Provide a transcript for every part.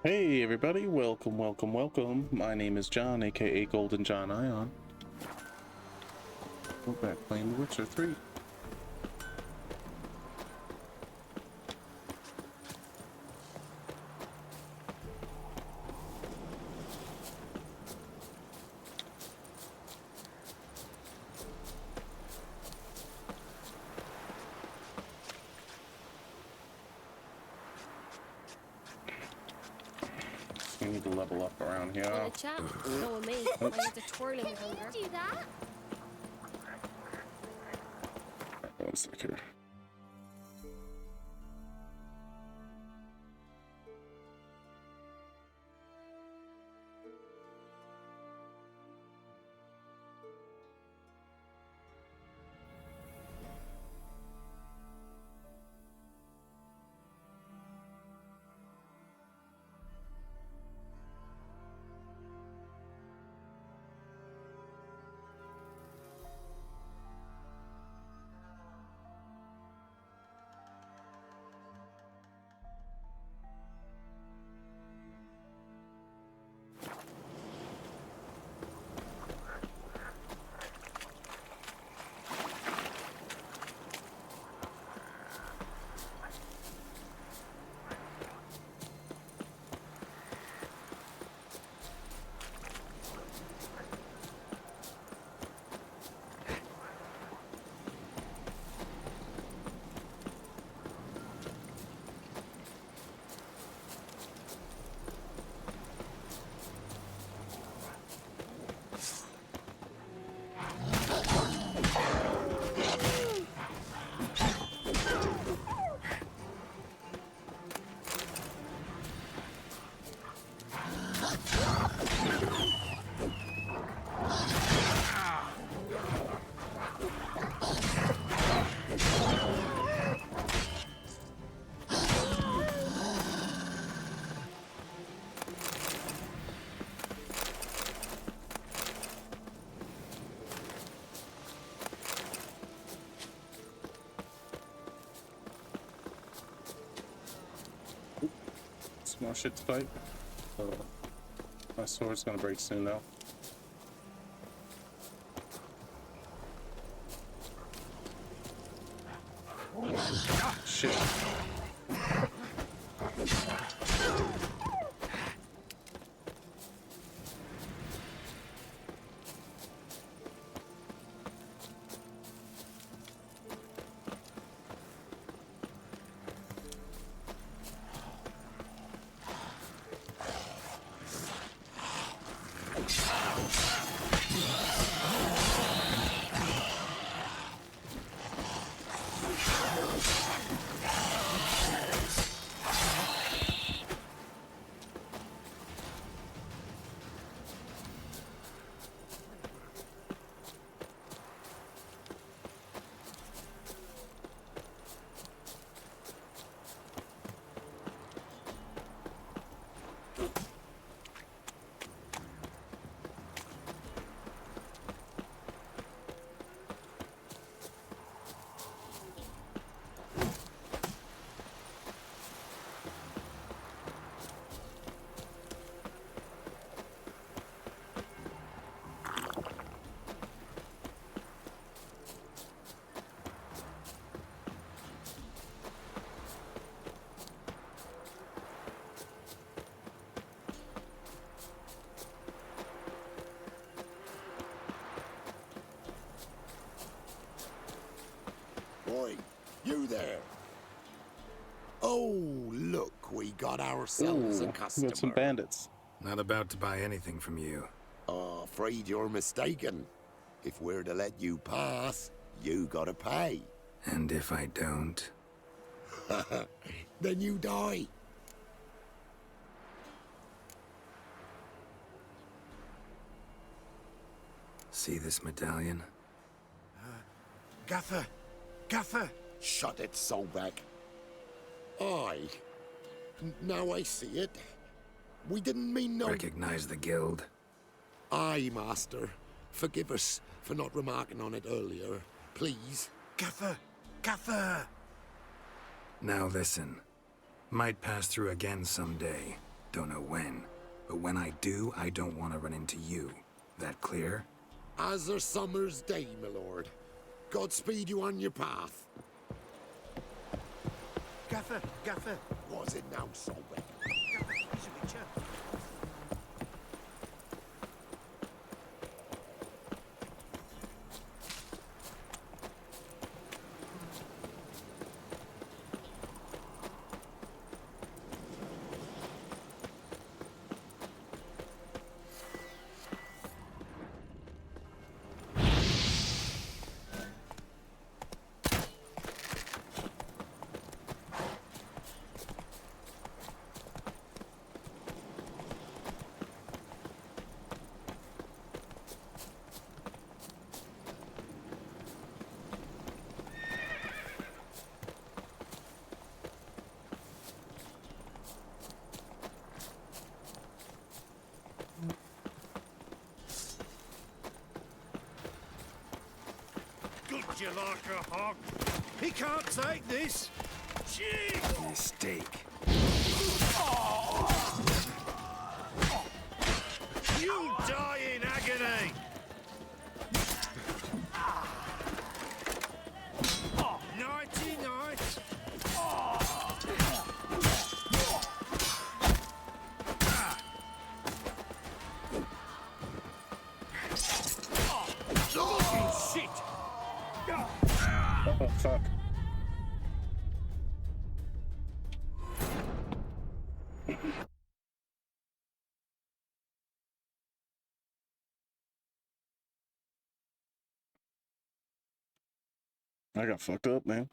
Hey everybody, welcome. My name is John, aka Golden John Ion. We're back playing The Witcher 3. We need to level up around here. Want a chat? No, with me. My head's a twirling with hunger. Do that? One sec here. Some more shit to fight. So my sword's gonna break soon though. Shit. Boy, you there. Oh, look, we got ourselves Ooh, a we customer. got some bandits. Not about to buy anything from you. Afraid you're mistaken. If we're to let you pass, you gotta pay. And if I don't? Then you die. See this medallion? Gaffer! Gaffer! Shut it, Soulback. Aye. Now I see it. We didn't mean no... Recognize the guild? Aye, Master. Forgive us for not remarking on it earlier. Please. Gaffer! Gaffer! Now listen. Might pass through again someday. Don't know when. But when I do, I don't want to run into you. That clear? As a summer's day, my lord. Godspeed you on your path. Gaffer, Gaffer. Was it now, Solbeck? Gaffer, he's a witcher. Good you like a hog. He can't take this. Jeez. Mistake. You'll die in agony. Nighty night. Fucking shit. Oh, fuck. I got fucked up, man.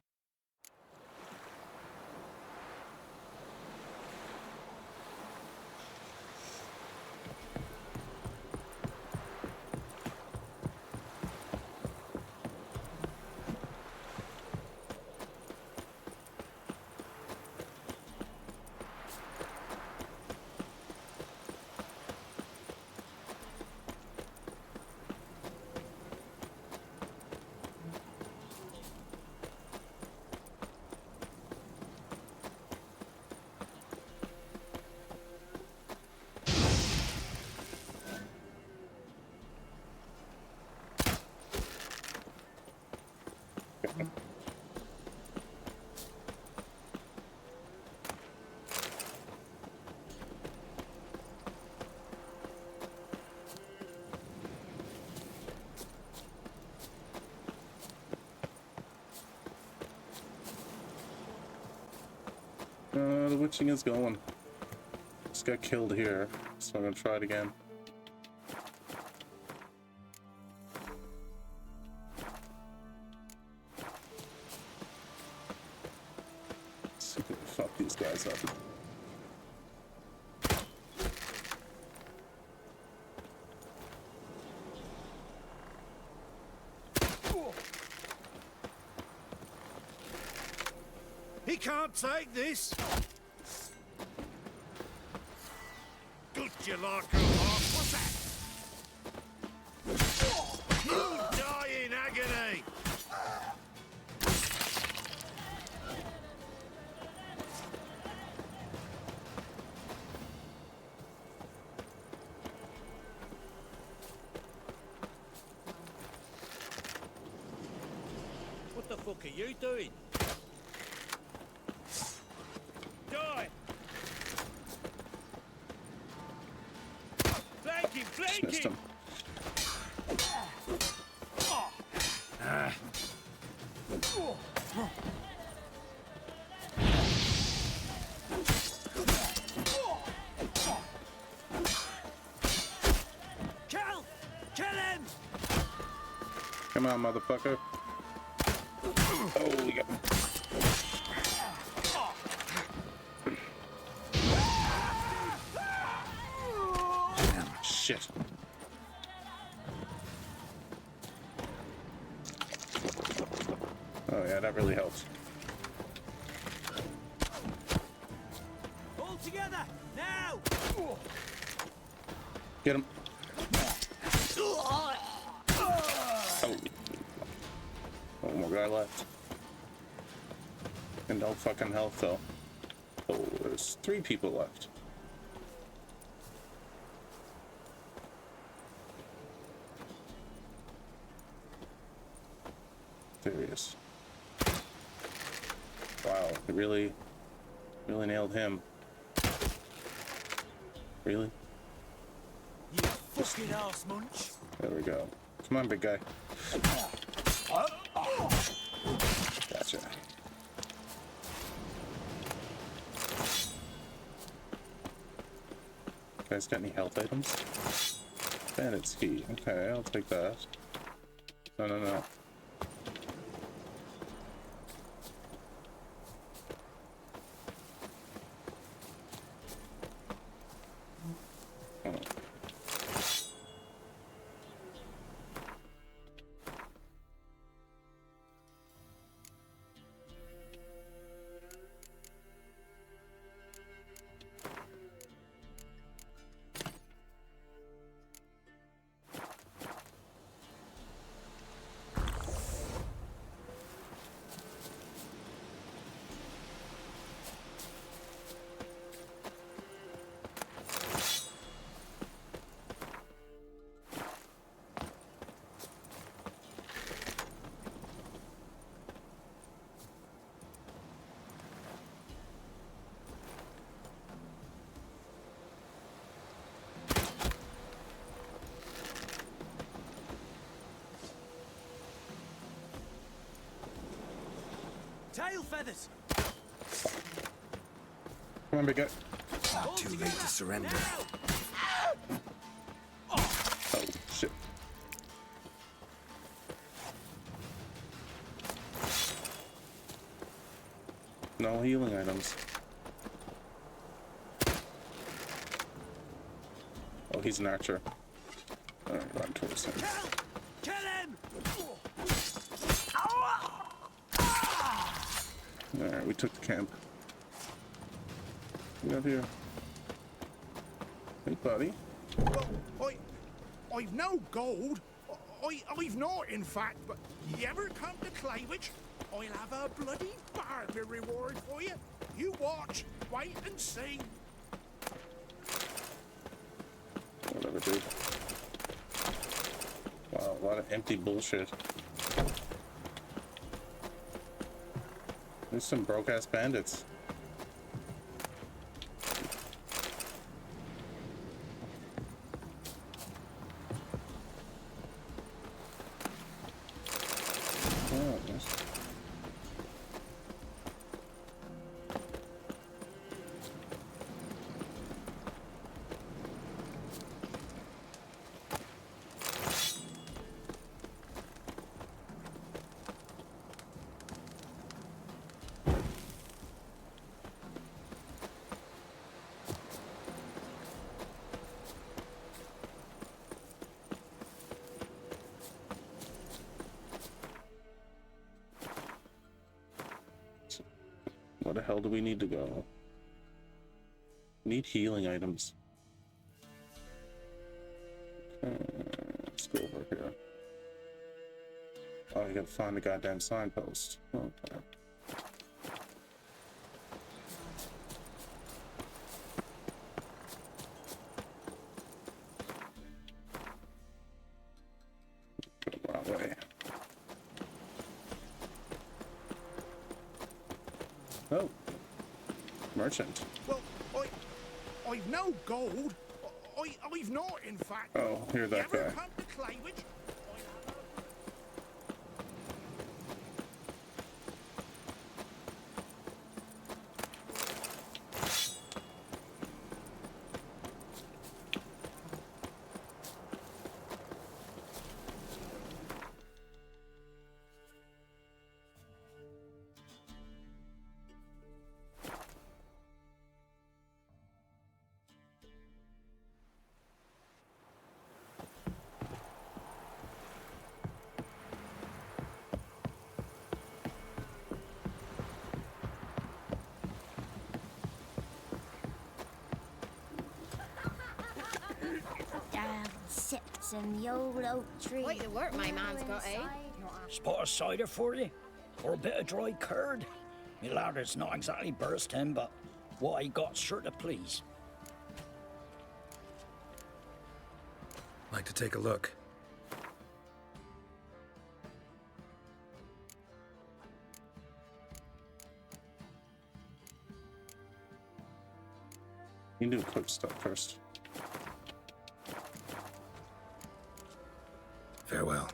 The witching is going. Just got killed here, so I'm gonna try it again. Let's see if we can fuck these guys up. He can't take this. Good you like a hog. What's that? You'll die in agony. What the fuck are you doing? Die! Flank him! Flank Missed him! him. Kill! Kill him! Come on, motherfucker. Oh, we got. Shit. Oh yeah, that really helps. All together! Now! Get him. Oh. One more guy left. And no fucking health though. Oh, there's 3 people left. Wow, it really nailed him. Really? You fucking ass munch. There we go. Come on, big guy. Gotcha. Guys, got any health items? Bandit's key. Okay, I'll take that. No, no, no. Oh. Tail feathers. Come on, big guy. Not too late to surrender. Oh, shit. No healing items. Oh, he's an archer. Alright, run towards him. Kill him! Alright, we took the camp. Get up here. Hey, buddy. Well, I've no gold. I've not, in fact, but you ever come to Claywich, I'll have a bloody bargain reward for you. You watch, wait and see. Whatever, dude. Wow, a lot of empty bullshit. There's some broke-ass bandits. Oh, yes. Where the hell do we need to go? Need healing items. Let's go over here. Oh, you gotta find the goddamn signpost. Okay. Go the wrong way. Oh, merchant. Well, I've no gold. I've not, in fact. Oh, hear that you ever guy. come to Claywich, Sits in the old oak tree. Quite the work my man's got, eh? Spot of cider for you? Or a bit of dry curd? Me lad, it's not exactly bursting, but what I got's sure to please. Like to take a look. You can do equip stuff first. Farewell.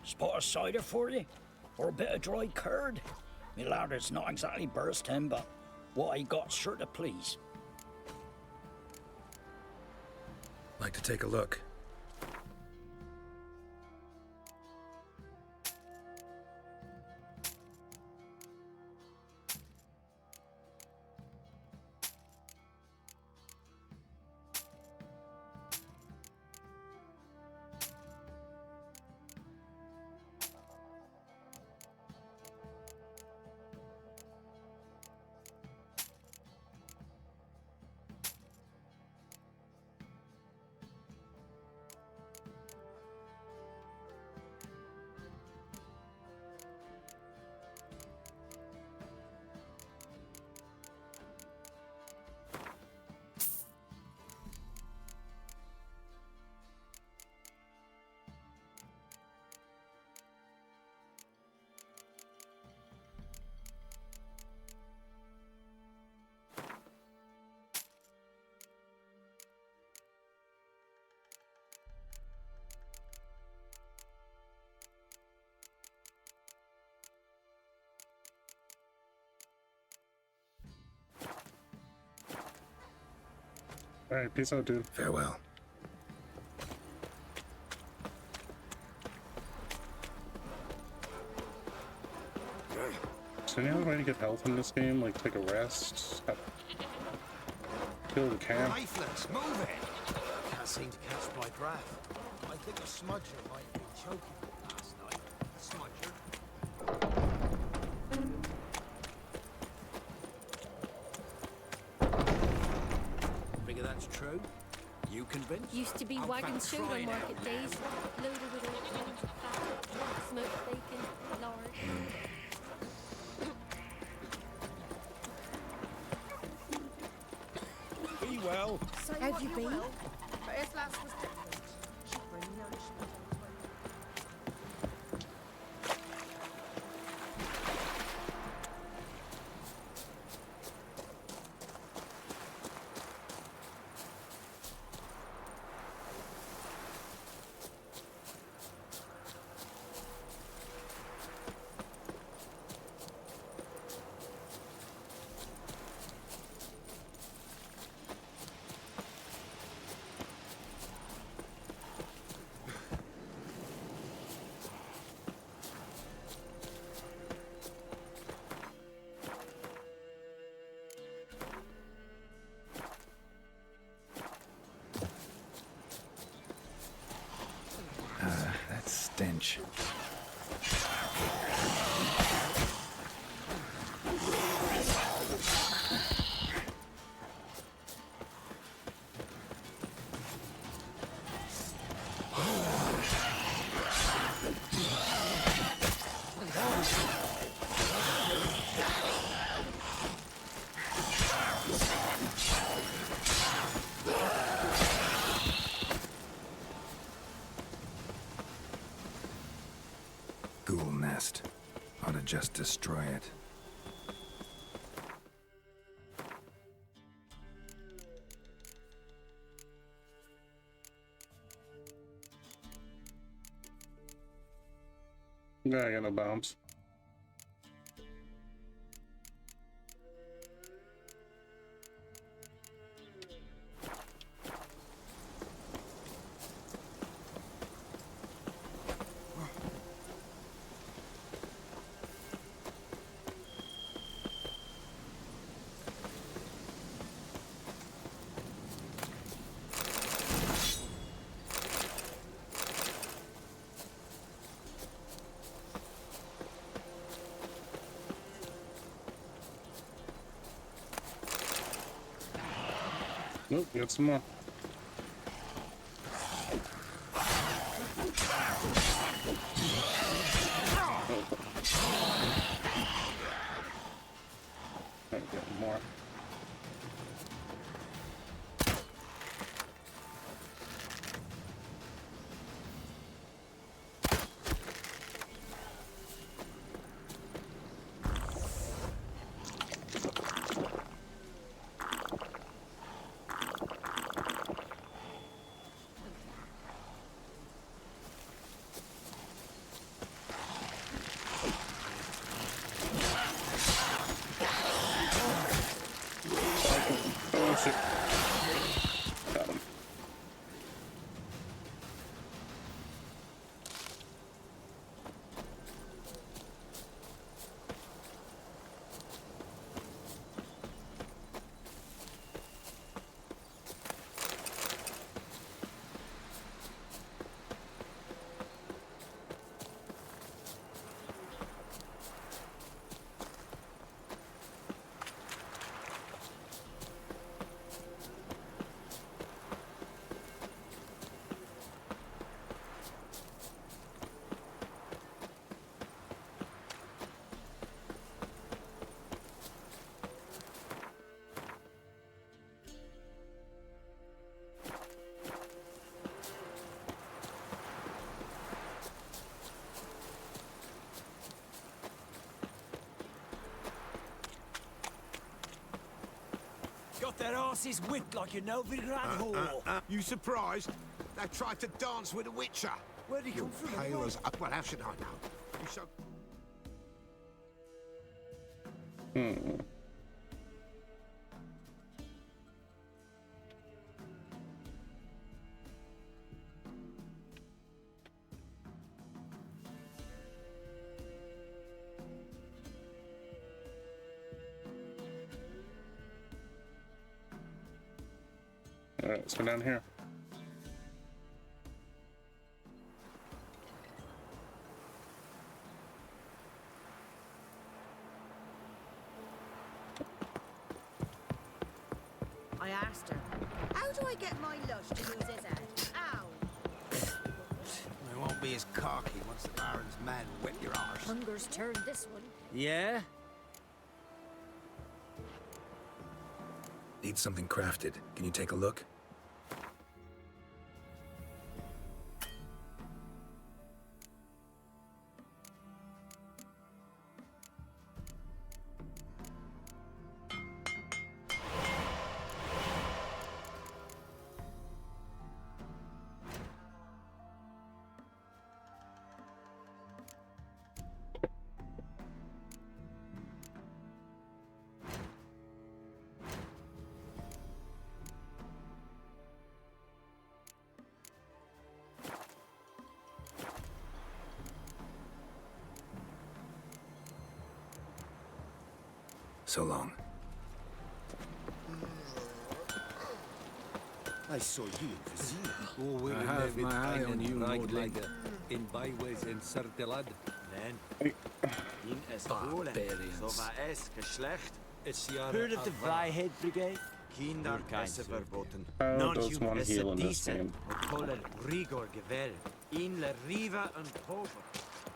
Spot of cider for you? Or a bit of dry curd? Me ladder's not exactly bursting, but what I got's sure to please. Like to take a look? Alright, peace out, dude. Farewell. Is there any other way to get health in this game? Like take a rest? Kill the camp? Lifeless, move it! Can't seem to catch my breath. I think a smudger might be choking me last night. Smudger? Figure that's true? You convinced? Used to be I'll wagon back shoot on Friday. market days, loaded with old cans of fat, smoked bacon, lard. Be well. How've you been? That stench. Ghoul nest. Ought to just destroy it. Yeah, I got no bombs. Nope, got some more. Oh, got more. Oh shit. Got him. Got their asses whipped like a Novigrad whore. You surprised? They tried to dance with a witcher. Where'd he come from? Pale anyway? as... Well, how should I know? You so... Alright, let's go down here. I asked her, how do I get my lush to use his head? Ow! It won't be as cocky once the Baron's men whip your arse. Hunger's turned this one. Yeah? Need something crafted. Can you take a look? So long. I saw you in Vizina. Oh, I have my eye on you, Lordling. In byways in Serdelad. Then, in es Barbarians. so war es Geschlecht. Es Jahre Heard of the Ava. Vryheid Brigade? Kinder Essen verboten. How does one heal in this decent. game? Und Koller Rigor gewählt. In la Riva and Pover.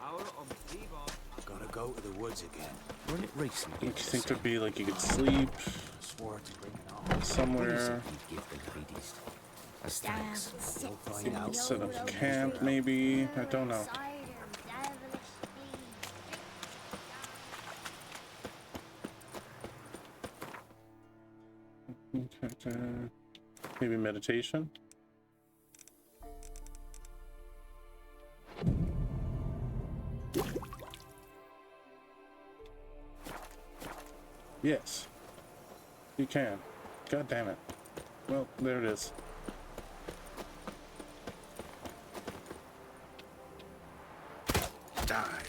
Our Riva. Gotta go to the woods again. Run it recent. You think there'd be like you could sleep Swore to bring it on. somewhere, Give the ladies. As Damn thanks. six find and out. set YOLO. up camp maybe. I don't know. Cider, devilish Maybe meditation. Yes, you can. God damn it. Well, there it is. Die.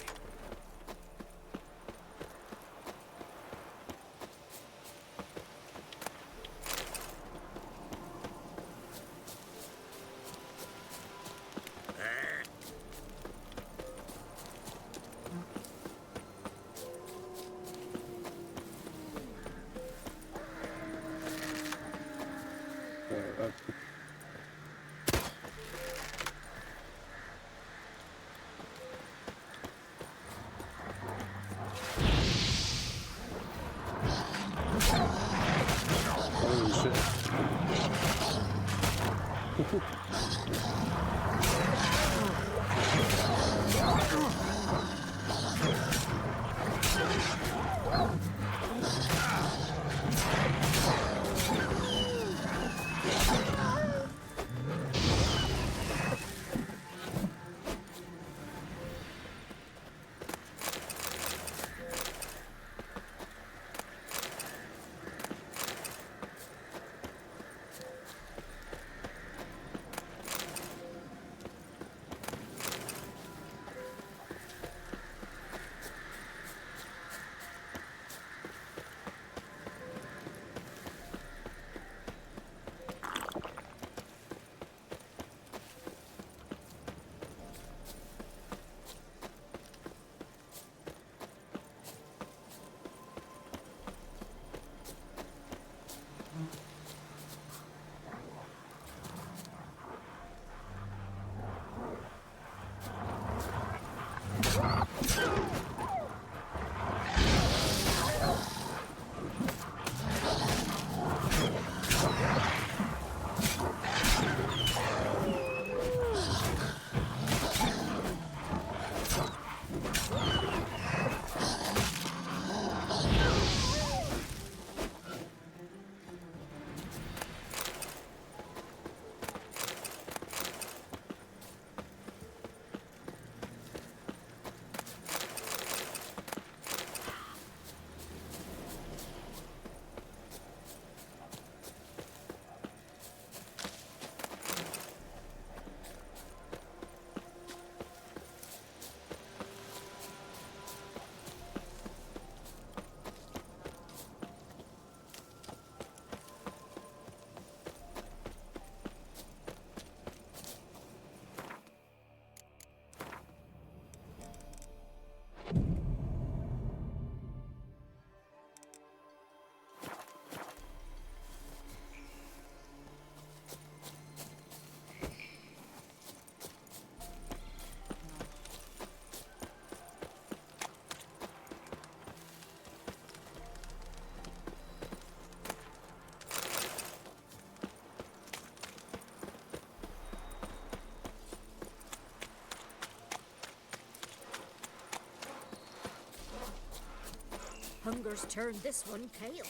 Hunger's turned this one pale.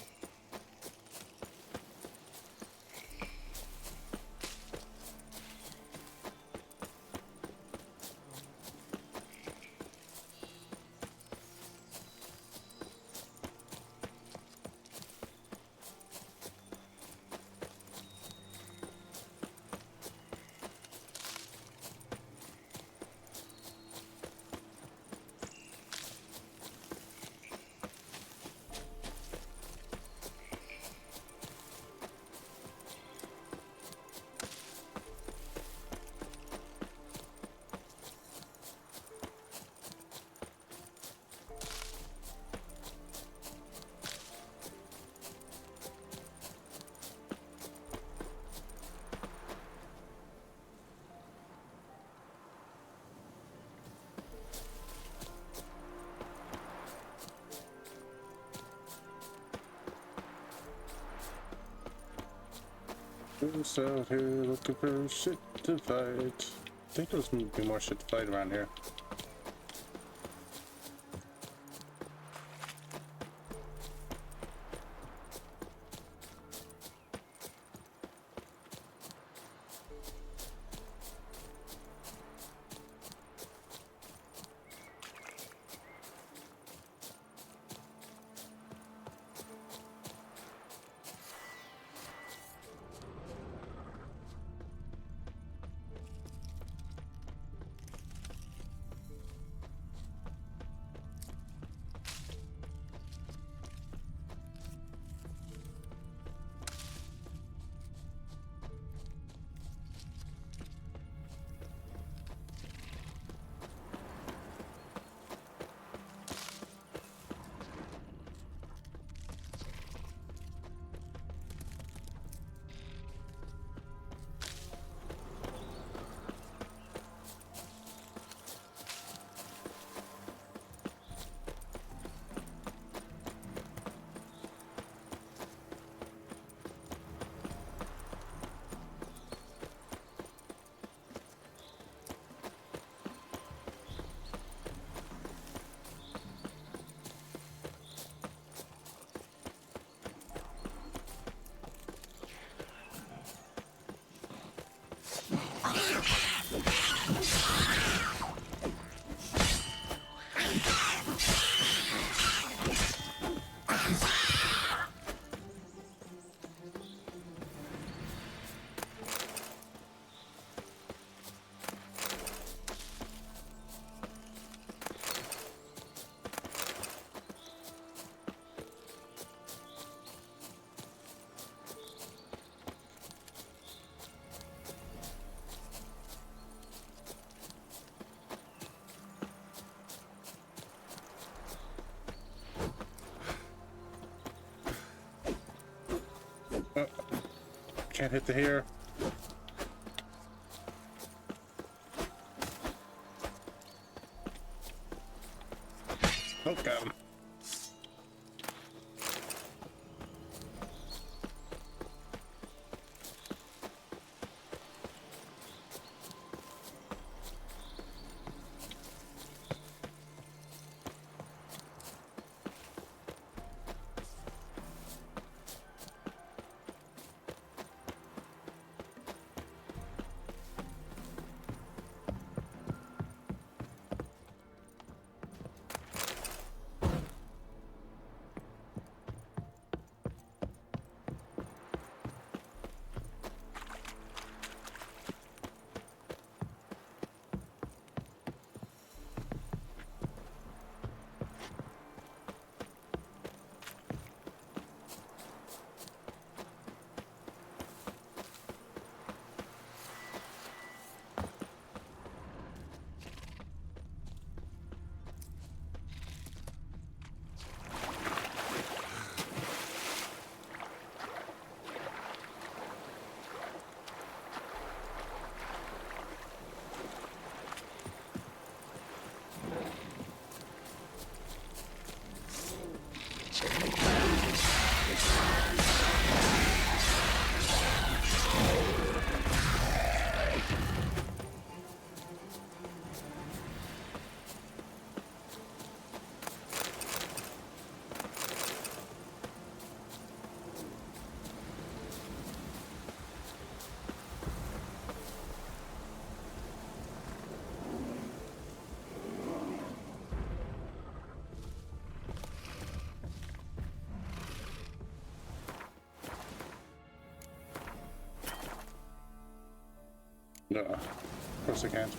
Who's out here looking for shit to fight? I think there's gonna be more shit to fight around here. Can't hit the hair. Oh, got him. No, of course I can't.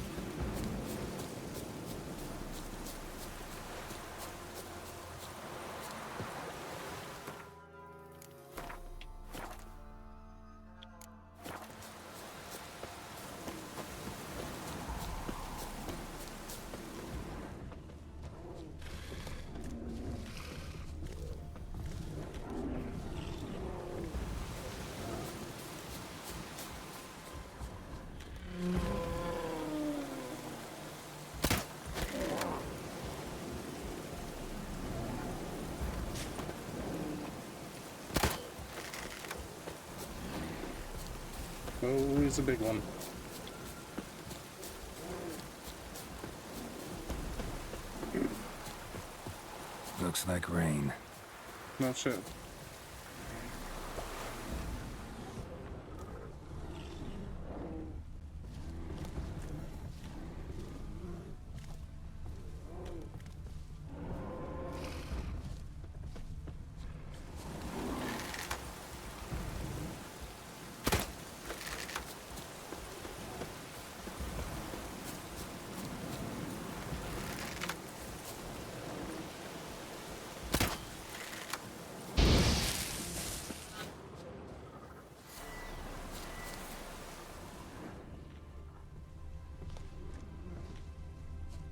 Oh, he's a big one. Looks like rain. No shit.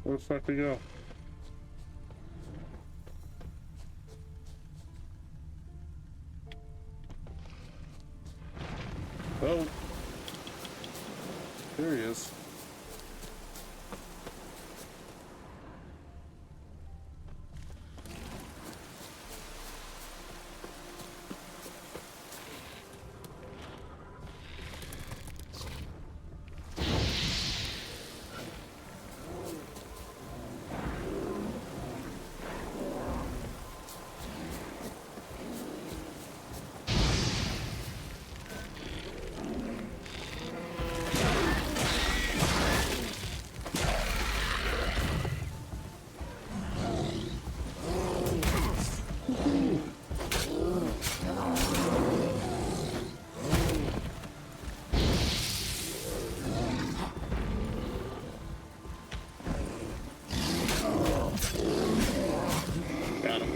Where the fuck we go? Oh, there he is. Got him.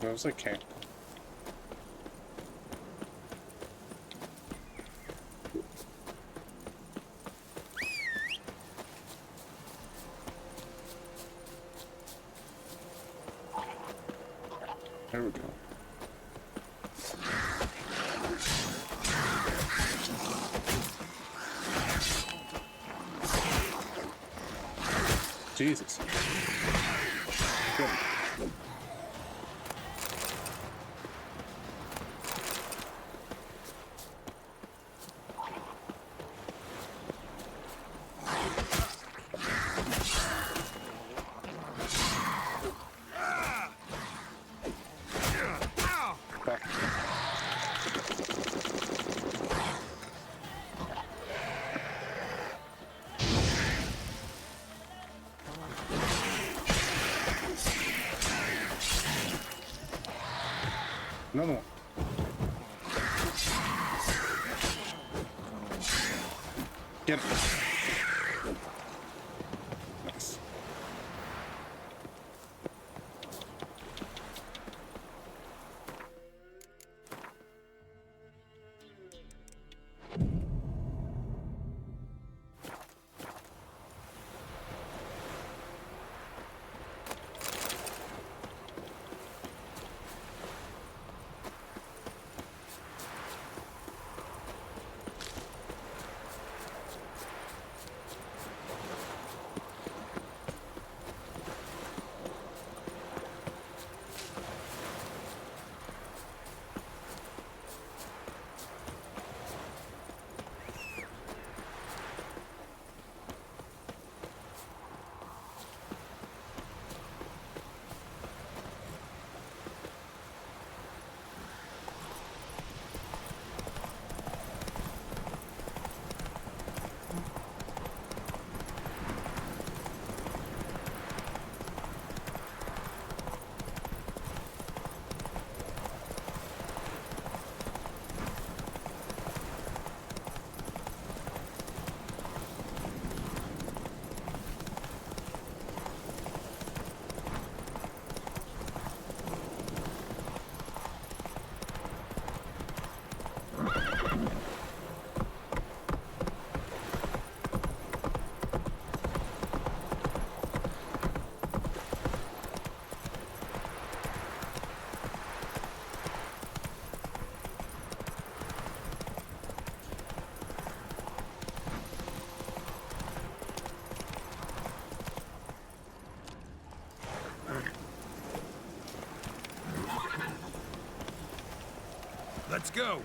That was like camp. There we go. Jesus. Good. Fuck. No more. Get him. Nice. Let's go.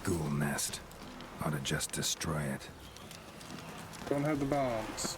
Ghoul nest. Ought to just destroy it. Don't have the bombs.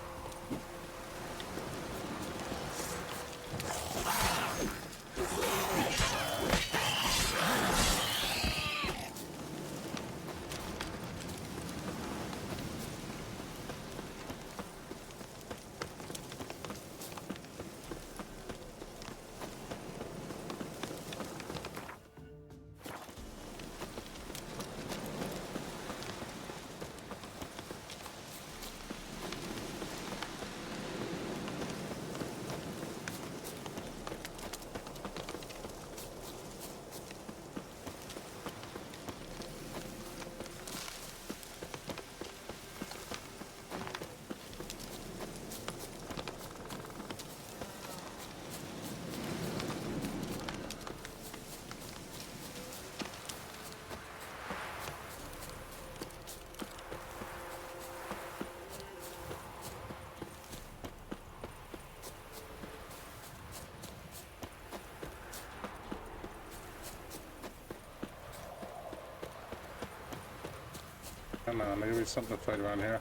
Come on, maybe there's something to fight around here.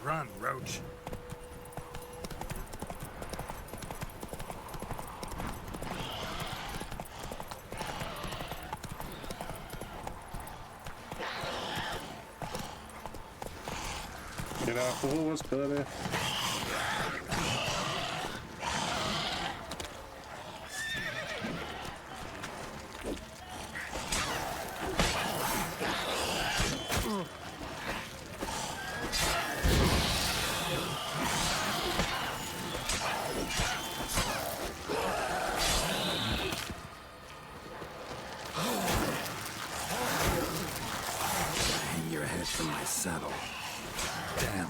Run, Roach. Get off the horse, buddy. Hang your head from my saddle. Damn.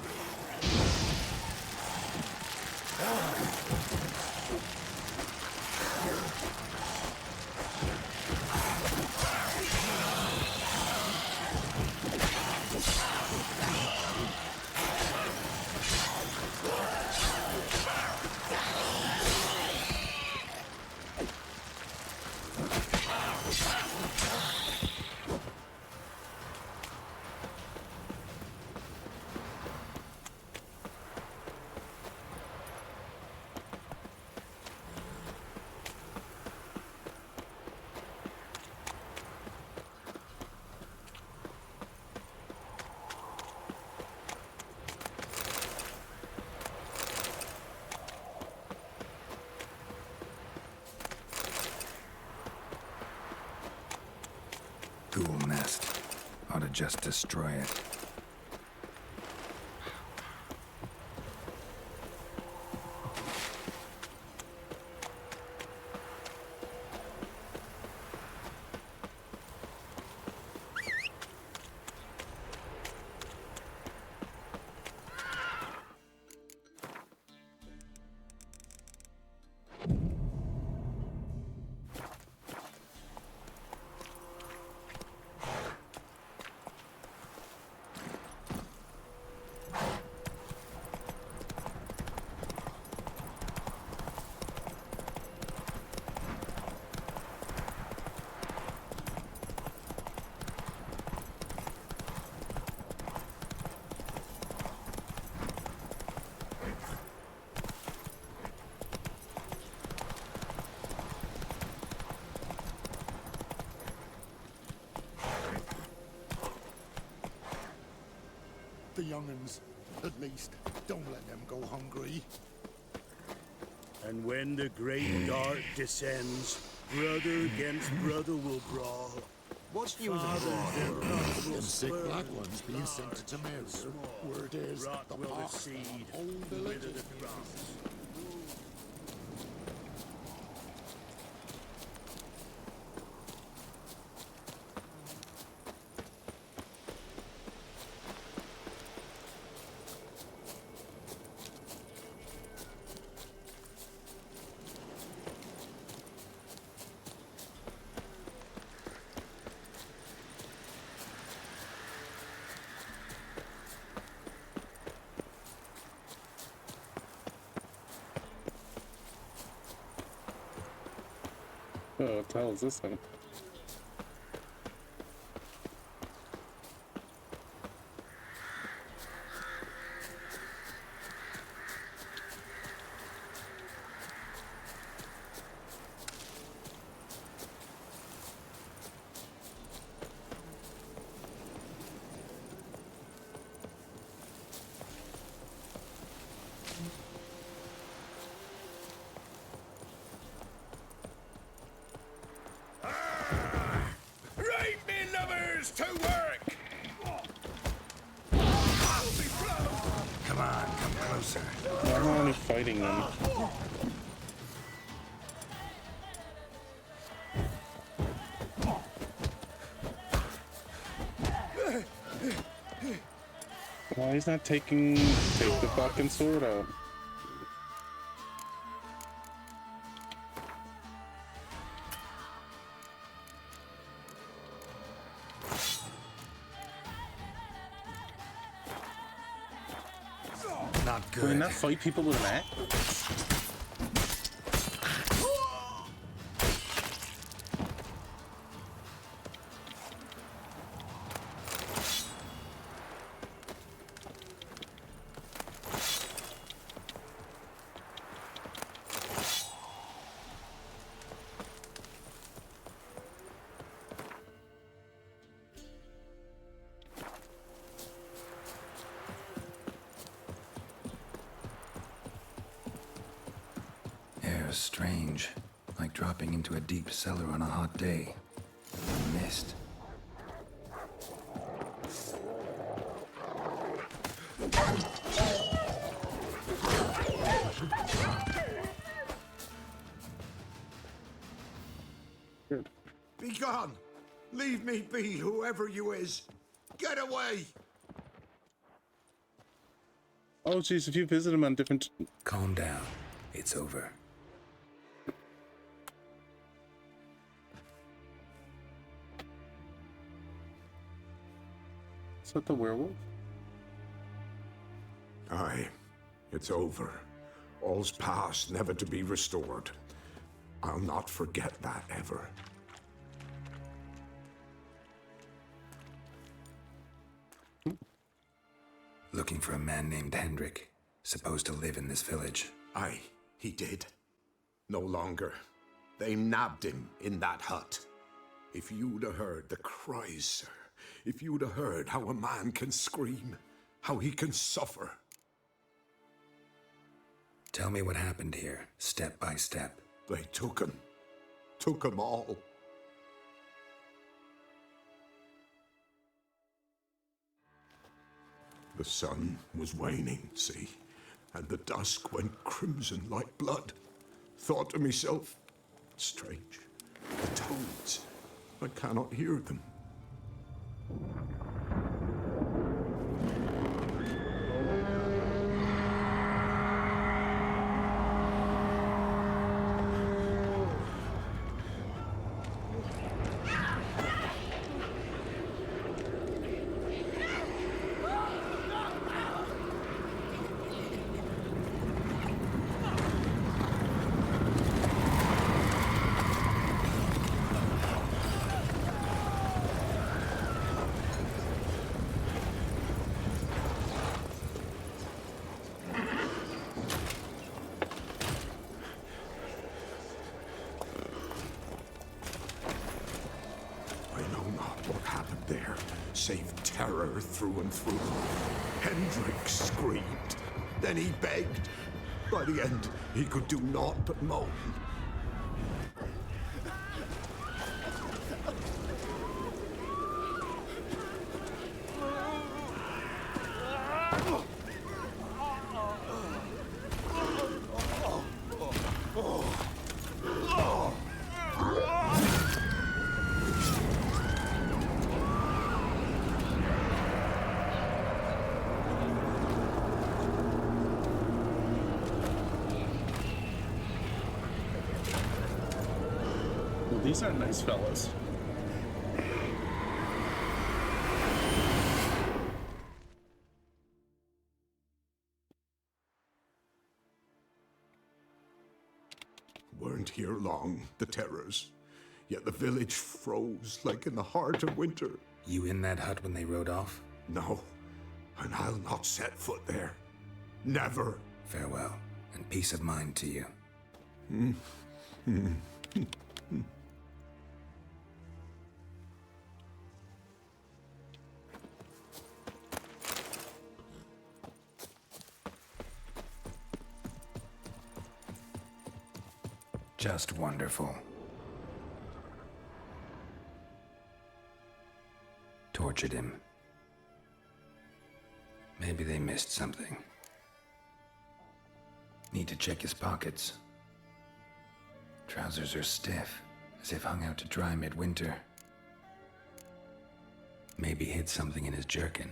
Ghoul nest. Ought to just destroy it. The young'uns, at least, don't let them go hungry. And when the great dark descends, brother against brother will brawl. What's news abroad? Them sick black ones being sent to Temeria. Word is, the pox whole village is Oh, what the hell is this thing? Right, me lovers, to work! Come on, come closer. Why am I only fighting them? Why he's not take the fucking sword out? Not Can we good. not fight people with an axe? Air's strange, like dropping into a deep cellar on a hot day. Mist. Be gone! Leave me be, whoever you is! Get away! Oh jeez, if you visit him on different... Calm down. It's over. Is that the werewolf? Aye, it's over. All's past, never to be restored. I'll not forget that ever. Looking for a man named Hendrik, supposed to live in this village. Aye, he did. No longer. They nabbed him in that hut. If you'd have heard the cries, sir, if you'd have heard how a man can scream, how he can suffer. Tell me what happened here, step by step. They took him. Took him all. The sun was waning, see, and the dusk went crimson like blood. Thought to myself, strange, the toads, I cannot hear them. Save terror through and through. Hendrik screamed. Then he begged. By the end, he could do naught but moan. these are nice fellas. Weren't here long, the terrors. Yet the village froze like in the heart of winter. You in that hut when they rode off? No, and I'll not set foot there. Never. Farewell, and peace of mind to you. Just wonderful. Tortured him. Maybe they missed something. Need to check his pockets. Trousers are stiff, as if hung out to dry midwinter. Maybe hid something in his jerkin.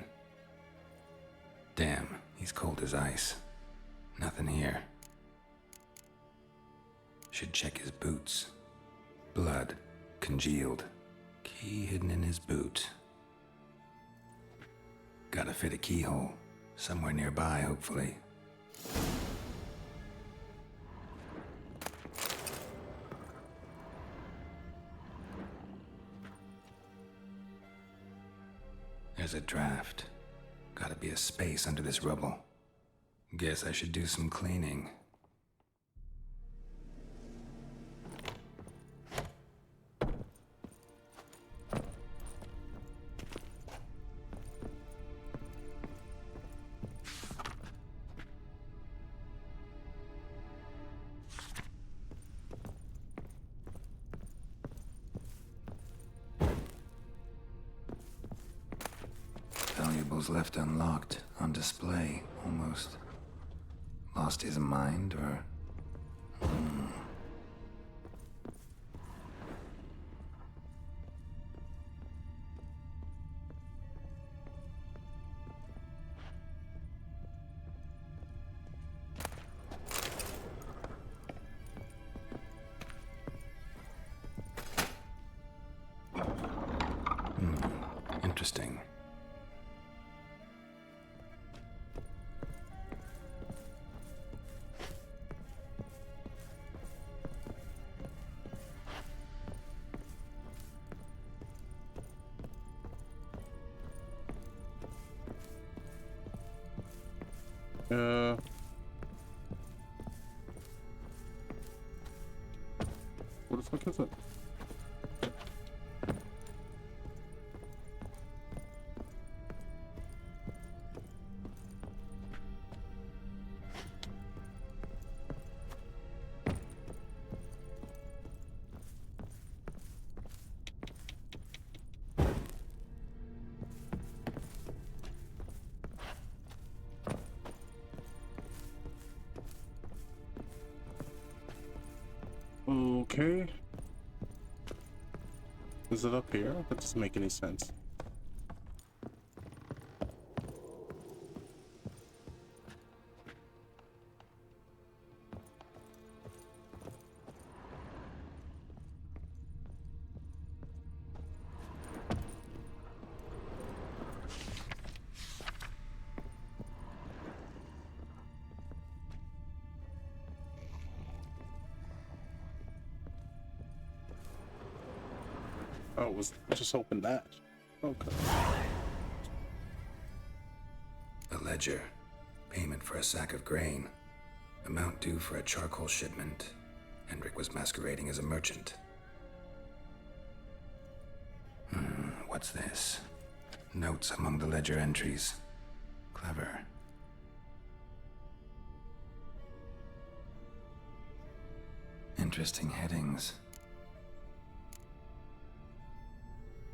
Damn, he's cold as ice. Nothing here. Should check his boots. Blood, congealed. Key hidden in his boot. Gotta fit a keyhole. Somewhere nearby, hopefully. There's a draft. Gotta be a space under this rubble. Guess I should do some cleaning. Valuables left unlocked, on display, almost. Lost his mind, or... Interesting. What the fuck is it? Okay. Is it up here? That doesn't make any sense. Oh, was just open that. Okay. A ledger. Payment for a sack of grain. Amount due for a charcoal shipment. Hendrik was masquerading as a merchant. What's this? Notes among the ledger entries. Clever. Interesting headings.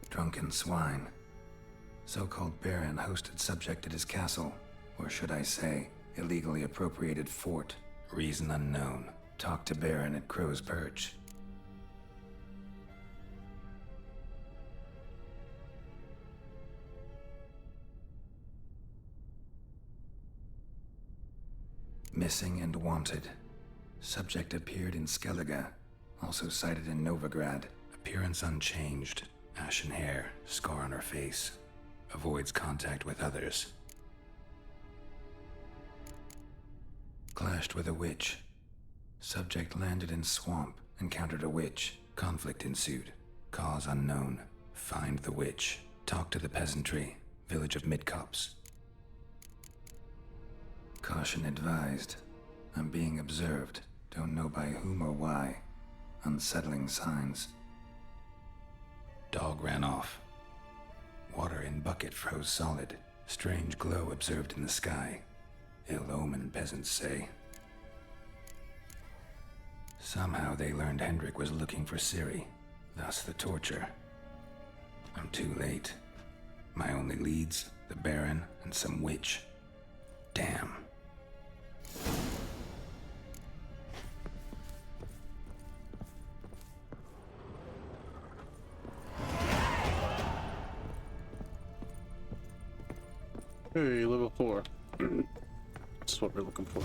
Drunken swine. So-called baron hosted subject at his castle, or should I say, illegally appropriated fort. Reason unknown. Talk to baron at Crow's Perch. Missing and wanted. Subject appeared in Skellige, also cited in Novigrad. Appearance unchanged. Ashen hair, scar on her face. Avoids contact with others. Clashed with a witch. Subject landed in swamp, encountered a witch. Conflict ensued. Cause unknown. Find the witch. Talk to the peasantry. Village of Midcops. Caution advised. I'm being observed. Don't know by whom or why. Unsettling signs. Dog ran off. Water in bucket froze solid. Strange glow observed in the sky. Ill omen, peasants say. Somehow they learned Hendrik was looking for Ciri, thus the torture. I'm too late. My only leads, the Baron and some witch. Damn. Hey, level 4. That's what we're looking for.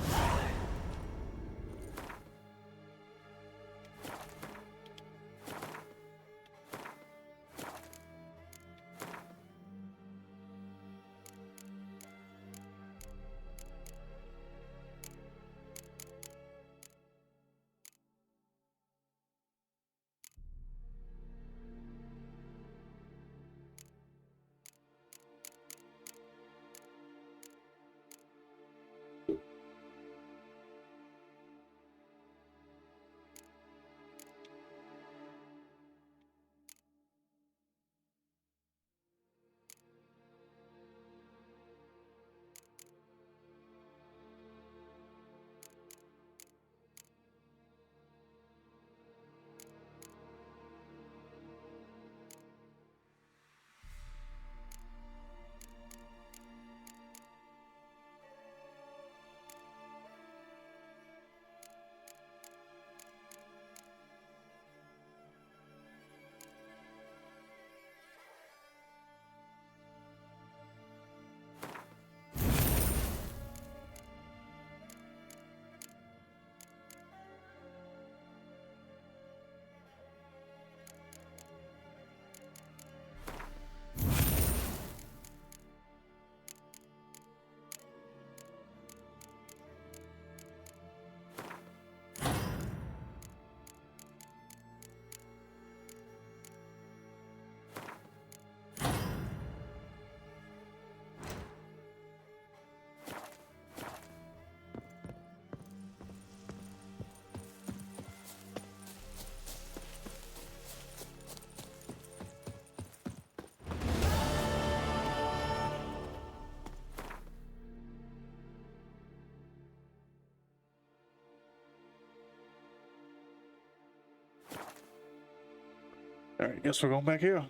Alright, guess we're going back here.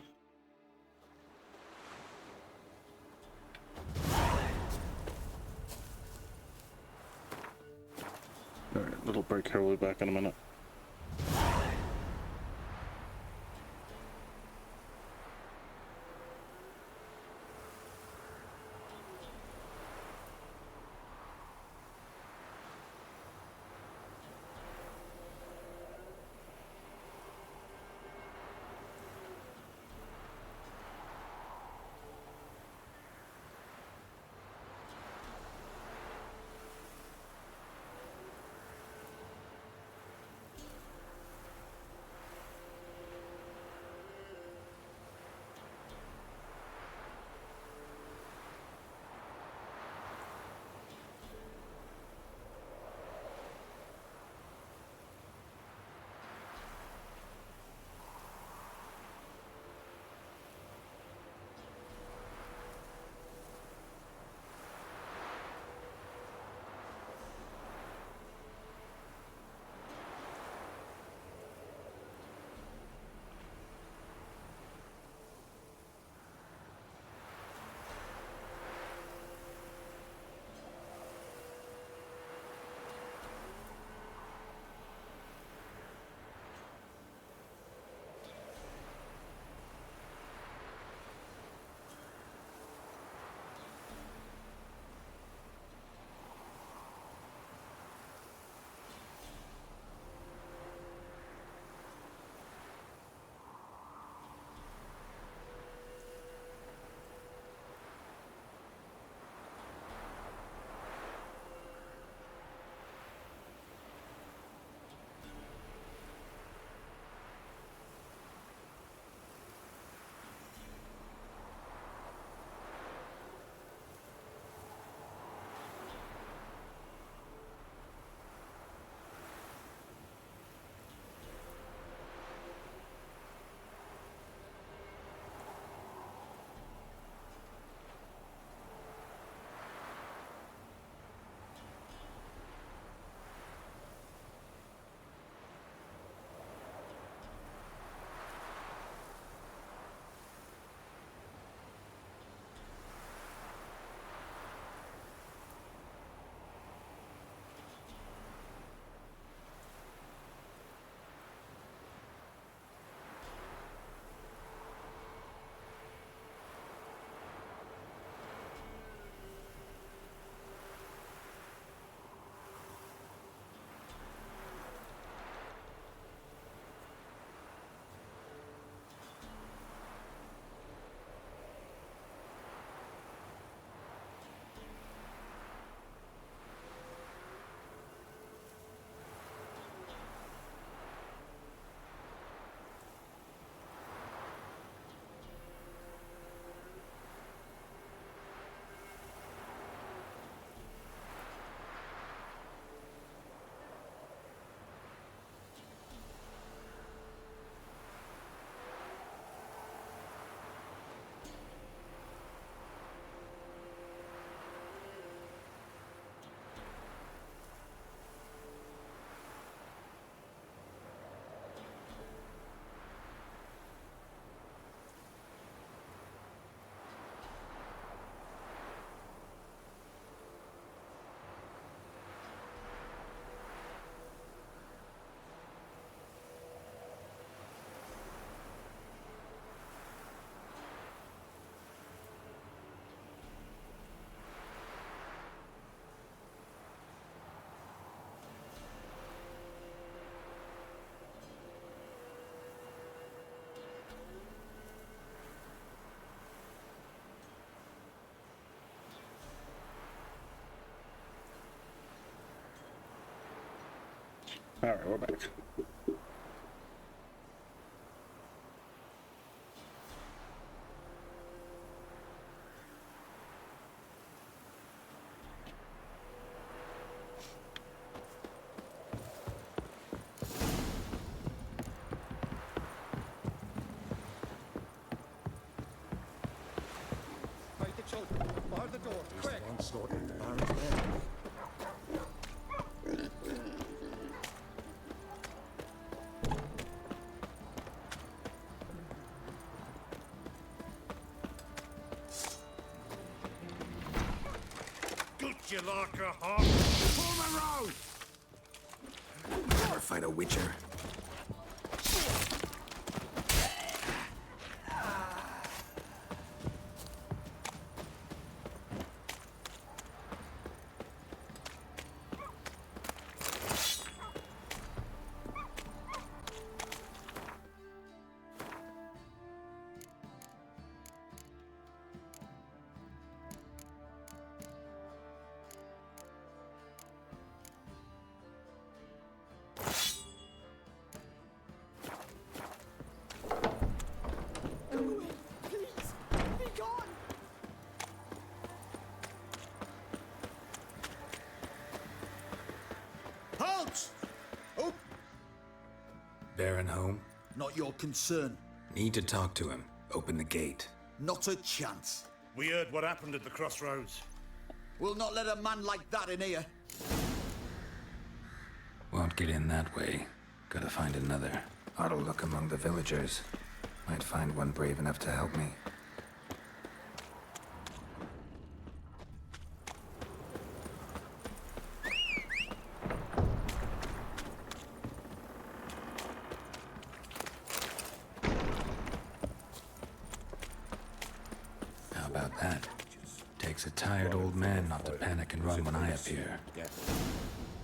Alright, little break here, we'll be back in a minute. Alright, we're back. Fight the children. Bar the door. Quick. One sword in the Baron's men. Good you like a hawk. Form a row! Never fight a witcher. Please, be gone. Halt! Oh, Baron home? not your concern. Need to talk to him. Open the gate. Not a chance. We heard what happened at the crossroads. We'll not let a man like that in here. Won't get in that way. Gotta find another. Ought to look among the villagers. Might find one brave enough to help me. How about that? Takes a tired old man not to panic and run when I appear.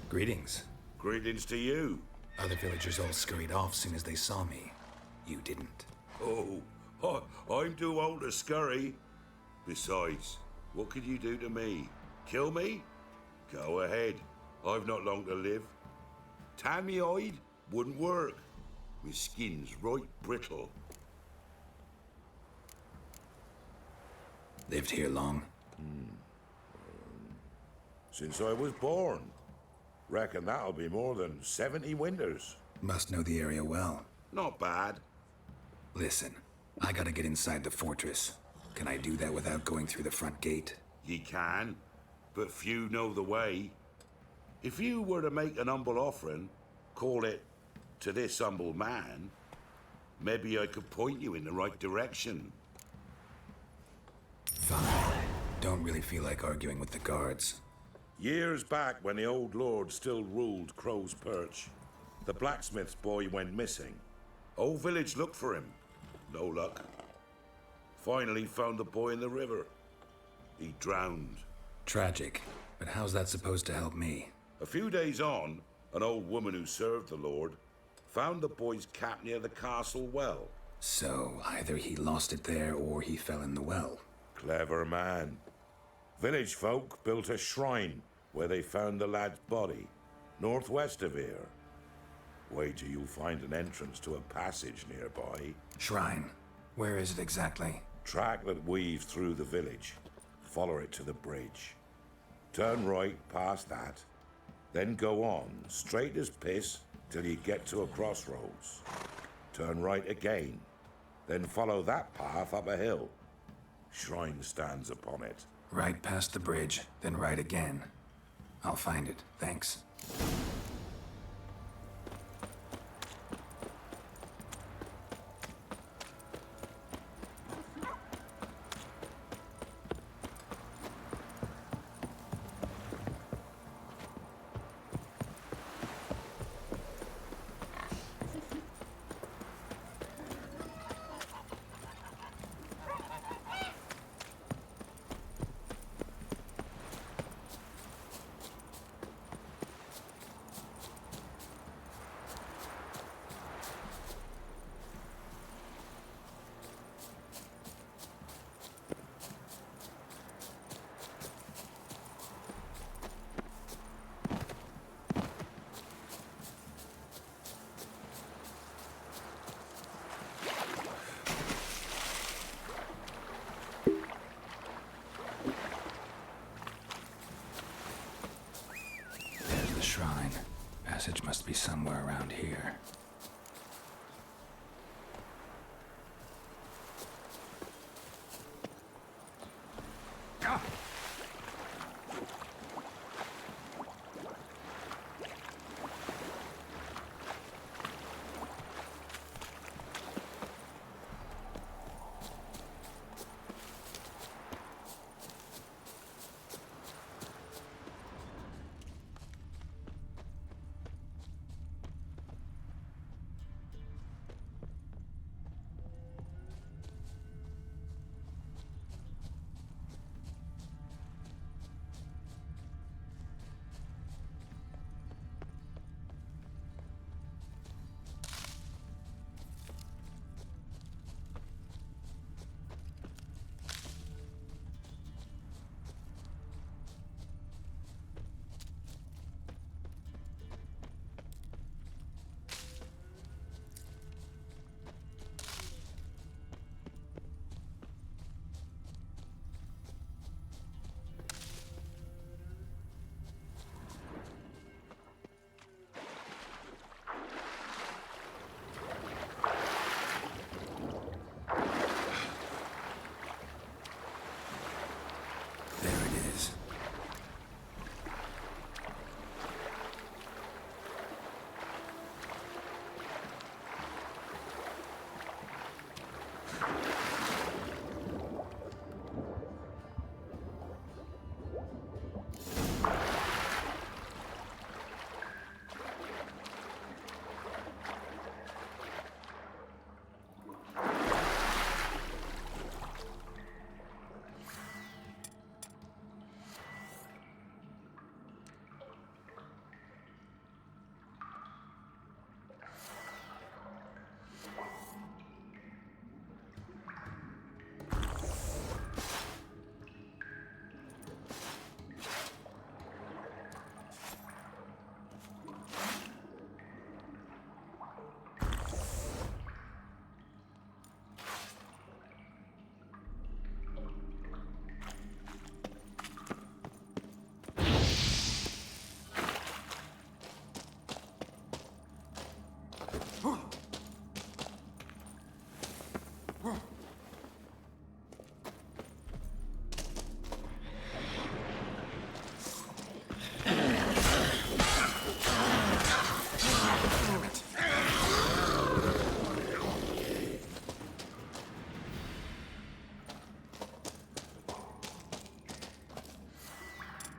Greetings. Greetings to you. Other villagers all scurried off soon as they saw me. You didn't. Oh, I'm too old to scurry. Besides, what could you do to me? Kill me? Go ahead. I've not long to live. Tan me hide wouldn't work. My skin's right brittle. Lived here long? Since I was born. Reckon that'll be more than 70 winters. Must know the area well. Not bad. Listen, I gotta get inside the fortress. Can I do that without going through the front gate? Ye can, but few know the way. If you were to make an humble offering, call it to this humble man, maybe I could point you in the right direction. Fine. Don't really feel like arguing with the guards. Years back, when the old lord still ruled Crow's Perch, the blacksmith's boy went missing. Whole village looked for him. No luck. Finally found the boy in the river. He drowned. Tragic. But how's that supposed to help me? A few days on, an old woman who served the lord found the boy's cap near the castle well. So, either he lost it there or he fell in the well. Clever man. Village folk built a shrine where they found the lad's body, northwest of here. Wait till you'll find an entrance to a passage nearby. Shrine. Where is it exactly? Track that weaves through the village. Follow it to the bridge. Turn right past that. Then go on, straight as piss, till you get to a crossroads. Turn right again. Then follow that path up a hill. Shrine stands upon it. Right past the bridge, then right again. I'll find it, thanks. must be somewhere around here.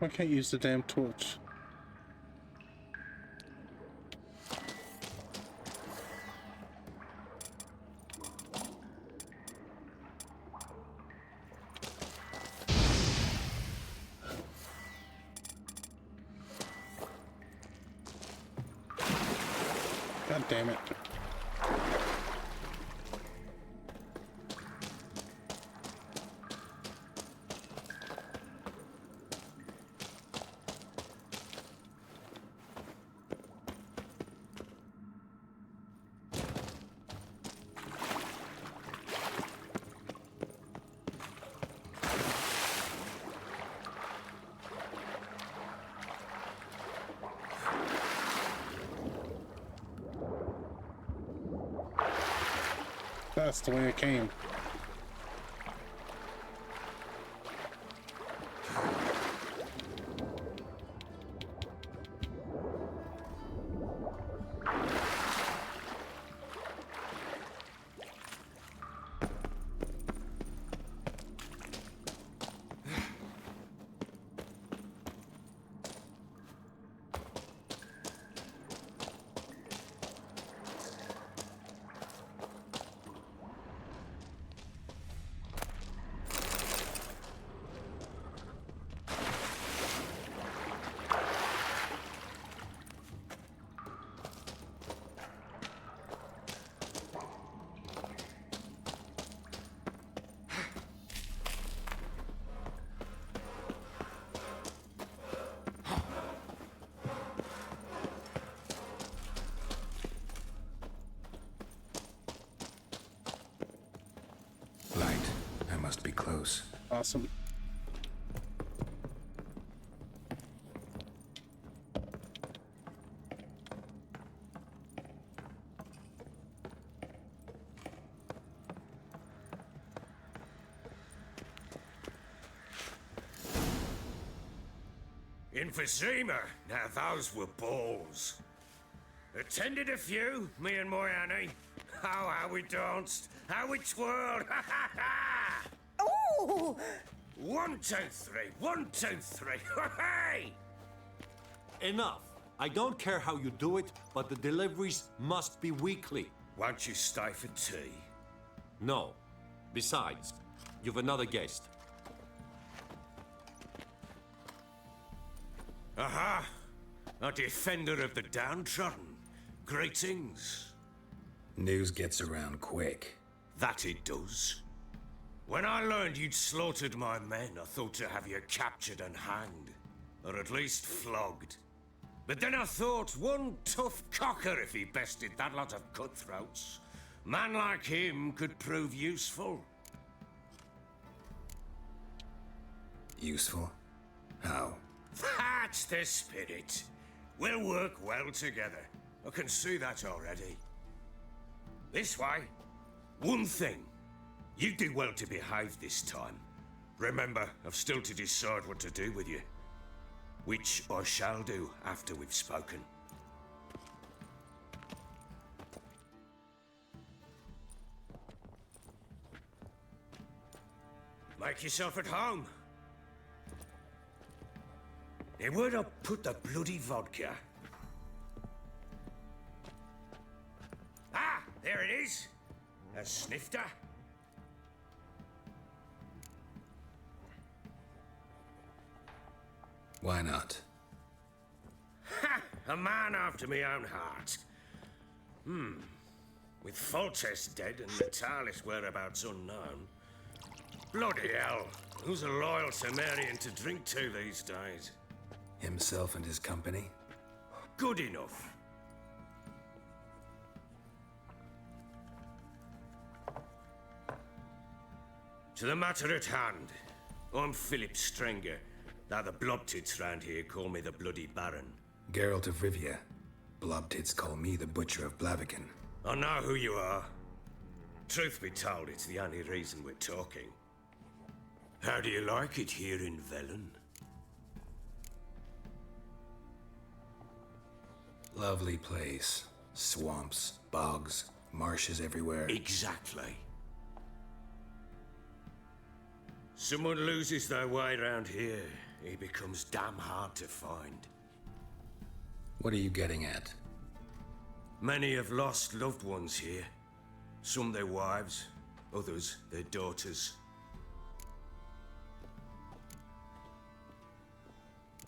I can't use the damn torch. God damn it. That's the way it came. Must be close. Awesome. Emphysema. Now those were balls. Attended a few, me and my Annie. Oh, how we danced, how we twirled. Ha ha ha! Ooh! 1, 2, 3. 1, 2, 3. Hey! Enough. I don't care how you do it, but the deliveries must be weekly. Won't you stay for tea? No. Besides, you've another guest. Aha! A defender of the downtrodden. Greetings. News gets around quick. That it does. When I learned you'd slaughtered my men, I thought to have you captured and hanged. Or at least flogged. But then I thought, one tough cocker if he bested that lot of cutthroats. Man like him could prove useful. Useful? How? That's the spirit. We'll work well together. I can see that already. This way. One thing. You do well to behave this time. Remember, I've still to decide what to do with you. Which I shall do after we've spoken. Make yourself at home. Now, where'd I put the bloody vodka? Ah, there it is. A snifter. Why not? Ha! A man after my own heart. With Foltest dead and Natalis' whereabouts unknown. Bloody hell. Who's a loyal Cimmerian to drink to these days? Himself and his company? Good enough. To the matter at hand. I'm Philip Strenger. Now the Blobtits round here call me the Bloody Baron. Geralt of Rivia. Blobtits call me the Butcher of Blaviken. I know who you are. Truth be told, it's the only reason we're talking. How do you like it here in Velen? Lovely place. Swamps, bogs, marshes everywhere. Exactly. Someone loses their way around here, he becomes damn hard to find. What are you getting at? Many have lost loved ones here. Some their wives, others their daughters.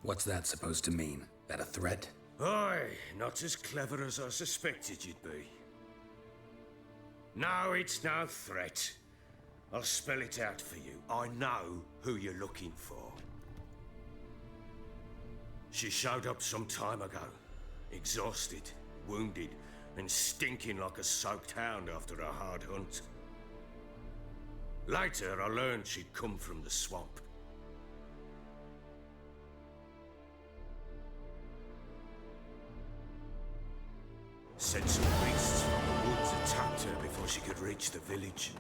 What's that supposed to mean? That a threat? Aye, not as clever as I suspected you'd be. No, it's no threat. I'll spell it out for you. I know who you're looking for. She showed up some time ago. Exhausted, wounded, and stinking like a soaked hound after a hard hunt. Later, I learned she'd come from the swamp. Said some beasts from the woods attacked her before she could reach the village.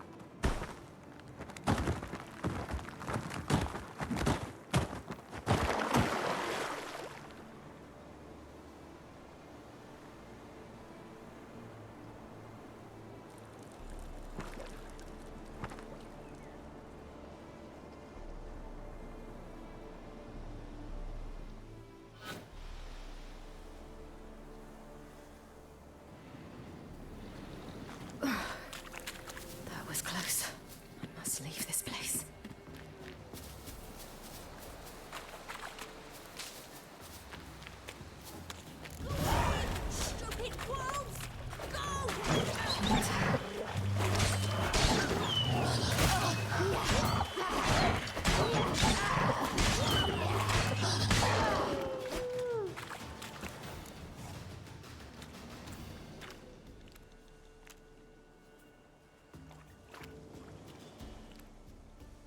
That was close. I must leave this place. Stupid wolves! Go!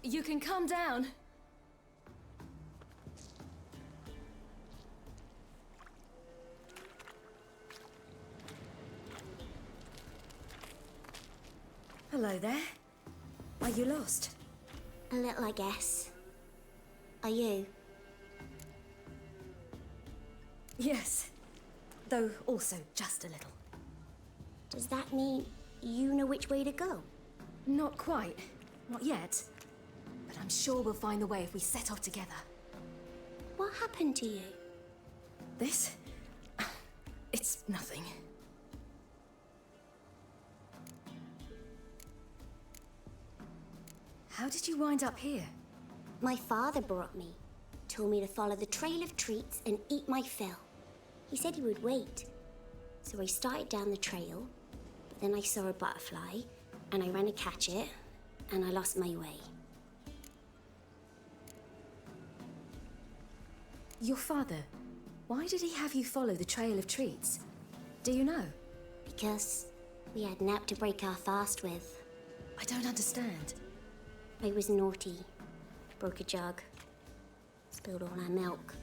You can calm down. Hello there. Are you lost? A little, I guess. Are you? Yes. Though also just a little. Does that mean you know which way to go? Not quite. Not yet. But I'm sure we'll find the way if we set off together. What happened to you? This? It's nothing. How did you wind up here? My father brought me. Told me to follow the trail of treats and eat my fill. He said he would wait. So I started down the trail, but then I saw a butterfly, and I ran to catch it, and I lost my way. Your father, why did he have you follow the trail of treats? Do you know? Because we had Nap to break our fast with. I don't understand. I was naughty. Broke a jug. Spilled all our milk.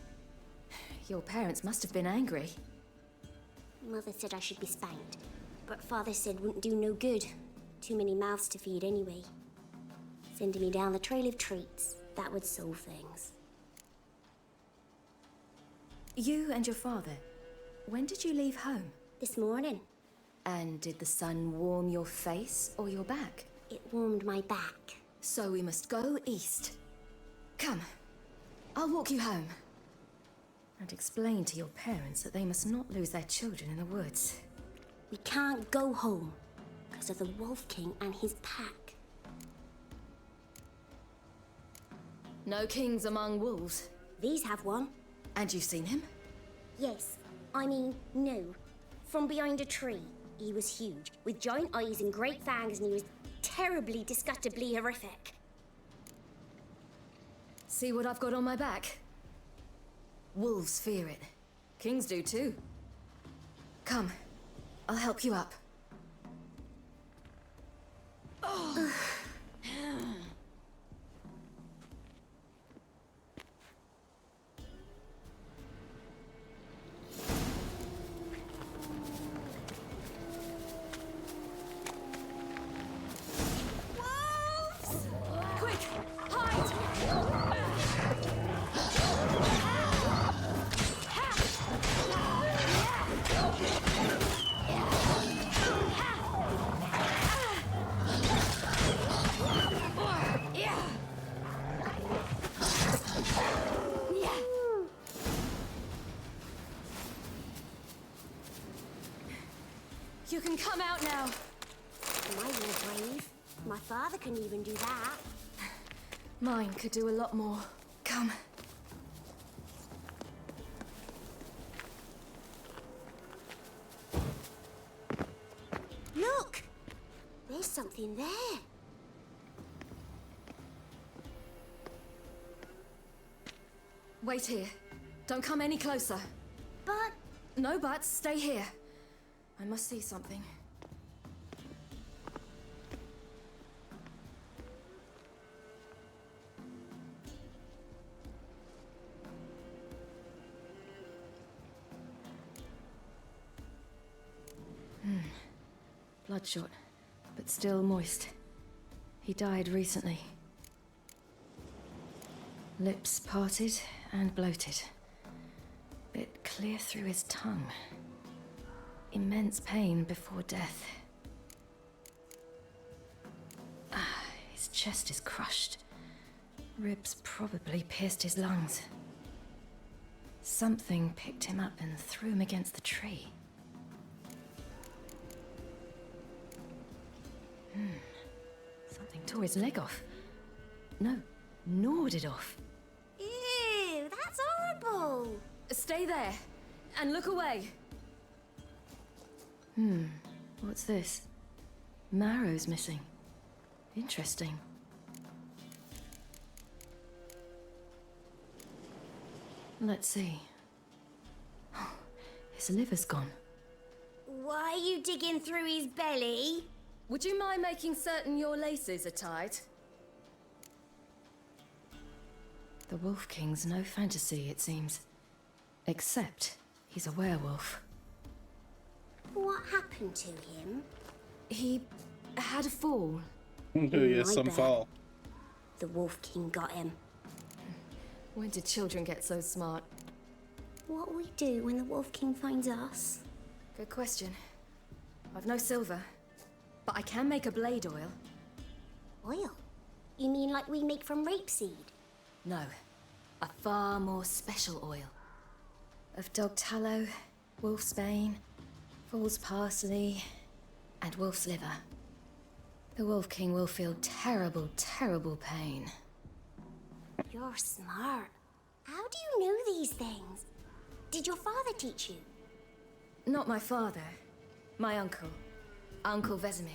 Your parents must have been angry. Mother said I should be spanked, but Father said wouldn't do no good. Too many mouths to feed anyway. Sending me down the trail of treats, that would solve things. You and your father, when did you leave home? This morning. And did the sun warm your face or your back? It warmed my back. So we must go east. Come, I'll walk you home. And explain to your parents that they must not lose their children in the woods. We can't go home because of the Wolf King and his pack. No kings among wolves. These have one. And you've seen him? Yes. I mean, no. From behind a tree. He was huge, with giant eyes and great fangs, and he was terribly, disgustingly horrific. See what I've got on my back? Wolves fear it. Kings do too. Come, I'll help you up. Oh. You can come out now. Am I more brave? My father couldn't even do that. Mine could do a lot more. Come. Look! There's something there. Wait here. Don't come any closer. But... No buts. Stay here. I must see something. Bloodshot, but still moist. He died recently. Lips parted and bloated. Bit clear through his tongue. Immense pain before death. His chest is crushed. Ribs probably pierced his lungs. Something picked him up and threw him against the tree. Something tore his leg off. No, gnawed it off. Ew, that's horrible. Stay there and look away. What's this? Marrow's missing. Interesting. Let's see. His liver's gone. Why are you digging through his belly? Would you mind making certain your laces are tied? The Wolf King's no fantasy, it seems. Except he's a werewolf. What happened to him? He had a fall. Yes, some bet. fall. The Wolf King got him. When did children get so smart? What'll we do when the Wolf King finds us? Good question. I've no silver, but I can make a blade oil. Oil? You mean like we make from rapeseed? No, a far more special oil. Of dog tallow, wolf's bane, fool's parsley, and wolf's liver. The Wolf King will feel terrible, terrible pain. You're smart. How do you know these things? Did your father teach you? Not my father. My uncle. Uncle Vesemir.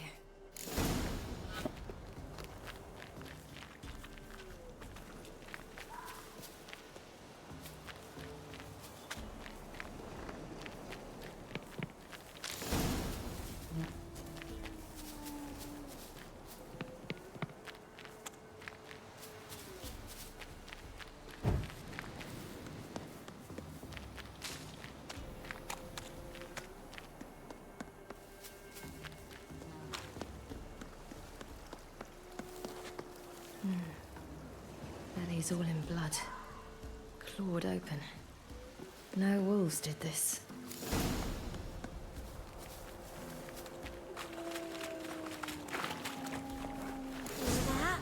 Belly's all in blood. Clawed open. No wolves did this. Hear that?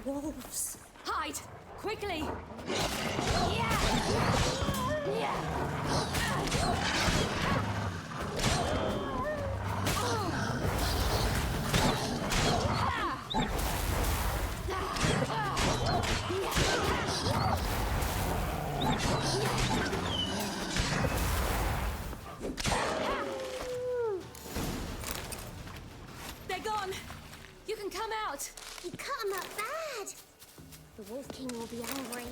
Wolves. Hide! Quickly! They're gone! You can come out! You cut him up bad. The Wolf King will be angry.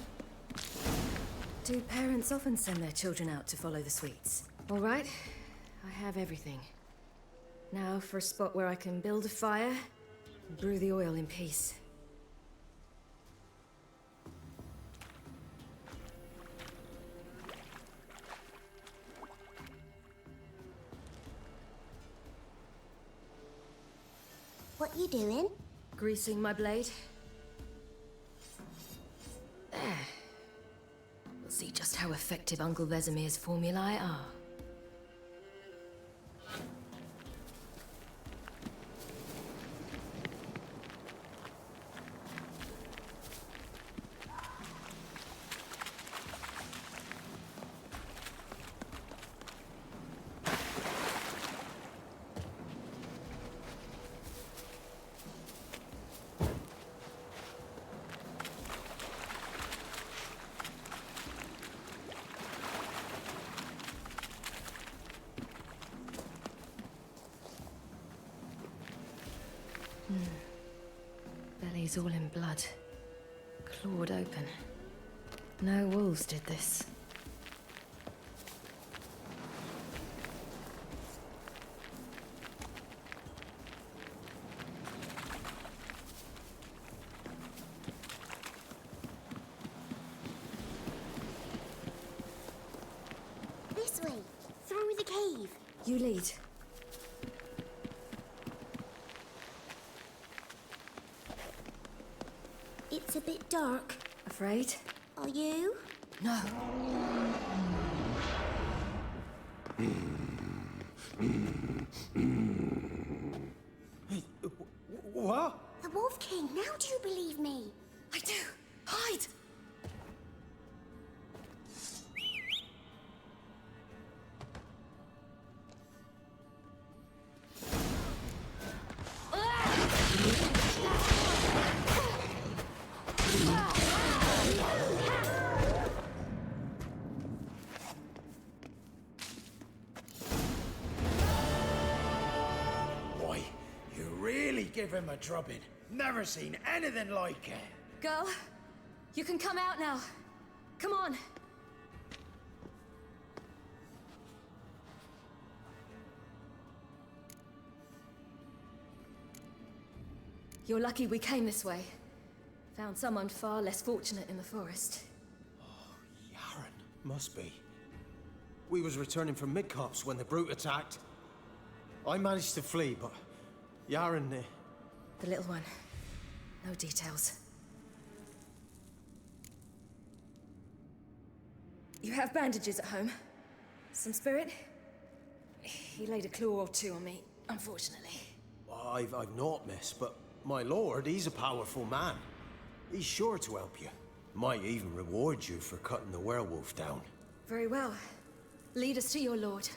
Do parents often send their children out to follow the sweets? All right, I have everything. Now for a spot where I can build a fire and brew the oil in peace. What you doing? Greasing my blade. There. We'll see just how effective Uncle Vesemir's formulae are. Belly's all in blood. Clawed open. No wolves did this. This way, through the cave. You lead. It's a bit dark. Afraid? Are you? No. What? The Wolf King, now do you believe me? I do. Hide! Boy, you really give him a drubbing. Never seen anything like it. Girl, you can come out now. Come on. You're lucky we came this way. Found someone far less fortunate in the forest. Yaren, must be. We was returning from Midcops when the brute attacked. I managed to flee, but Yaren... The little one. No details. You have bandages at home? Some spirit? He laid a claw or two on me, unfortunately. I've not, miss, but my lord, he's a powerful man. He's sure to help you. Might even reward you for cutting the werewolf down. Very well. Lead us to your lord.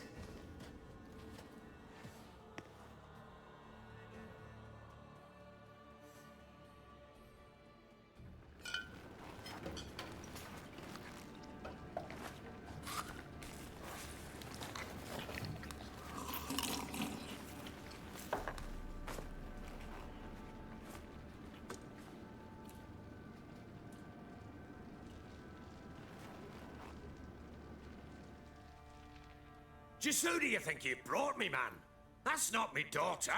Just who do you think you brought me, man? That's not me daughter.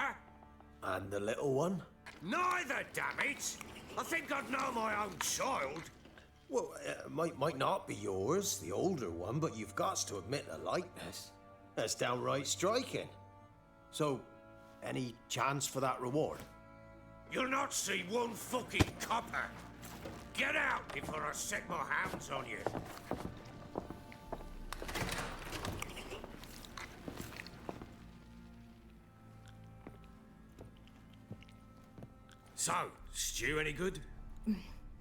And the little one? Neither, damn it! I think I'd know my own child. Well, might not be yours, the older one, but you've got to admit the likeness. That's downright striking. So, any chance for that reward? You'll not see one fucking copper. Get out before I set my hands on you. So, stew any good?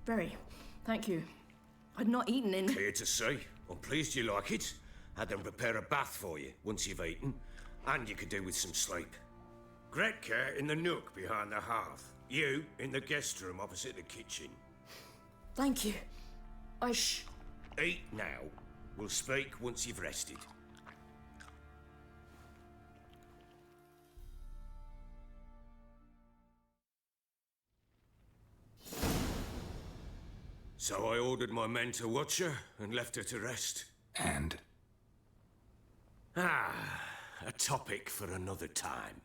Very. Thank you. I'd not eaten in... Here to see. I'm pleased you like it. Had them prepare a bath for you once you've eaten. And you could do with some sleep. Gretka in the nook behind the hearth. You in the guest room opposite the kitchen. Thank you. Eat now. We'll speak once you've rested. So I ordered my men to watch her and left her to rest. And? A topic for another time.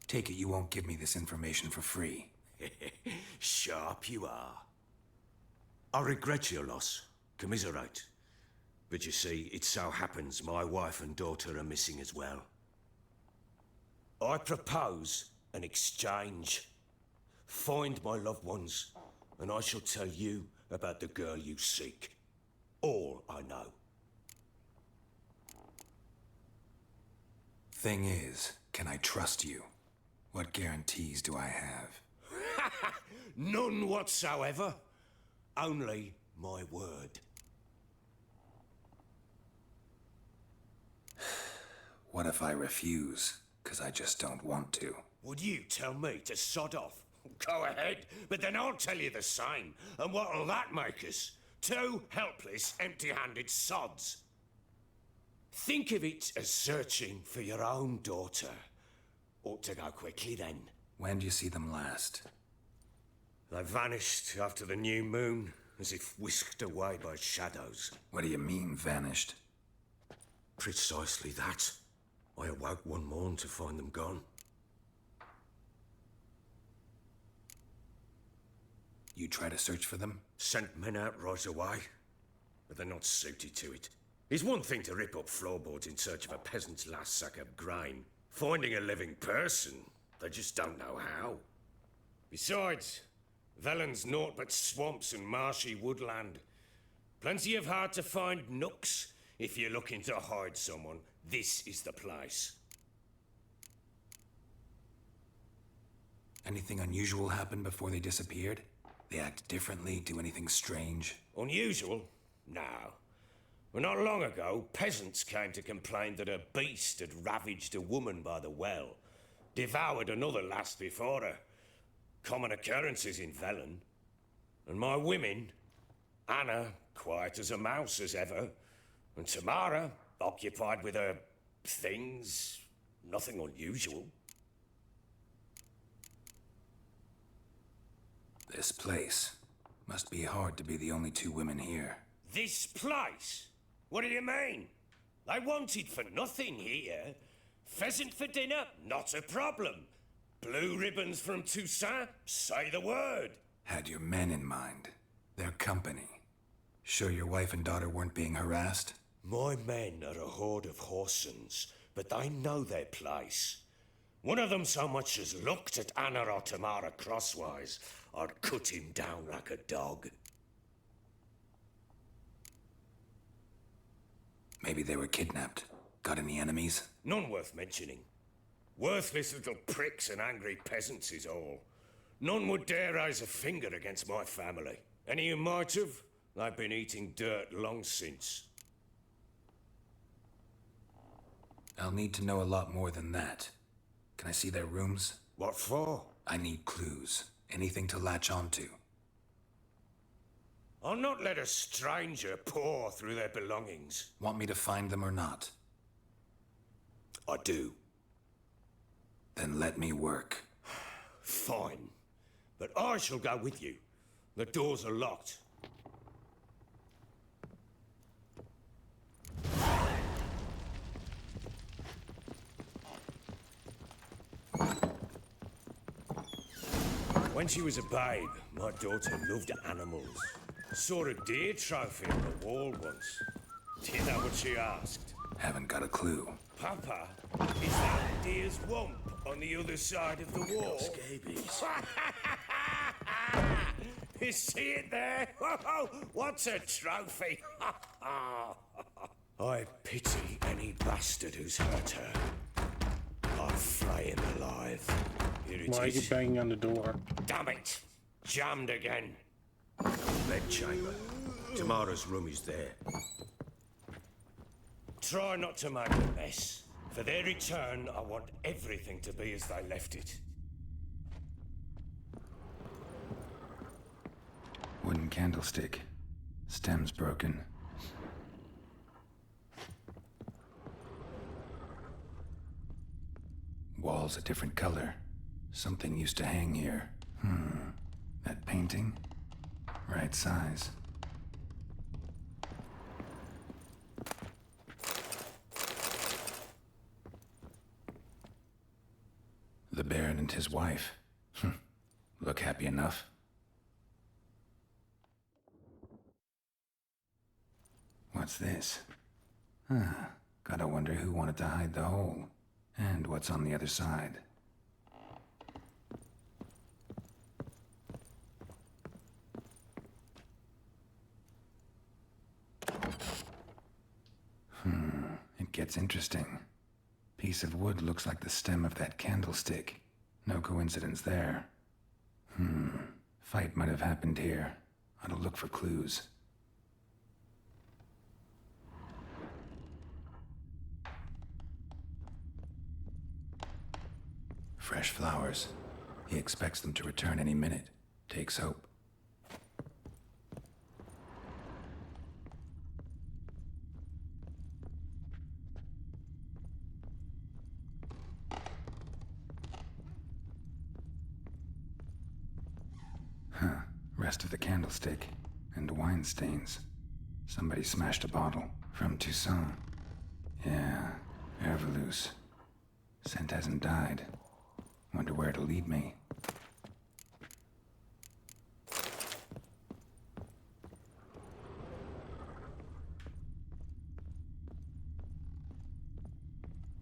Take it you won't give me this information for free. Sharp you are. I regret your loss. Commiserate. But you see, it so happens my wife and daughter are missing as well. I propose an exchange. Find my loved ones, and I shall tell you about the girl you seek. All I know. Thing is, can I trust you? What guarantees do I have? None whatsoever. Only my word. What if I refuse? Because I just don't want to. Would you tell me to sod off? Go ahead, but then I'll tell you the same. And what'll that make us? Two helpless, empty-handed sods. Think of it as searching for your own daughter. Ought to go quickly then. When do you see them last? They vanished after the new moon, as if whisked away by shadows. What do you mean, vanished? Precisely that. I awoke one morn to find them gone. You try to search for them? Sent men out right away, but they're not suited to it. It's one thing to rip up floorboards in search of a peasant's last sack of grain. Finding a living person, they just don't know how. Besides, Velen's naught but swamps and marshy woodland. Plenty of hard-to-find nooks. If you're looking to hide someone, this is the place. Anything unusual happen before they disappeared? They act differently, do anything strange? Unusual? No. Well, not long ago, peasants came to complain that a beast had ravaged a woman by the well. Devoured another lass before her. Common occurrences in Velen. And my women, Anna, quiet as a mouse as ever, and Tamara, occupied with her things, nothing unusual. This place. Must be hard to be the only two women here. This place? What do you mean? They wanted for nothing here. Pheasant for dinner? Not a problem. Blue ribbons from Toussaint? Say the word. Had your men in mind. Their company. Sure your wife and daughter weren't being harassed? My men are a horde of Horsens, but they know their place. One of them so much as looked at Anna or Tamara crosswise, I'd cut him down like a dog. Maybe they were kidnapped. Got any enemies? None worth mentioning. Worthless little pricks and angry peasants is all. None would dare raise a finger against my family. Any who might have, they've been eating dirt long since. I'll need to know a lot more than that. Can I see their rooms? What for? I need clues. Anything to latch onto. I'll not let a stranger pore through their belongings. Want me to find them or not? I do. Then let me work. Fine. But I shall go with you. The doors are locked. When she was a babe, my daughter loved animals. Saw a deer trophy on the wall once. Do you know what she asked? Haven't got a clue. Papa, is that a deer's wump on the other side of the wall? Scabies. You see it there? What's a trophy? I pity any bastard who's hurt her. I'll flay him alive. Here it Why are you is. banging on the door? Damn it! Jammed again. Bedchamber. Tamara's room is there. Try not to make a mess. For their return, I want everything to be as they left it. Wooden candlestick. Stem's broken. Walls a different color. Something used to hang here. That painting? Right size. The Baron and his wife. Look happy enough. What's this? Gotta wonder who wanted to hide the hole. And what's on the other side. It gets interesting. Piece of wood looks like the stem of that candlestick. No coincidence there. Fight might have happened here. Ought to look for clues. Fresh flowers. He expects them to return any minute. Takes hope. Rest of the candlestick. And wine stains. Somebody smashed a bottle. From Toussaint. Yeah, Herveloos. Scent hasn't died. Wonder where it'll lead me.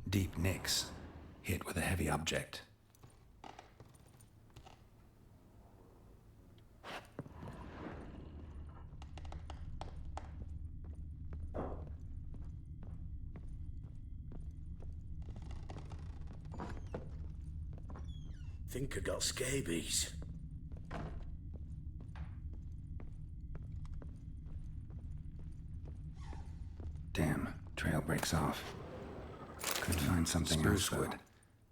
Deep nicks. Hit with a heavy object. Think I got scabies. Damn, trail breaks off. Could find something else, though.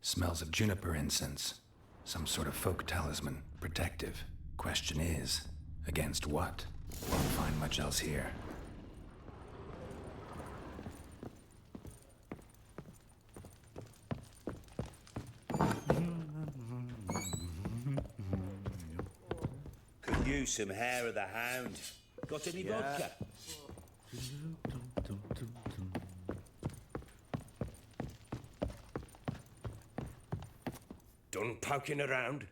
Smells of juniper incense. Some sort of folk talisman, protective. Question is, against what? Won't find much else here. Could use some hair of the hound. Got any vodka? Done poking around?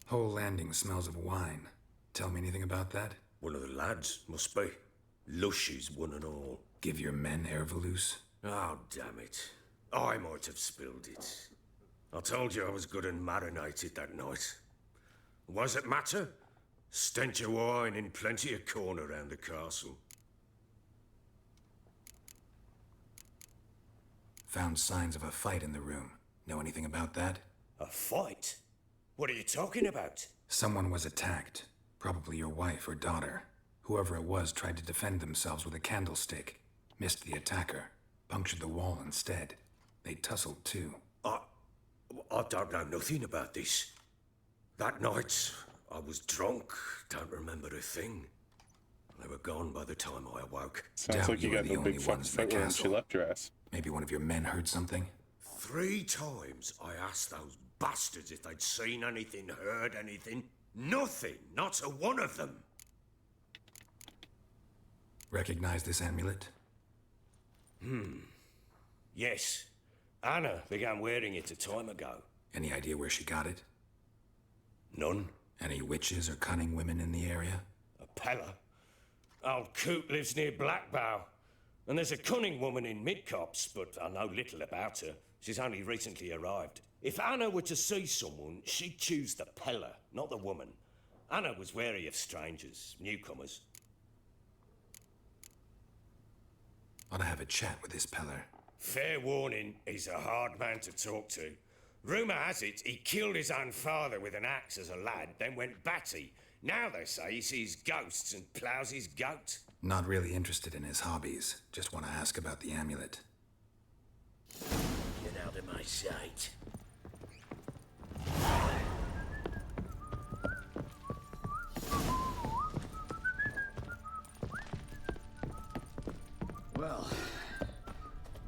Whole landing smells of wine. Tell me anything about that? One of the lads, must be. Lushies, one and all. Give your men Ervalus? Oh, damn it. I might have spilled it. I told you I was good and marinated that night. What does it matter? Stench of wine in plenty of corn around the castle. Found signs of a fight in the room. Know anything about that? A fight? What are you talking about? Someone was attacked. Probably your wife or daughter. Whoever it was tried to defend themselves with a candlestick. Missed the attacker. Punctured the wall instead. They tussled too. I don't know nothing about this. That night, I was drunk, don't remember a thing. They were gone by the time I awoke. Sounds like you got no big fucking fight when she left your ass. Maybe one of your men heard something? 3 times I asked those bastards if they'd seen anything, heard anything. Nothing, not a one of them. Recognize this amulet? Yes. Anna began wearing it a time ago. Any idea where she got it? None. Any witches or cunning women in the area? A Pella. Old Coot lives near Blackbow. And there's a cunning woman in Midcopse, but I know little about her. She's only recently arrived. If Anna were to see someone, she'd choose the Pella, not the woman. Anna was wary of strangers, newcomers. Ought to have a chat with this Peller. Fair warning, he's a hard man to talk to. Rumour has it he killed his own father with an axe as a lad, then went batty. Now they say he sees ghosts and ploughs his goat. Not really interested in his hobbies. Just want to ask about the amulet. Get out of my sight. Well,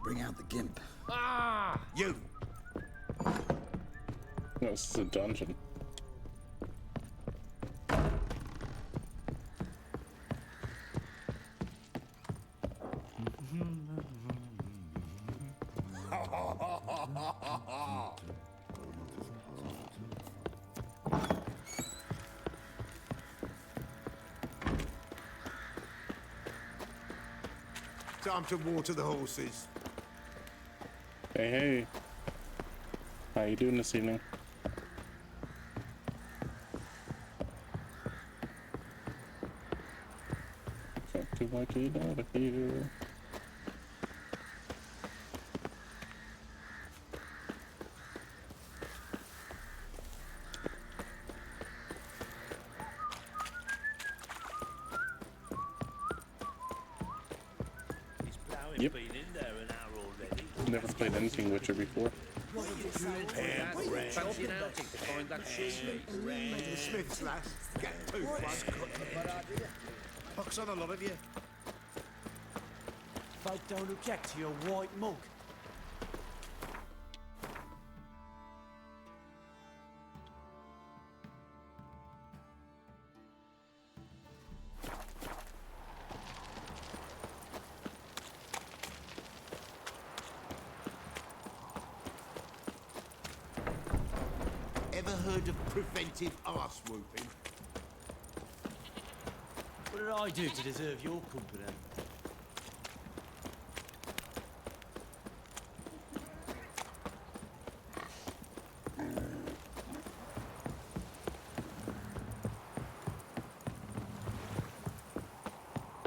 bring out the gimp. Ah! You! No, this is a dungeon. Time to water the horses. Hey, hey. How you doing this evening? Can't do like it out of here. Yep. Never played anything Witcher before. Smith's lass. Get toothbrush. Pox on a lot of you. Folk don't object to your white mug. Ever heard of preventive arse whooping? What did I do to deserve your company?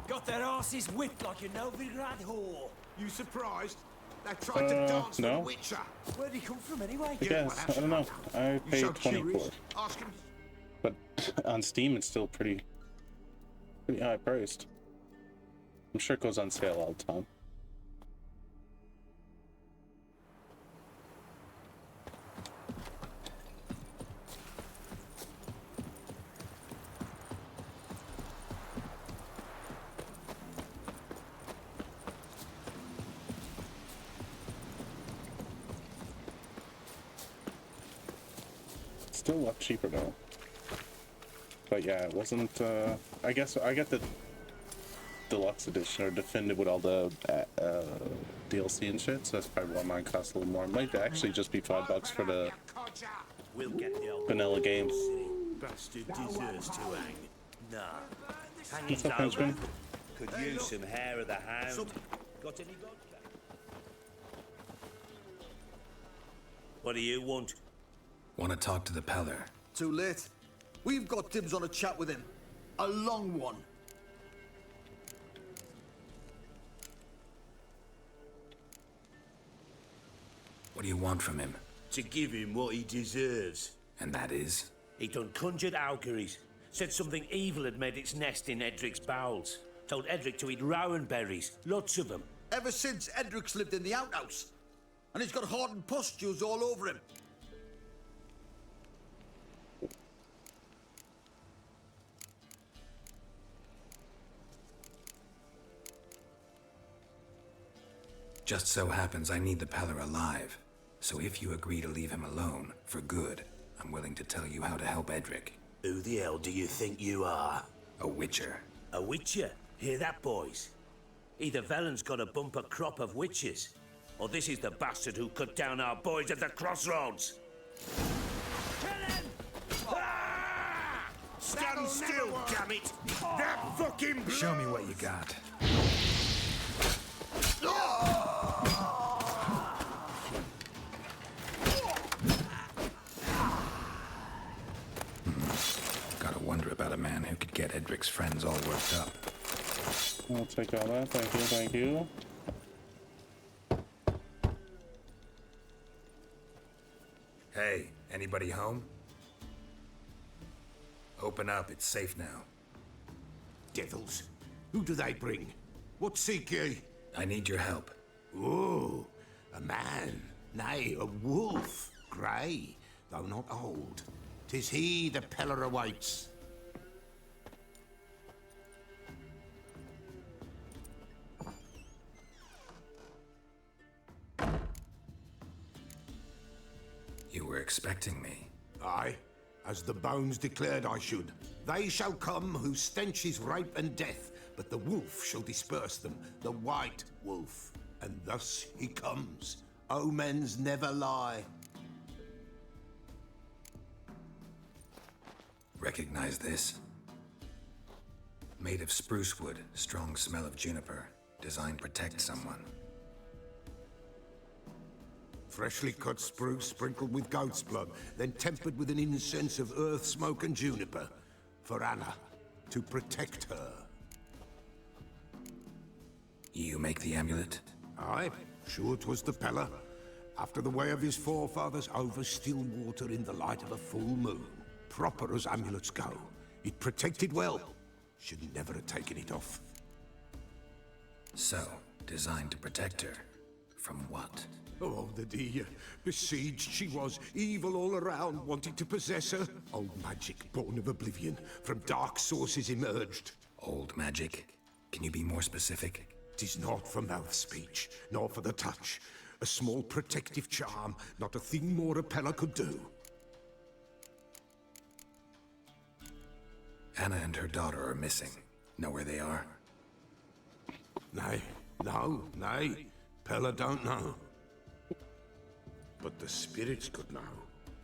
Got their asses whipped like a Novigrad whore. You surprised? They tried to dance no. with the Witcher. Where'd he come from anyway? I guess. I don't know. I paid so 20 for curious. it. Ask him. But on Steam, it's still pretty high priced. I'm sure it goes on sale all the time. Still a lot cheaper though. But yeah, it wasn't, I guess I got the deluxe edition or defended with all the DLC and shit, so that's probably why mine costs a little more. It might actually just be $5 for the We'll get the old vanilla game. bastard deserves to hang. Nah. What's up, Henchman? could use some hair of the hound. Got any vodka? What do you want? Want to talk to the Peller. Too late. We've got dibs on a chat with him. A long one. What do you want from him? To give him what he deserves. And that is? He done conjured auguries. Said something evil had made its nest in Edric's bowels. Told Edric to eat rowan berries. Lots of them. Ever since Edric's lived in the outhouse. And he's got hardened pustules all over him. Just so happens I need the Peller alive. So if you agree to leave him alone, for good, I'm willing to tell you how to help Edric. Who the hell do you think you are? A witcher. A witcher? Hear that, boys? Either Velen's got a bumper crop of witches, or this is the bastard who cut down our boys at the crossroads. Kill him! Ah! Stand still, damn it! That fucking blows! Show me what you got. Gotta wonder about a man who could get Edric's friends all worked up. I'll take all that. Thank you, thank you. Hey, anybody home? Open up, it's safe now. Devils, who do they bring? What seek ye? I need your help. Oh, a man, nay, a wolf, grey, though not old. 'Tis he the Peller awaits. You were expecting me. Aye, as the bones declared I should. They shall come whose stench is rape and death, but the wolf shall disperse them, the white wolf. And thus he comes. Omens never lie. Recognize this? Made of spruce wood, strong smell of juniper. Designed to protect someone. Freshly cut spruce sprinkled with goat's blood, then tempered with an incense of earth, smoke, and juniper. For Anna, to protect her. You make the amulet? Aye, sure 'twas the Peller. After the way of his forefathers, over still water in the light of a full moon. Proper as amulets go. It protected well. Should never have taken it off. So, designed to protect her. From what? Oh, the dear. Besieged she was, evil all around, wanting to possess her. Old magic, born of oblivion, from dark sources emerged. Old magic? Can you be more specific? 'Tis not for mouth speech, nor for the touch. A small protective charm, not a thing more a Peller could do. Anna and her daughter are missing. Know where they are? Nay, nay. Peller don't know. But the spirits could know.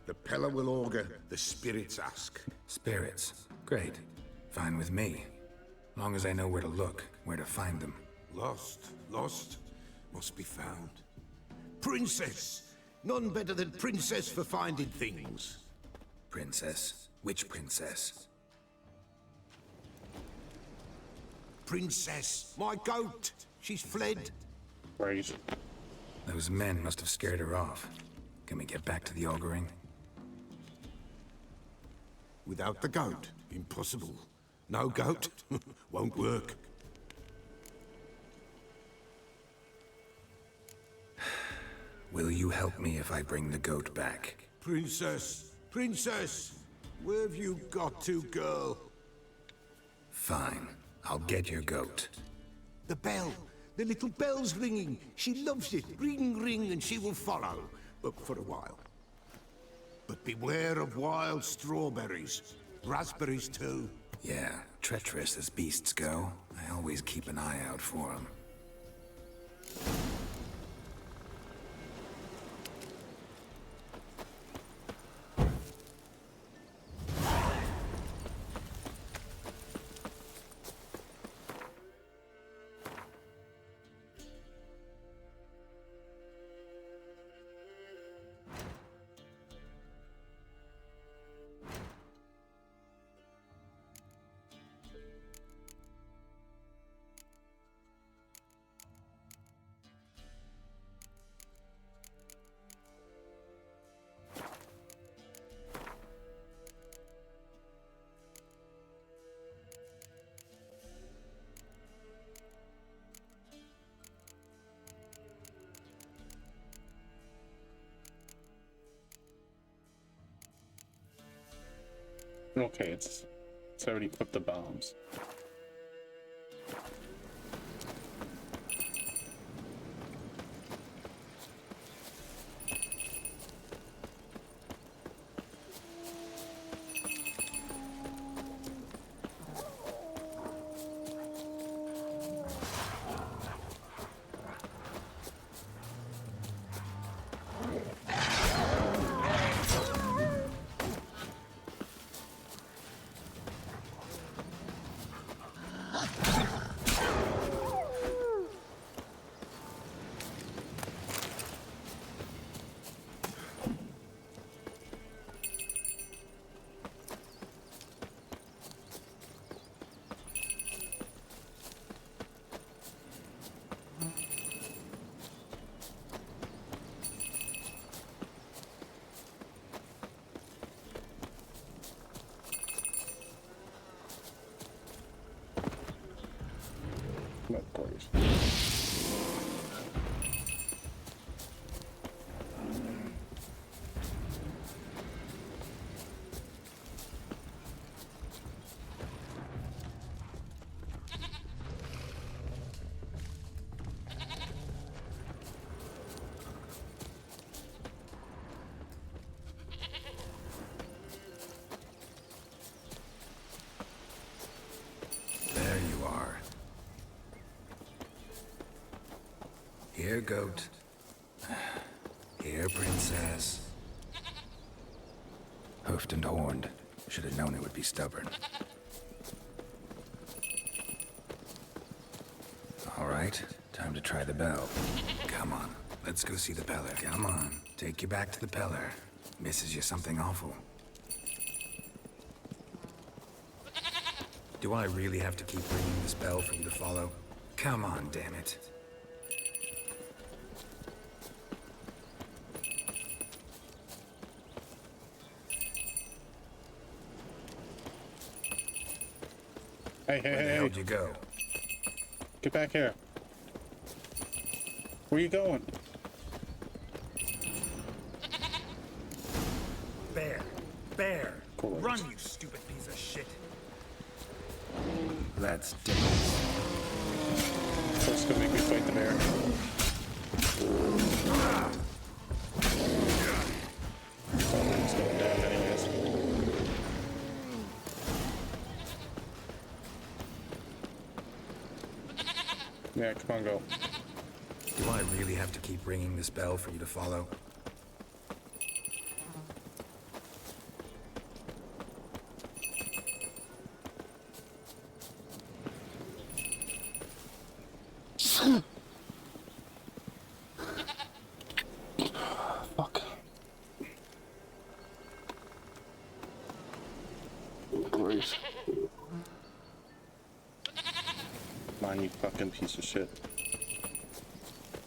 The Peller will augur, the spirits ask. Spirits? Great. Fine with me. Long as I know where to look, where to find them. Lost, must be found. Princess! None better than Princess for finding things. Princess? Which princess? Princess, my goat! She's fled. Right. Those men must have scared her off. Can we get back to the auguring? Without the goat, impossible. No goat, won't work. Will you help me if I bring the goat back? Princess, where have you got to, girl? Fine, I'll get your goat. The bell, the little bell's ringing. She loves it. Ring, ring, and she will follow. For a while. But beware of wild strawberries. Raspberries, too. Yeah, treacherous as beasts go. I always keep an eye out for them. okay, it's already put the bombs. Of course. There you are. Here, goat. Here, princess. Hoofed and horned. Should have known it would be stubborn. All right, time to try the bell. Come on, let's go see the Peller. Come on, take you back to the Peller. Misses you something awful. Do I really have to keep ringing this bell for you to follow? Come on, damn it. Hey, Where the hell'd you go? Get back here. Where you going? Bear! Bear! Cool. Run, you stupid piece of shit! Let's dance. First, gonna make me fight the bear. Oh, it's going down anyways. Yeah, come on, go. Do I really have to keep ringing this bell for you to follow? Fuck. Great. Come on, you fucking piece of shit.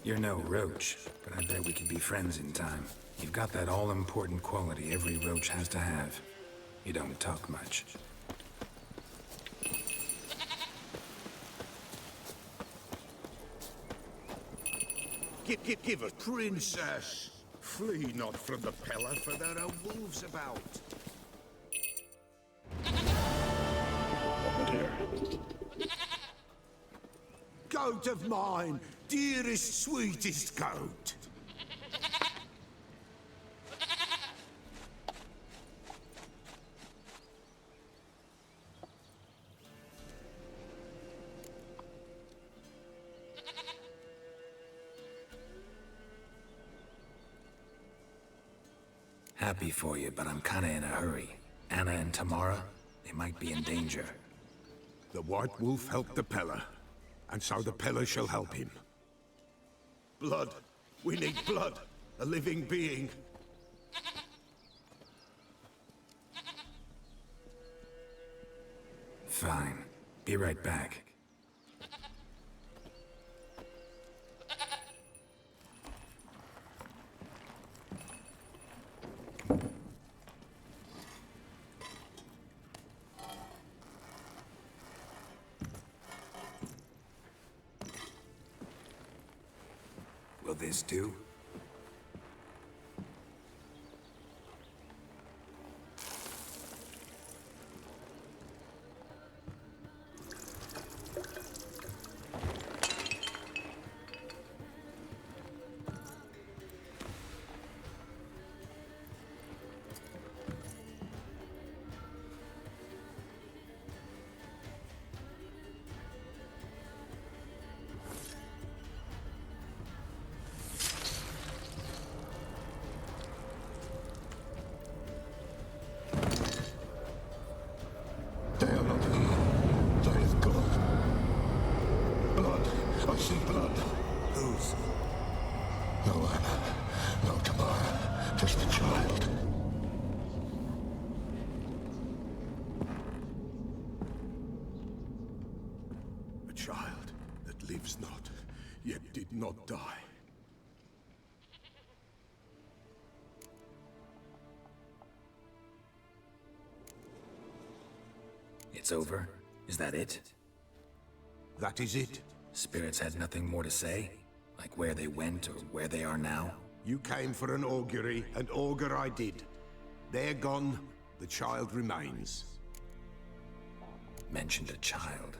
You're no roach, but I bet we could be friends in time. You've got that all-important quality every roach has to have. You don't talk much. Give us, princess. Flee not from the Peller, for there are wolves about. Goat of mine, dearest, sweetest goat. Happy for you, but I'm kinda in a hurry. Anna and Tamara, they might be in danger. The White Wolf helped the Peller, and so the Peller shall help him. Blood. We need blood. A living being. Fine. Be right back. Will this do? in blood. Whose? No Anna, no Tamara, just the child. A child that lives not, yet did not die. It's over? Is that it? That is it. Spirits had nothing more to say? Like where they went or where they are now? You came for an augury, and augur I did. They're gone, the child remains. Mentioned a child.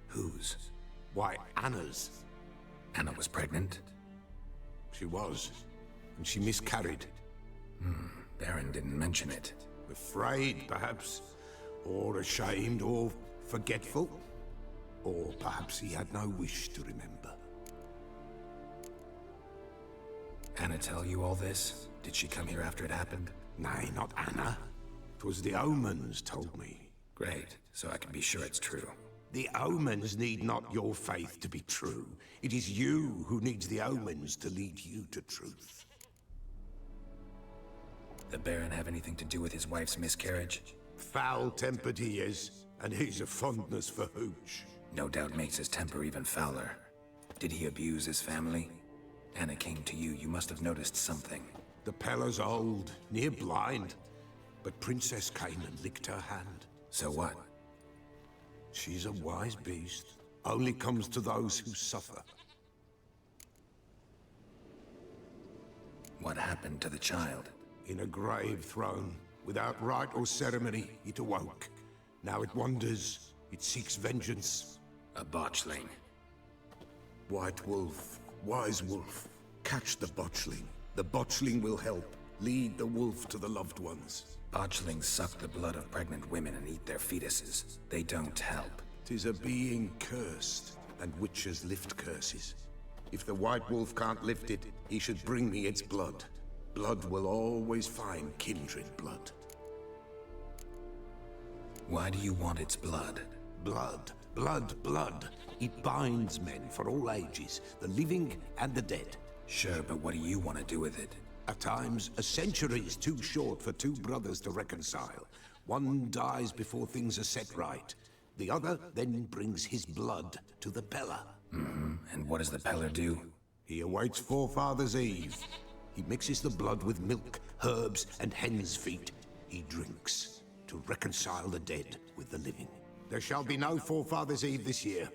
Whose? Why, Anna's. Anna was pregnant? She was, and she miscarried. Baron didn't mention it. Afraid, perhaps. Or ashamed, or forgetful. Or perhaps he had no wish to remember. Anna tell you all this? Did she come here after it happened? Nay, not Anna. 'Twas the omens told me. Great, so I can be sure it's true. The omens need not your faith to be true. It is you who needs the omens to lead you to truth. The Baron have anything to do with his wife's miscarriage? Foul-tempered he is, and he's a fondness for hooch. No doubt makes his temper even fouler. Did he abuse his family? Anna came to you, you must have noticed something. The Pella's old, near blind, but Princess came and licked her hand. So what? She's a wise beast. Only comes to those who suffer. What happened to the child? In a grave thrown. Without rite or ceremony, it awoke. Now it wanders. It seeks vengeance. A botchling. White Wolf, Wise Wolf, catch the botchling. The botchling will help. Lead the wolf to the loved ones. Botchlings suck the blood of pregnant women and eat their fetuses. They don't help. 'Tis a being cursed, and witches lift curses. If the White Wolf can't lift it, he should bring me its blood. Blood will always find kindred blood. Why do you want its blood? Blood, blood, blood. It binds men for all ages, the living and the dead. Sure, but what do you want to do with it? At times, a century is too short for two brothers to reconcile. One dies before things are set right. The other then brings his blood to the Pella. And what does the Peller do? He awaits Forefather's Eve. He mixes the blood with milk, herbs, and hen's feet. He drinks to reconcile the dead with the living. There shall be no Forefather's Eve this year.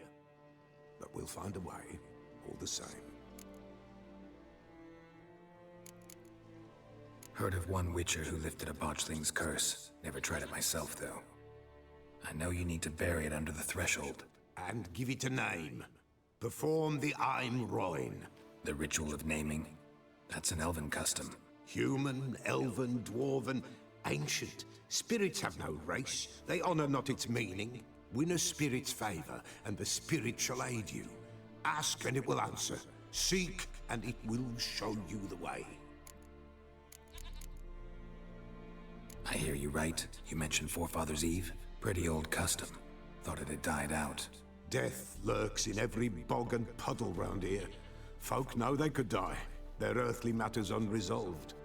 But we'll find a way, all the same. Heard of one witcher who lifted a botchling's curse. Never tried it myself, though. I know you need to bury it under the threshold. And give it a name. Perform the Aim Roin. The ritual of naming? That's an elven custom. Human, elven, dwarven, ancient. Spirits have no race. They honor not its meaning. Win a spirit's favor, and the spirit shall aid you. Ask, and it will answer. Seek, and it will show you the way. I hear you right. You mentioned Forefather's Eve? Pretty old custom. Thought it had died out. Death lurks in every bog and puddle round here. Folk know they could die, their earthly matters unresolved.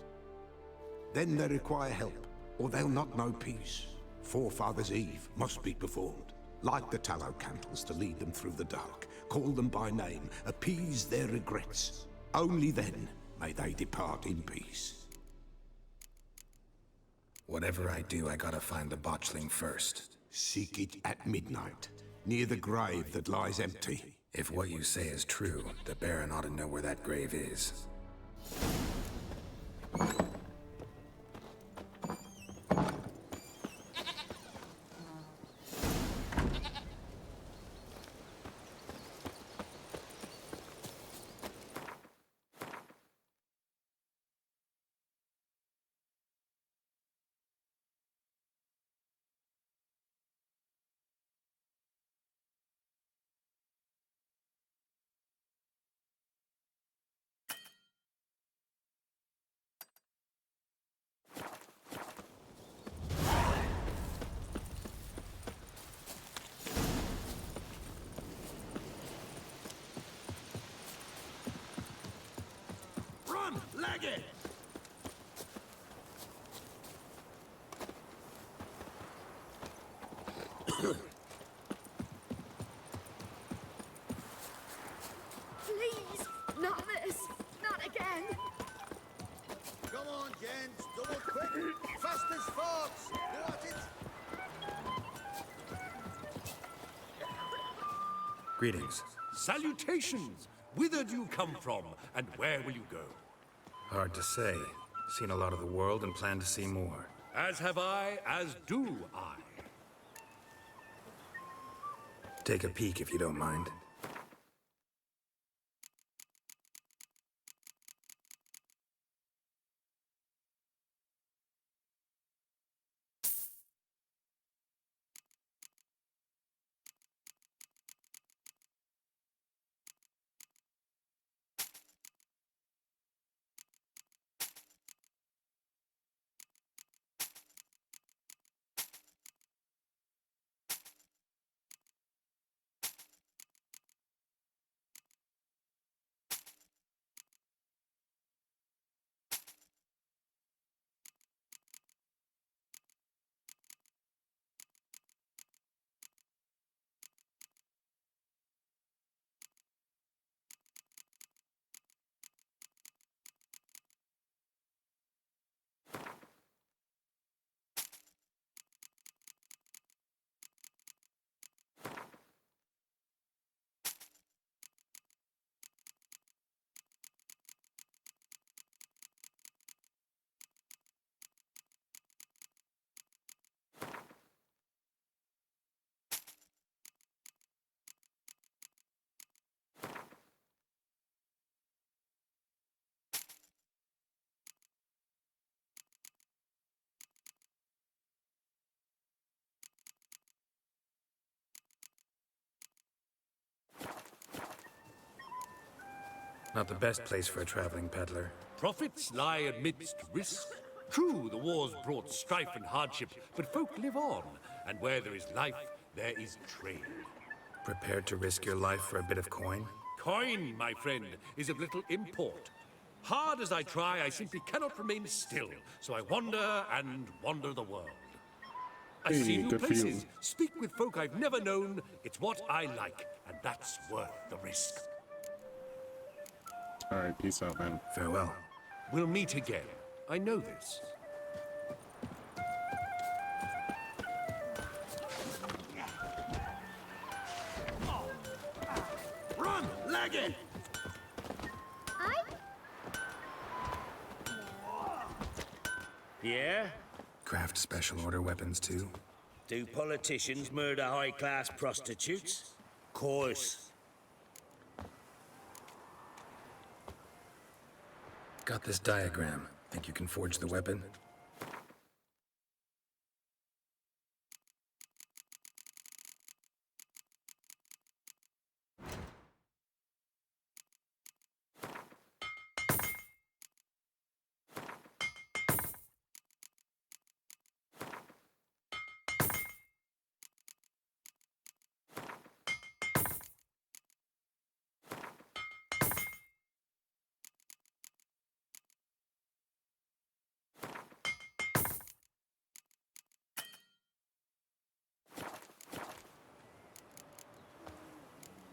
Then they require help, or they'll not know peace. Forefather's Eve must be performed. Light the tallow candles to lead them through the dark. Call them by name, appease their regrets. Only then may they depart in peace. Whatever I do, I gotta find the botchling first. Seek it at midnight, near the grave that lies empty. If what you say is true, the Baron ought to know where that grave is. Run! Leg it! Please, not this. Not again. Come on, gents. Double quick. Fast as fox. Go at it. Greetings. Salutations! Whither do you come from, and where will you go? Hard to say. Seen a lot of the world and plan to see more. As have I, as do I. Take a peek if you don't mind. Not the best place for a traveling peddler. Profits lie amidst risk. True, the wars brought strife and hardship, but folk live on, and where there is life, there is trade. Prepared to risk your life for a bit of coin? Coin, my friend, is of little import. Hard as I try, I simply cannot remain still, so I wander and wander the world. I Hey, see new good for you. places, speak with folk I've never known. It's what I like, and that's worth the risk. Alright, peace out, man. Farewell. We'll meet again. I know this. Run! Leg it! Yeah? Craft special order weapons too? Do politicians murder high-class prostitutes? Course. Got this diagram. Think you can forge the weapon?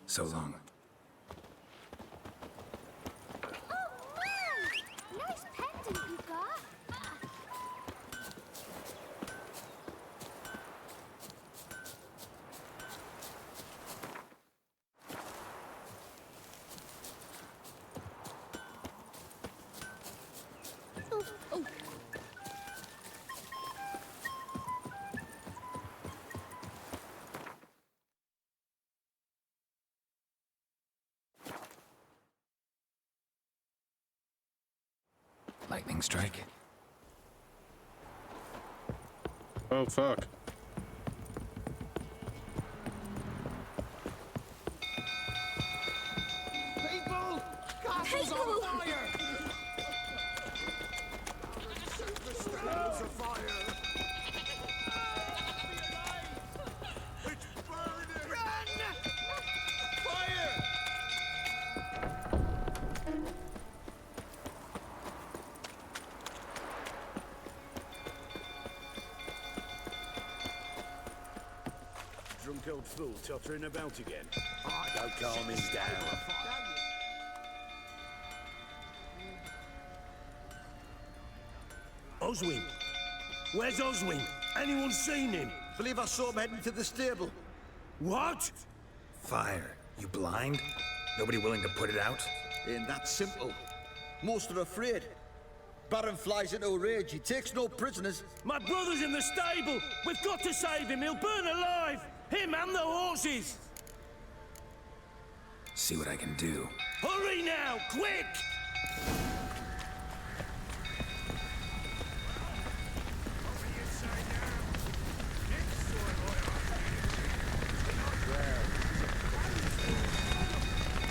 So long. Nice pendant you got. Oh. Lightning strike. Oh, fuck. People! Castle's on fire! Superstars of fire! It's burning! Run! Fire! old fool tottering about again. Don't calm him down. Oswin! Where's Oswin? Anyone seen him? Believe I saw him heading to the stable. What? Fire. You blind? Nobody willing to put it out? Ain't that simple. Most are afraid. Baron flies into a rage. He takes no prisoners. My brother's in the stable! We've got to save him! He'll burn alive! Him and the horses! See what I can do. Hurry now! Quick!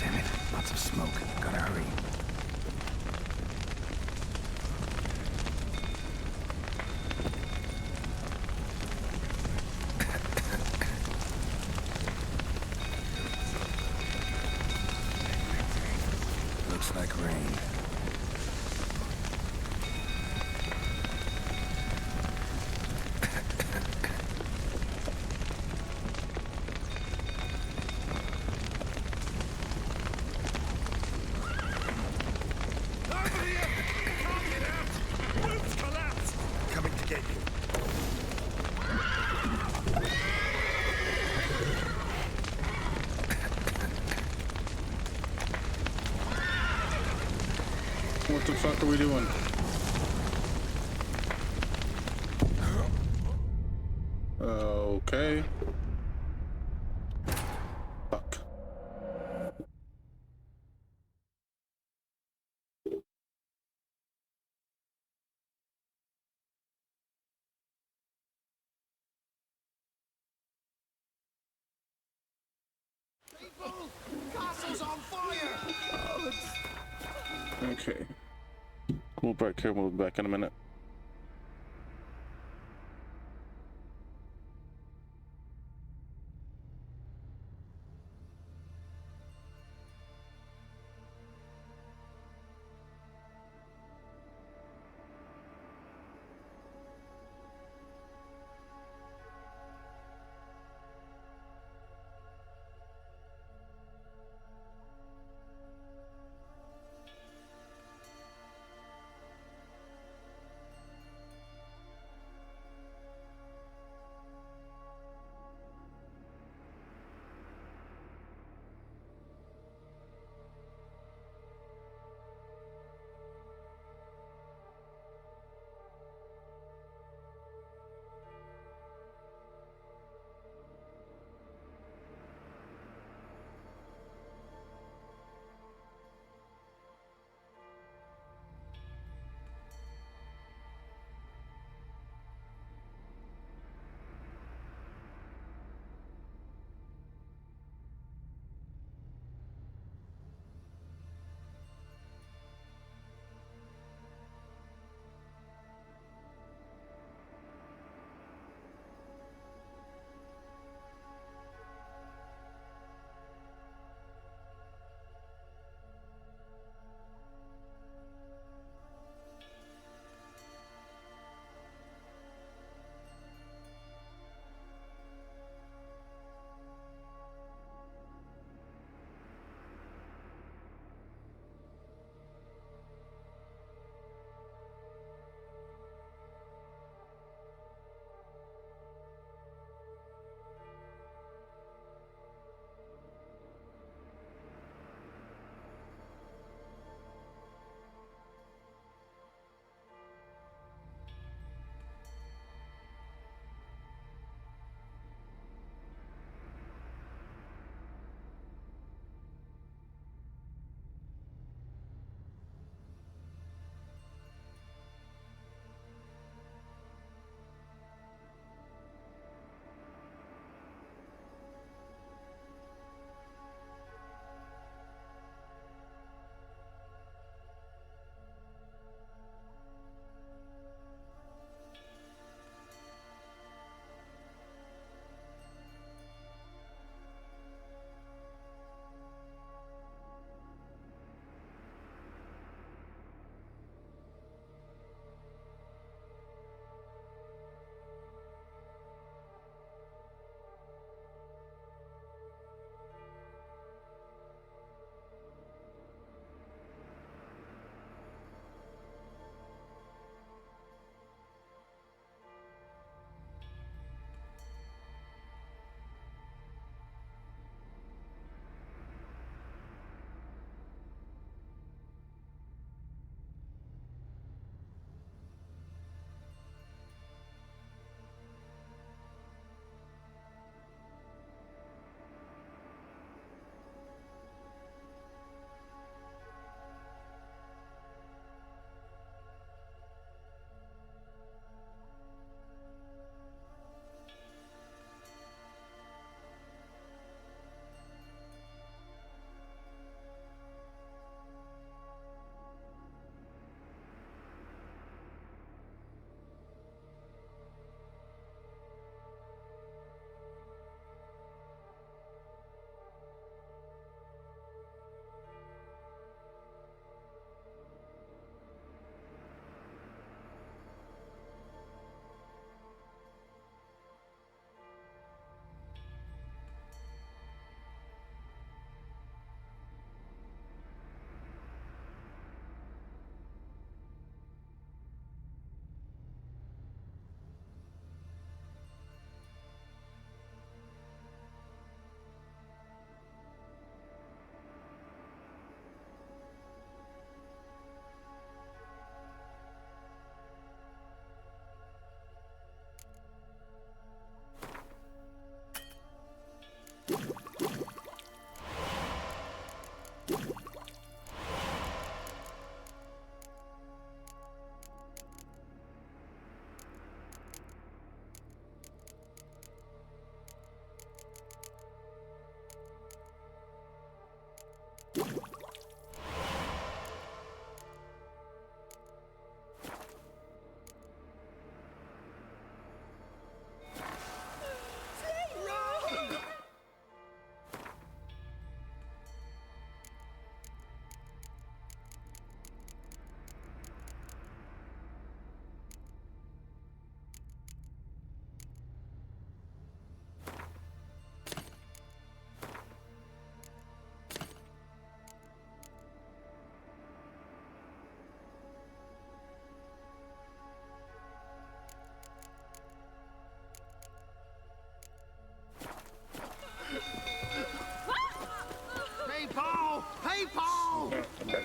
Damn it. Lots of smoke. Gotta hurry. Looks like rain. Coming to get you. What the fuck are we doing? Okay. Fuck. People! Castle's on fire! Okay. We'll break here. We'll be back in a minute.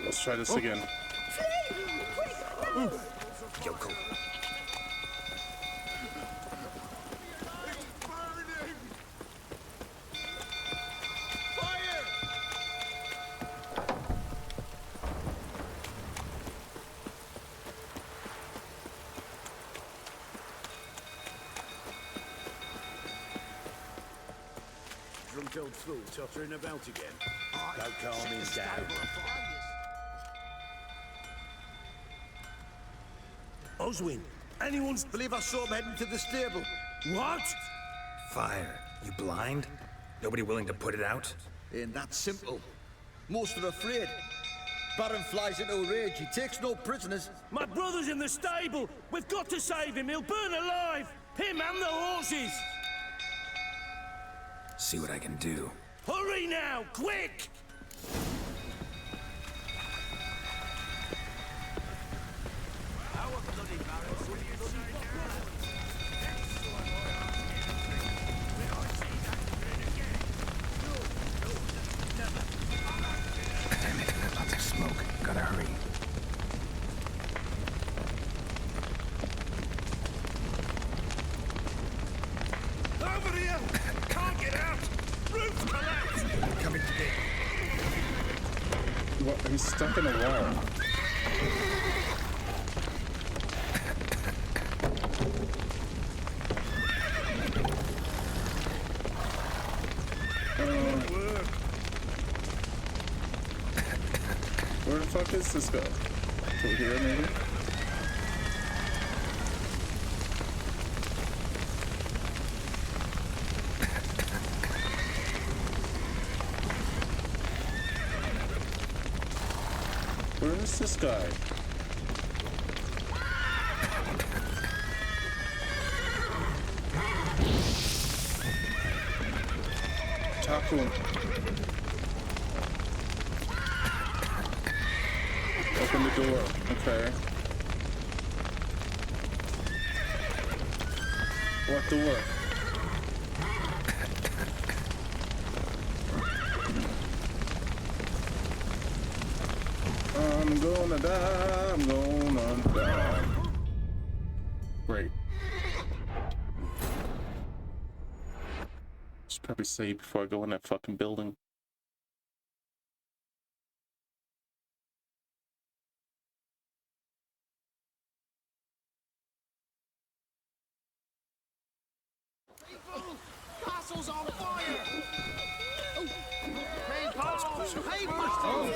Let's try this again. Yokel. Drunk old fool tottering about again. Don't calm him down. Oswin, anyone's... believe I saw him heading to the stable. What? Fire. You blind? Nobody willing to put it out? Ain't that simple. Most are afraid. Baron flies into a rage. He takes no prisoners. My brother's in the stable. We've got to save him. He'll burn alive. Him and the horses. See what I can do. Hurry now, quick! Damn it, lots of smoke. Gotta hurry. Over here! Can't get out! Roof collapsed! Coming to get What? He's stuck in a wall. Where the fuck is this go? Over here, maybe? Where is this guy? Talk to him. Open the door. Okay. What door? I'm gonna die, I'm gonna die. Great. Should probably save before I go in that fucking building. Castle's on fire! Hey, Paul! Hey, Paul!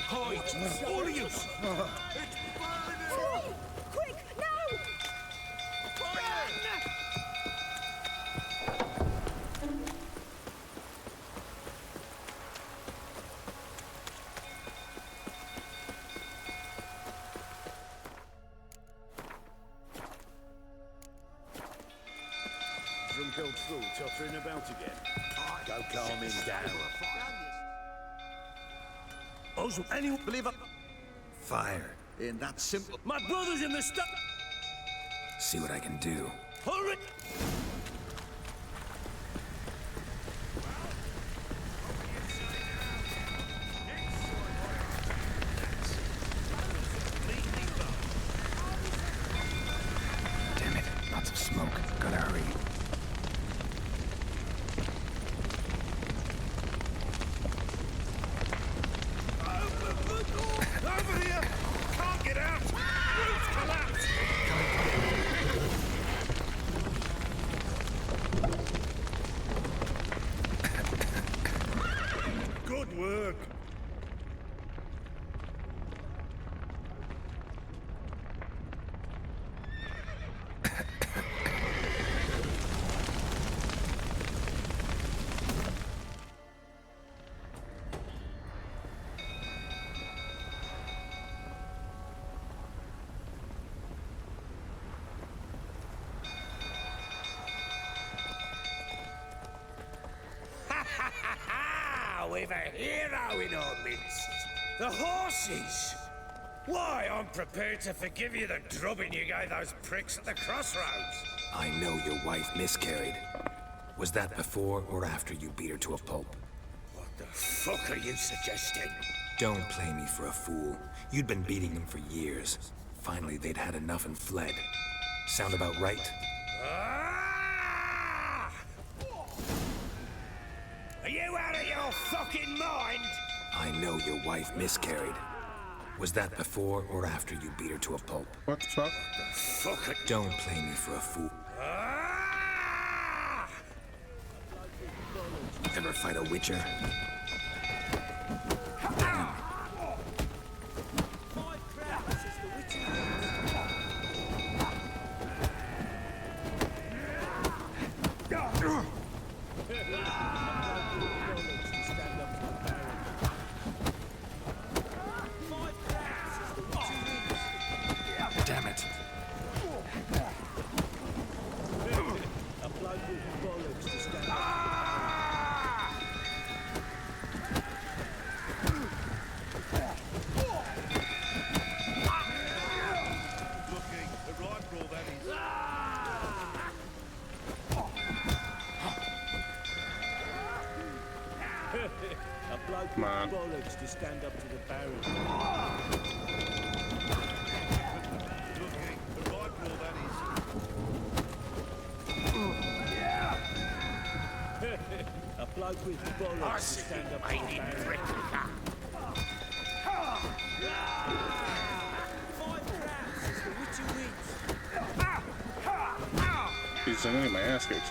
Hide! All of you! Quick, now! drunk old fool tottering about again. Don't calm him down. Oswald, anyone believe it? Fire. Ain't that simple. My brother's in the stuff. See what I can do. Hurry! Damn it, lots of smoke. Gotta hurry. Over here! Can't get out! Roof collapsed! Good work! We've a hero in our midst. The horses. Why, I'm prepared to forgive you the drubbing you gave those pricks at the crossroads. I know your wife miscarried. Was that before or after you beat her to a pulp? What the fuck are you suggesting? Don't play me for a fool. You'd been beating them for years. Finally, they'd had enough and fled. Sound about right? Are you out of your fucking mind? I know your wife miscarried. Was that before or after you beat her to a pulp? What the fuck? Fuck. Don't play me for a fool. Ever fight a witcher? Damn it. Come on. Bollocks to stand up to the Baron. A bloke with bollocks to stand up to the Baron. He's annoying my ass kicks.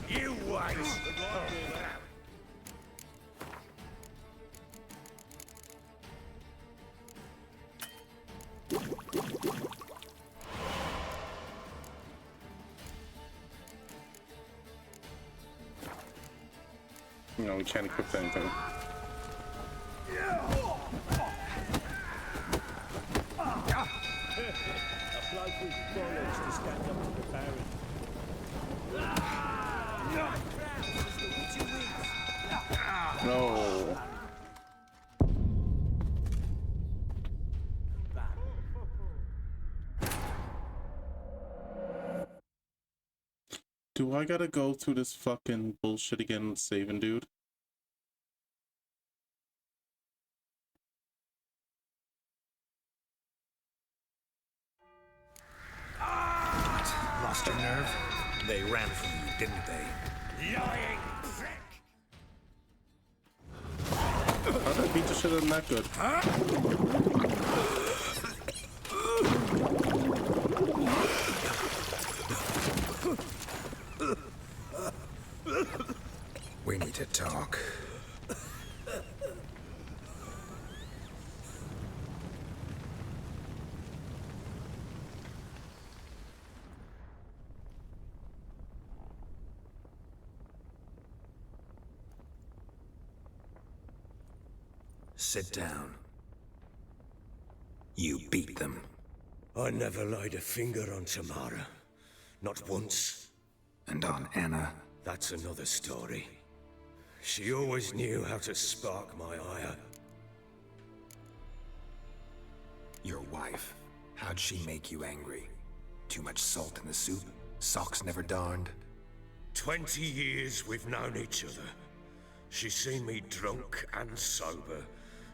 You wait. No, we can't equip anything. A bloke with bollocks to stand up to the Baron. No. Do I gotta go through this fucking bullshit again, saving dude? Lost your nerve? They ran from you, didn't they? Lying prick! How did I beat the shit out of that good? We need to talk. Sit down. You beat them. I never laid a finger on Tamara. Not once. And on Anna? That's another story. She always knew how to spark my ire. Your wife. How'd she make you angry? Too much salt in the soup? Socks never darned? 20 years we've known each other. She's seen me drunk and sober.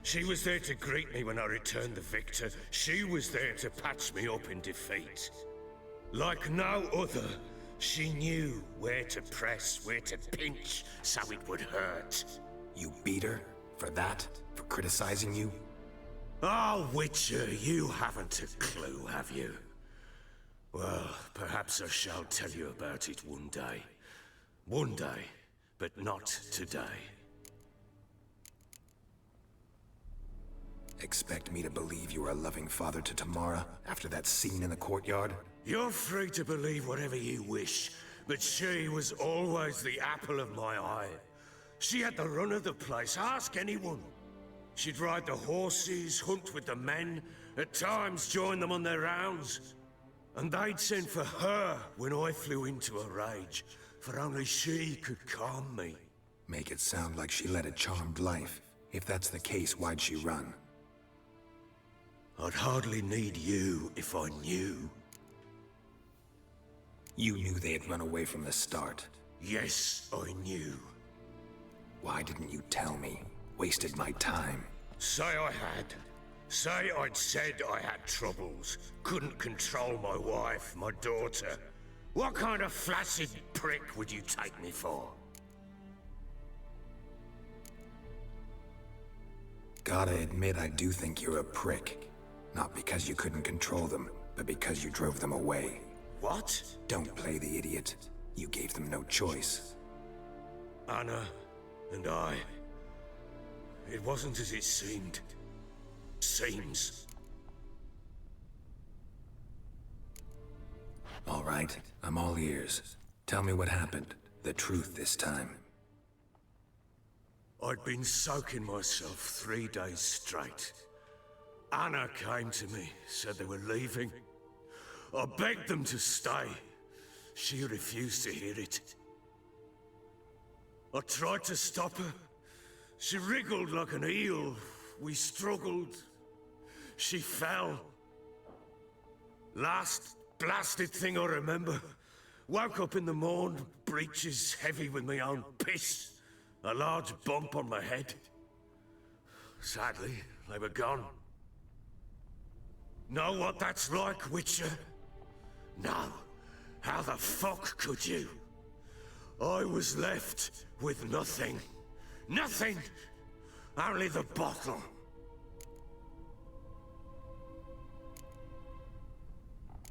She was there to greet me when I returned the victor. She was there to patch me up in defeat. Like no other, she knew where to press, where to pinch, so it would hurt. You beat her? For that? For criticizing you? Oh, Witcher, you haven't a clue, have you? Well, perhaps I shall tell you about it one day. One day, but not today. Expect me to believe you were a loving father to Tamara after that scene in the courtyard? You're free to believe whatever you wish, but she was always the apple of my eye. She had the run of the place, ask anyone. She'd ride the horses, hunt with the men, at times join them on their rounds. And they'd send for her when I flew into a rage, for only she could calm me. Make it sound like she led a charmed life. If that's the case, why'd she run? I'd hardly need you if I knew. You knew they had run away from the start. Yes, I knew. Why didn't you tell me? Wasted my time. Say I had. Say I'd said I had troubles. Couldn't control my wife, my daughter. What kind of flaccid prick would you take me for? Gotta admit, I do think you're a prick. Not because you couldn't control them, but because you drove them away. What? Don't play the idiot. You gave them no choice. Anna and I... It wasn't as it seemed. Seems. All right, I'm all ears. Tell me what happened. The truth this time. I'd been soaking myself 3 days straight. Anna came to me, said they were leaving. I begged them to stay. She refused to hear it. I tried to stop her. She wriggled like an eel. We struggled. She fell. Last blasted thing I remember. Woke up in the morn, breeches heavy with my own piss. A large bump on my head. Sadly, they were gone. Know what that's like, Witcher? No. How the fuck could you? I was left with nothing. Nothing! Only the bottle.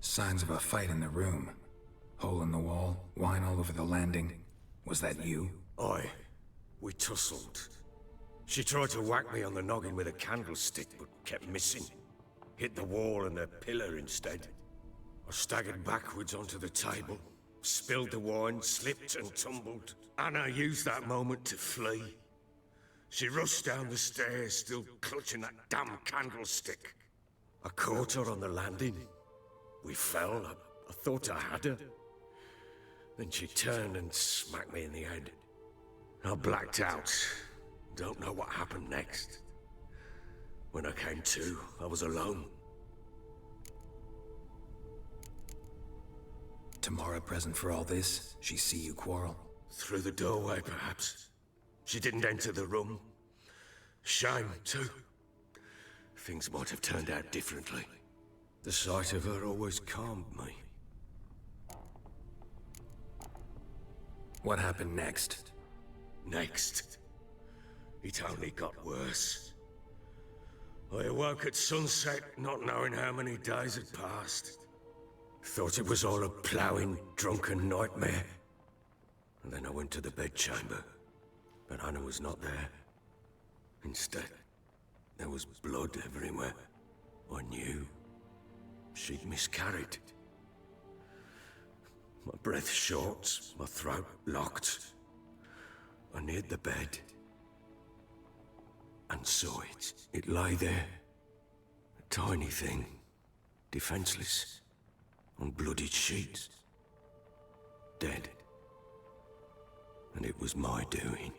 Signs of a fight in the room. Hole in the wall, wine all over the landing. Was that you? Aye. We tussled. She tried to whack me on the noggin with a candlestick, but kept missing. Hit the wall and a pillar instead. I staggered backwards onto the table, spilled the wine, slipped and tumbled. Anna used that moment to flee. She rushed down the stairs, still clutching that damn candlestick. I caught her on the landing. We fell. I thought I had her. Then she turned and smacked me in the head. I blacked out. Don't know what happened next. When I came to, I was alone. Tamara present for all this? She see you quarrel? Through the doorway, perhaps. She didn't enter the room. Shame, too. Things might have turned out differently. The sight of her always calmed me. What happened next? Next? It only got worse. I awoke at sunset, not knowing how many days had passed. Thought it was all a ploughing, drunken nightmare. And then I went to the bedchamber, but Anna was not there. Instead, there was blood everywhere. I knew she'd miscarried. My breath short, my throat locked. I neared the bed and saw it. It lay there, a tiny thing, defenseless, on bloodied sheets, dead. And it was my doing.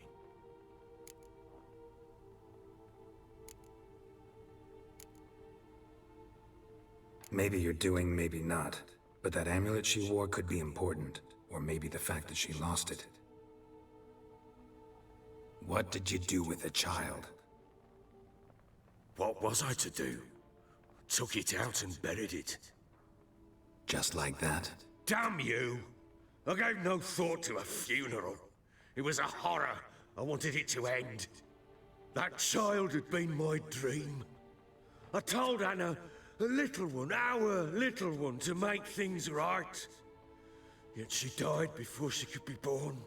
Maybe you're doing, maybe not. But that amulet she wore could be important. Or maybe the fact that she lost it. What did you do with the child? What was I to do? Took it out and buried it. Just like that? Damn you! I gave no thought to a funeral. It was a horror. I wanted it to end. That child had been my dream. I told Anna, the little one, our little one, to make things right. Yet she died before she could be born.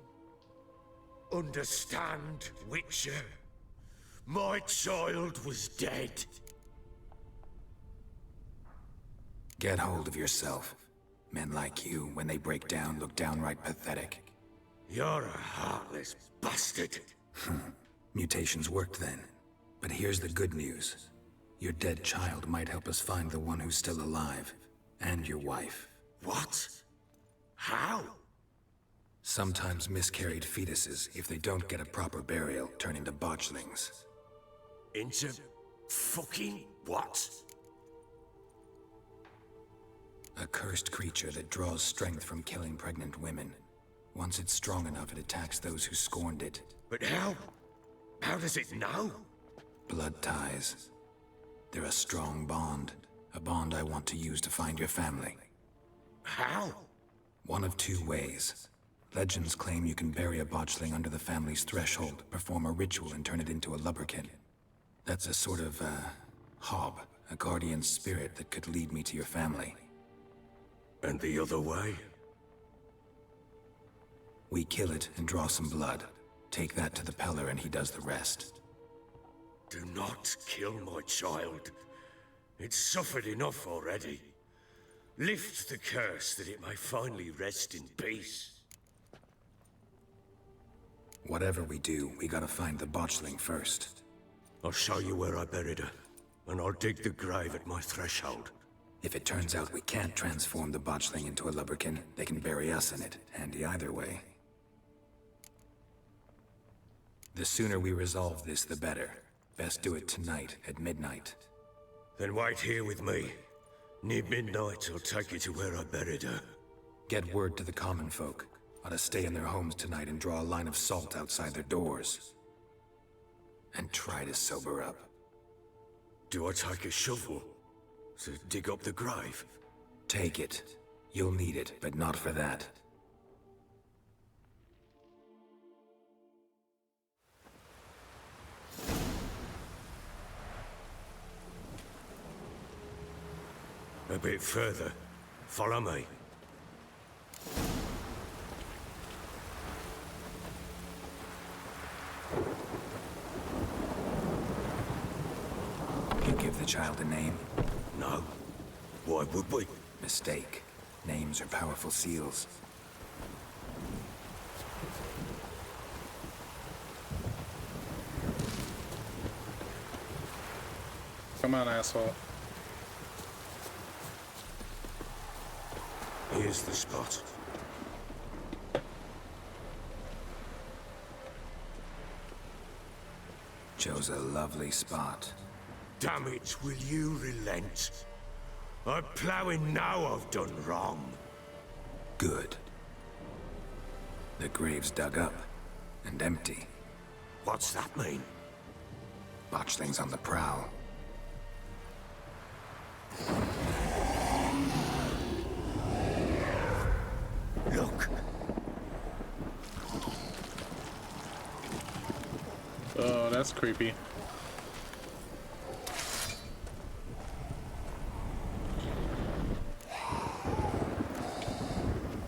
Understand, Witcher? My child was dead. Get hold of yourself. Men like you, when they break down, look downright pathetic. You're a heartless bastard. Mutations worked then. But here's the good news. Your dead child might help us find the one who's still alive. And your wife. What? How? Sometimes miscarried fetuses, if they don't get a proper burial, turn into botchlings. Into fucking what? A cursed creature that draws strength from killing pregnant women. Once it's strong enough, it attacks those who scorned it. But how? How does it know? Blood ties. They're a strong bond. A bond I want to use to find your family. How? One of two ways. Legends claim you can bury a botchling under the family's threshold, perform a ritual, and turn it into a lubberkin. That's a sort of, hob, a guardian spirit that could lead me to your family. And the other way? We kill it and draw some blood. Take that to the Peller and he does the rest. Do not kill my child. It's suffered enough already. Lift the curse that it may finally rest in peace. Whatever we do, we gotta find the botchling first. I'll show you where I buried her, and I'll dig the grave at my threshold. If it turns out we can't transform the botchling into a lubberkin, they can bury us in it. Handy either way. The sooner we resolve this, the better. Best do it tonight, at midnight. Then wait here with me. Near midnight, I'll take you to where I buried her. Get word to the common folk. Ought to stay in their homes tonight and draw a line of salt outside their doors. And try to sober up. Do I take a shovel to dig up the grave? Take it. You'll need it, but not for that. A bit further. Follow me. You give the child a name? No. Why would we? Mistake. Names are powerful seals. Come on, asshole. Here's the spot. Chose a lovely spot. Damn it, will you relent? I'm ploughing now I've done wrong. Good. The grave's dug up and empty. What's that mean? Botchling's on the prowl. Look. Oh, that's creepy.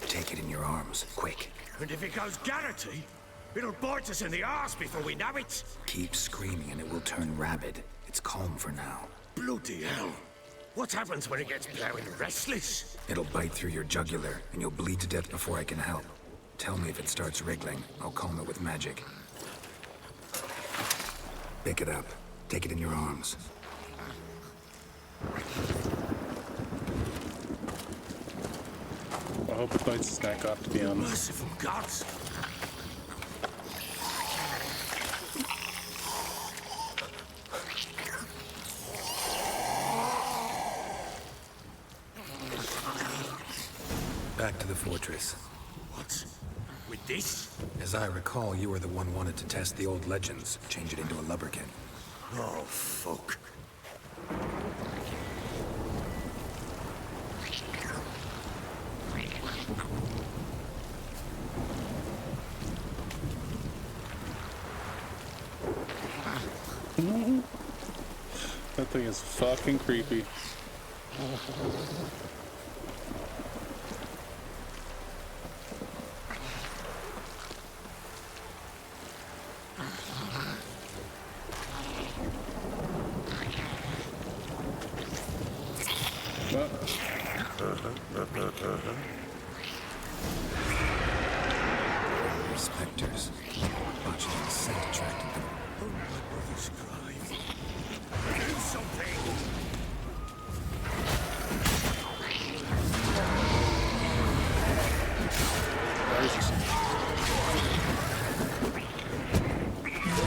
Take it in your arms, quick. And if it goes Garrity, it'll bite us in the arse before we know it. Keep screaming and it will turn rabid. It's calm for now. Bloody hell. What happens when it gets plowing restless? It'll bite through your jugular, and you'll bleed to death before I can help. Tell me if it starts wriggling. I'll calm it with magic. Pick it up. Take it in your arms. I hope it bites his neck off, to be honest. Merciful gods! Back to the fortress. What? With this? As I recall, you were the one wanted to test the old legends, change it into a lubberkin. Oh, fuck. That thing is fucking creepy. Spectres. Botchling scent attracted them. Oh, my brother's grave. Do something!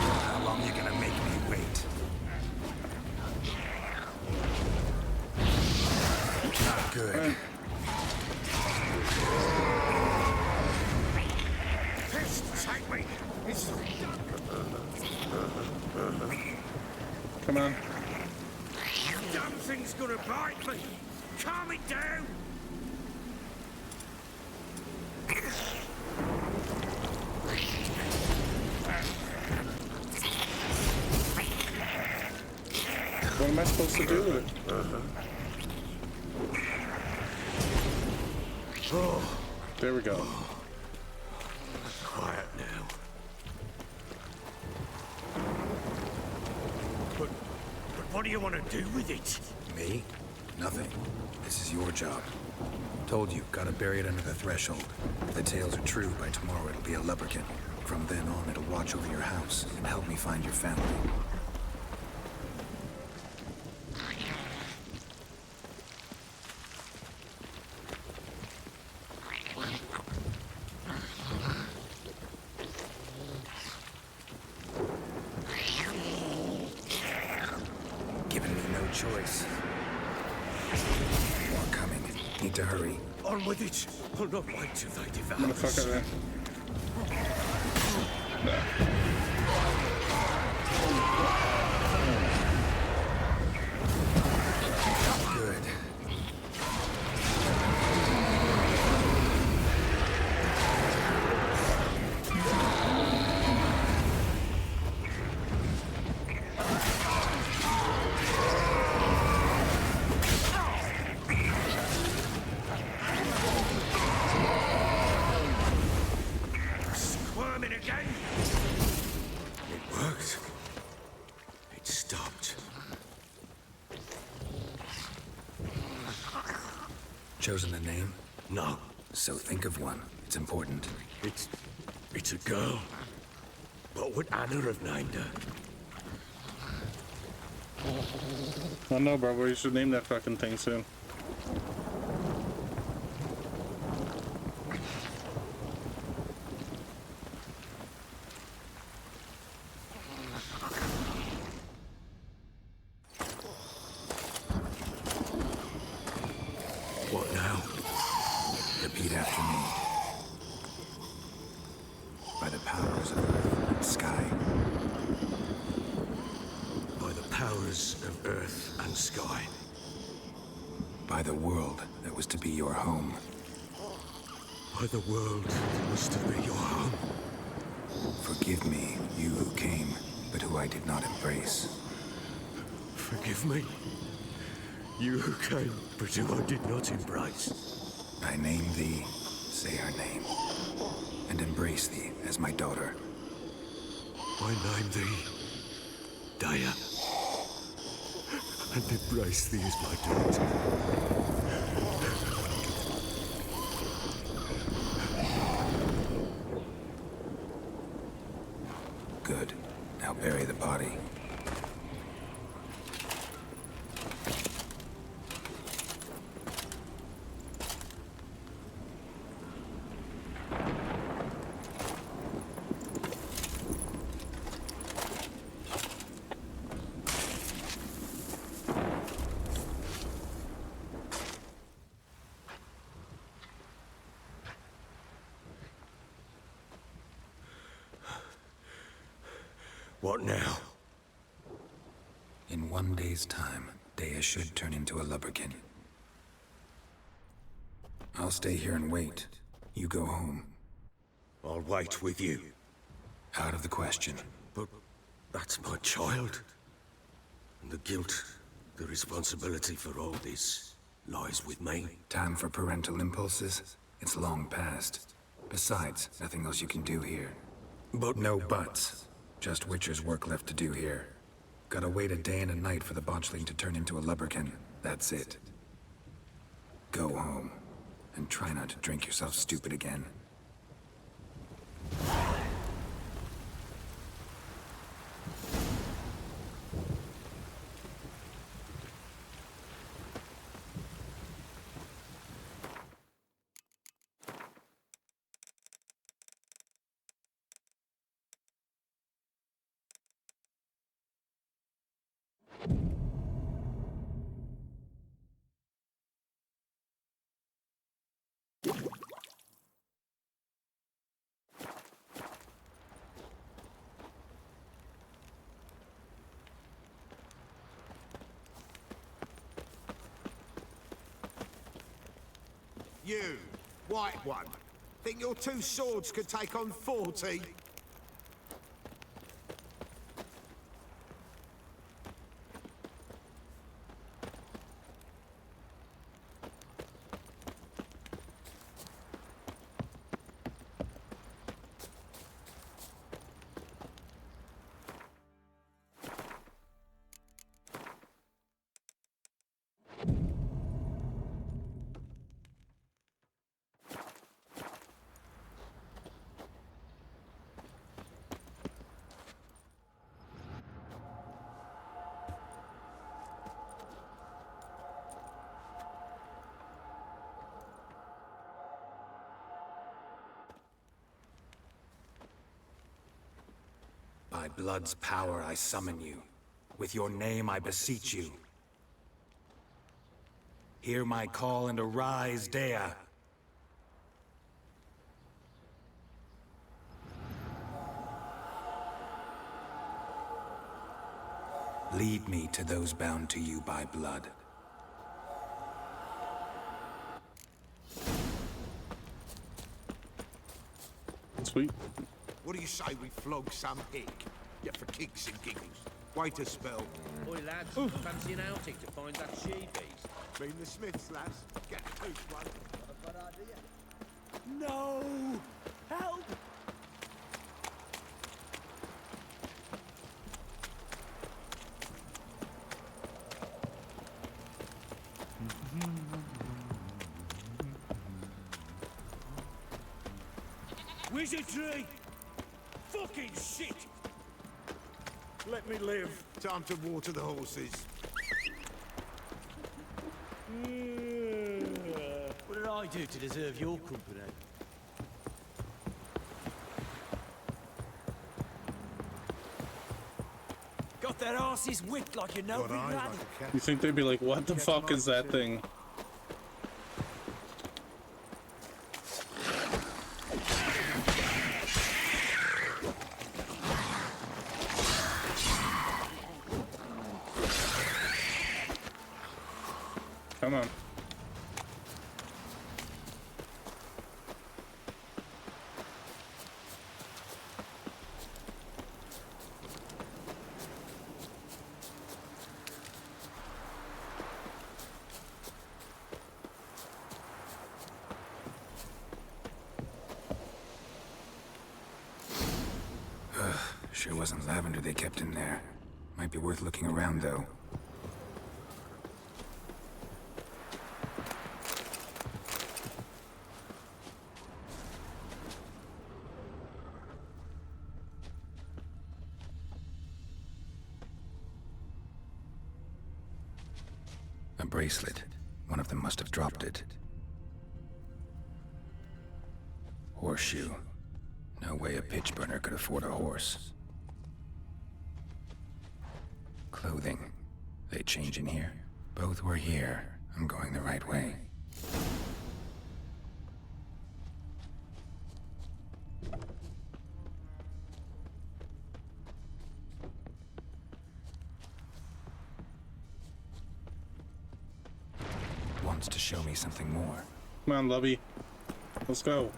How long you gonna make me wait? Not good. Come on. Damn thing's gonna bite me. Calm it down. What am I supposed to do with it? Oh, there we go. Quiet now. But what do you want to do with it? Me? Nothing. This is your job. Told you, gotta bury it under the threshold. If the tales are true, by tomorrow it'll be a lubberkin. From then on, it'll watch over your house and help me find your family. Giving me no choice. More coming. Need to hurry. On with it. I'll not wait till they devour us. Motherfucker there. Good. Squirming again. It worked. It stopped. Chosen a name? No. So think of one. It's important. It's a girl. What would Anna have named her? I know, bro, but you should name that fucking thing soon. What now? Repeat after me. By the powers of earth and sky. By the powers of earth and sky. By the world that was to be your home. By the world that was to be your home. Forgive me, you who came, but who I did not embrace. Forgive me. You who came, but who I did not embrace. I name thee, say her name, and embrace thee as my daughter. I name thee Daya, and embrace thee as my daughter. Good. Now bury the body. What now? In 1 day's time, Daya should turn into a lubberkin. I'll stay here and wait. You go home. I'll wait with you. Out of the question. But that's my child. And the guilt, the responsibility for all this lies with me. Time for parental impulses? It's long past. Besides, nothing else you can do here. But no buts. Just Witcher's work left to do here. Gotta wait a day and a night for the botchling to turn into a lubberkin. That's it. Go home. And try not to drink yourself stupid again. You, white one. Think your 2 swords could take on 40? By blood's power I summon you. With your name I beseech you. Hear my call and arise, Dea. Lead me to those bound to you by blood. Sweet. What do you say we flog some hick? Yeah, for kicks and giggles. Wait a spell. Oi, lads, fancy an outing to find that she-beast? Mean the Smiths, lads. Get the hoose one. Not a bad idea. No! Help! Wizardry! Fucking shit! Let me live. Time to water the horses. What did I do to deserve your company? Got their asses whipped like you know. You think they'd be like, what the fuck is that thing? Come on. Sure wasn't lavender they kept in there. Might be worth looking around, though. A bracelet. One of them must have dropped it. Horseshoe. No way a pitch burner could afford a horse. Clothing. They change in here? Both were here. I'm going the right way. Wants to show me something more. Come on, Lubby. Let's go.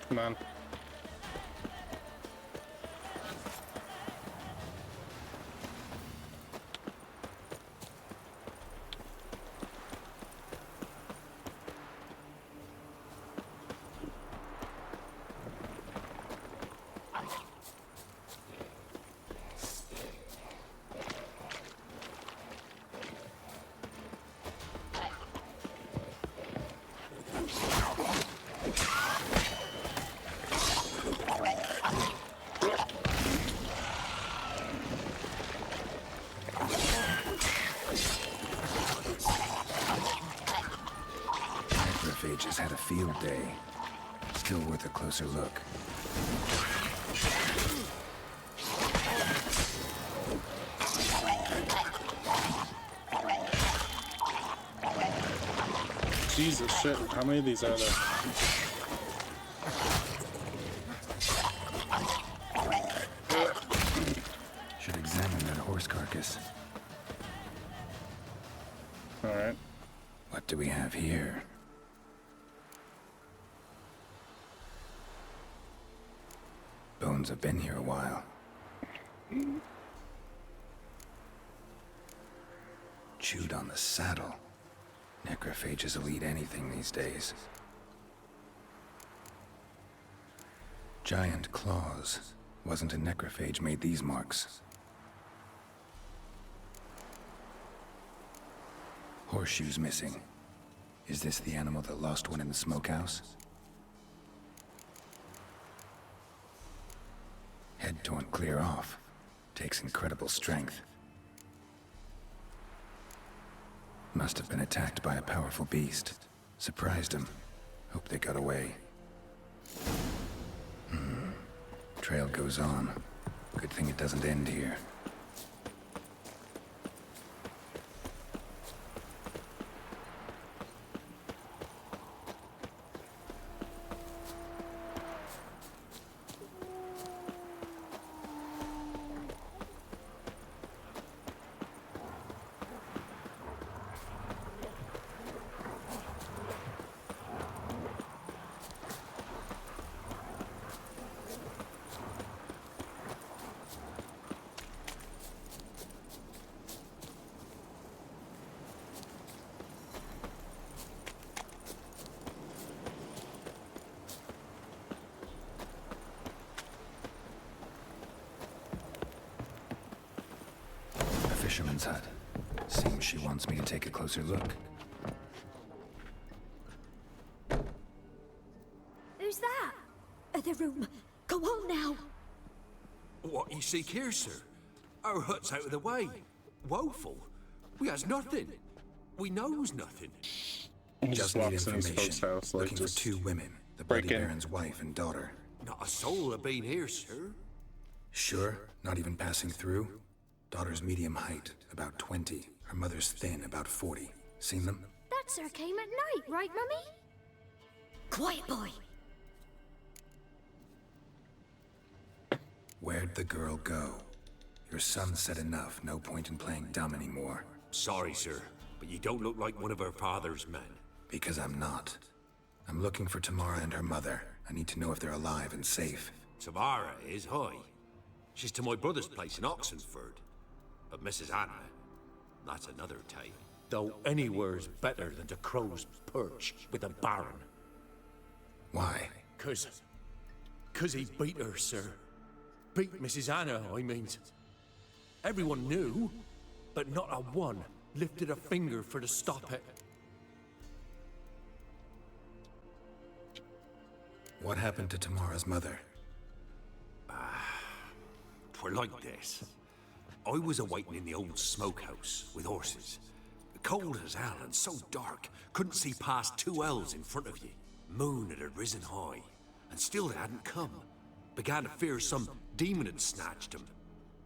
Come on. Just had a field day. Still worth a closer look. Jesus shit, how many of these are there? Should examine that horse carcass. Alright. What do we have here? Bones have been here a while. Chewed on the saddle. Necrophages will eat anything these days. Giant claws. Wasn't a necrophage made these marks. Horseshoes missing. Is this the animal that lost one in the smokehouse? Head torn clear off. Takes incredible strength. Must have been attacked by a powerful beast. Surprised him. Hope they got away. Trail goes on. Good thing it doesn't end here. Fisherman's hut. Seems she wants me to take a closer look. Who's that? The room. Go on now. What you seek here, sir? Our hut's out of the way. Woeful. We has nothing. We knows nothing. Just need information. House, Looking for two women. The Bloody Baron's wife and daughter. Not a soul have been here, sir. Sure? Not even passing through? Daughter's medium height, about 20. Her mother's thin, about 40. Seen them? That sir came at night, right, Mummy? Quiet, boy. Where'd the girl go? Your son said enough. No point in playing dumb anymore. Sorry, sir, but you don't look like one of her father's men. Because I'm not. I'm looking for Tamara and her mother. I need to know if they're alive and safe. Tamara is, hi. She's to my brother's place in Oxenford. But Mrs. Anna, that's another tale. Though anywhere's better than the Crow's Perch with the Baron. Why? Cause he beat her, sir. Beat Mrs. Anna, I mean. Everyone knew, but not a one lifted a finger for to stop it. What happened to Tamara's mother? Twere like this. I was awaiting in the old smokehouse with horses. Cold as hell and so dark, couldn't see past 2 ells in front of you. Moon had risen high, and still they hadn't come. Began to fear some demon had snatched them.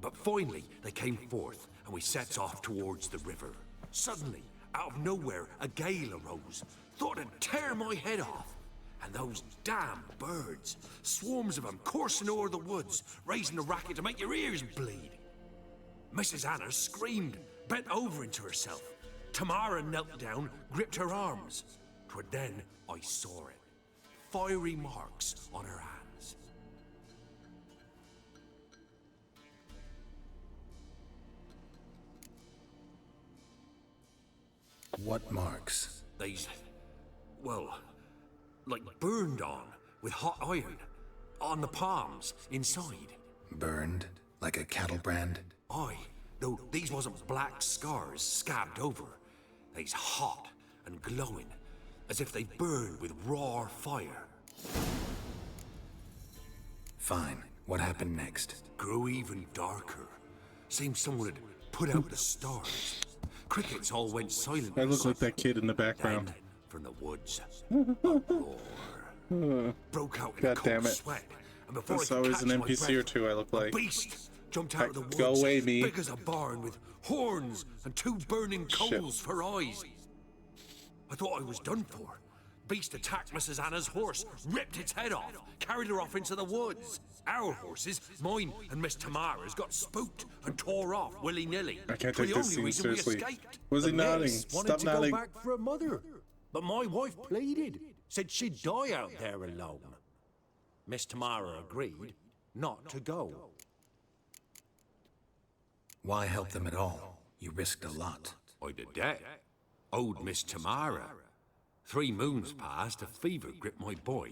But finally, they came forth, and we set off towards the river. Suddenly, out of nowhere, a gale arose. Thought it'd tear my head off. And those damn birds, swarms of them coursing o'er the woods, raising a racket to make your ears bleed. Mrs. Anna screamed, bent over into herself. Tamara knelt down, gripped her arms. 'Twere then I saw it. Fiery marks on her hands. What marks? They's, well, like burned on with hot iron. On the palms, inside. Burned? Like a cattle brand? Aye, though these wasn't black scars scabbed over. They's hot and glowing, as if they burned with raw fire. Fine. What happened next? Grew even darker. Seemed someone had put out the stars. Crickets all went silent. I look like that kid in the background. Then, from the woods, a roar. Broke out in a cold sweat. And before That's I could always catch an my NPC breath, or two I look like. a beast jumped out of the woods. Go away, me. Big as a barn with horns and 2 burning coals for eyes. I thought I was done for. Beast attacked Mrs. Anna's horse, ripped its head off, carried her off into the woods. Our horses, mine and Miss Tamara's, got spooked and tore off willy-nilly. I can't For take the this only scene reason we seriously. escaped. Was he The nodding? miss wanted Stop to nodding. go back for her mother. But my wife pleaded, said she'd die out there alone. Miss Tamara agreed not to go. Why help them at all? You risked a lot. I did that. Owed Miss Tamara. 3 moons passed, a fever gripped my boy.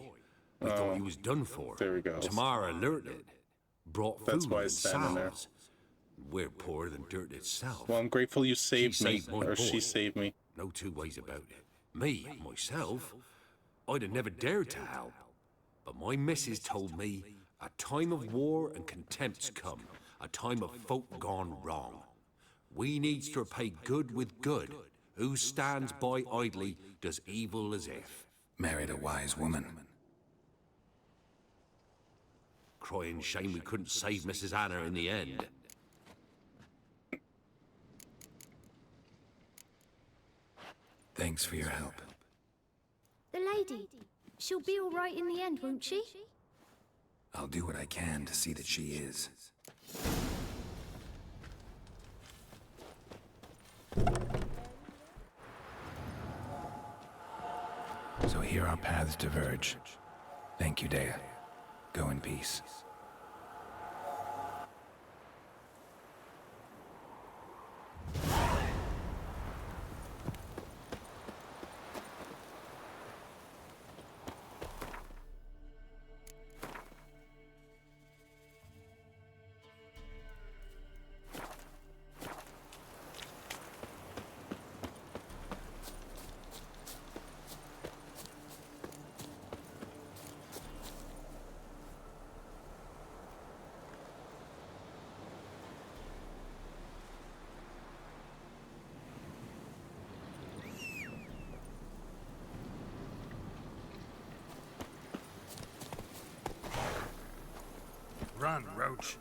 We thought he was done for. There we go. Tamara alerted. Brought That's food why and it's standing there. salves. We're poorer than dirt itself. Well, I'm grateful you saved me, my or she boy. saved me. No two ways about it. Me, myself, I'd have never dared to help. But my missus told me a time of war and contempt's come. A time of folk gone wrong. We needs to repay good with good. Who stands by idly does evil as if. Married a wise woman. Crying shame we couldn't save Mrs. Anna in the end. Thanks for your help. The lady. She'll be all right in the end, won't she? I'll do what I can to see that she is. So here our paths diverge. Thank you, Dea. Go in peace. Run, Roach.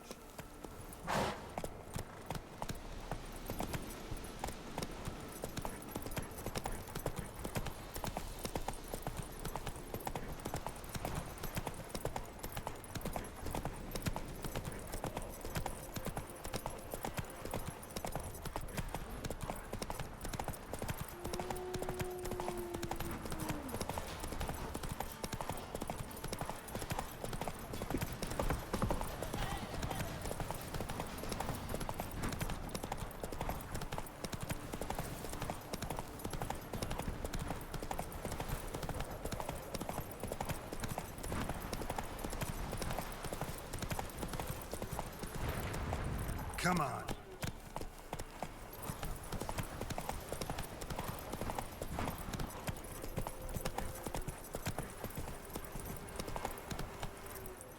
Come on.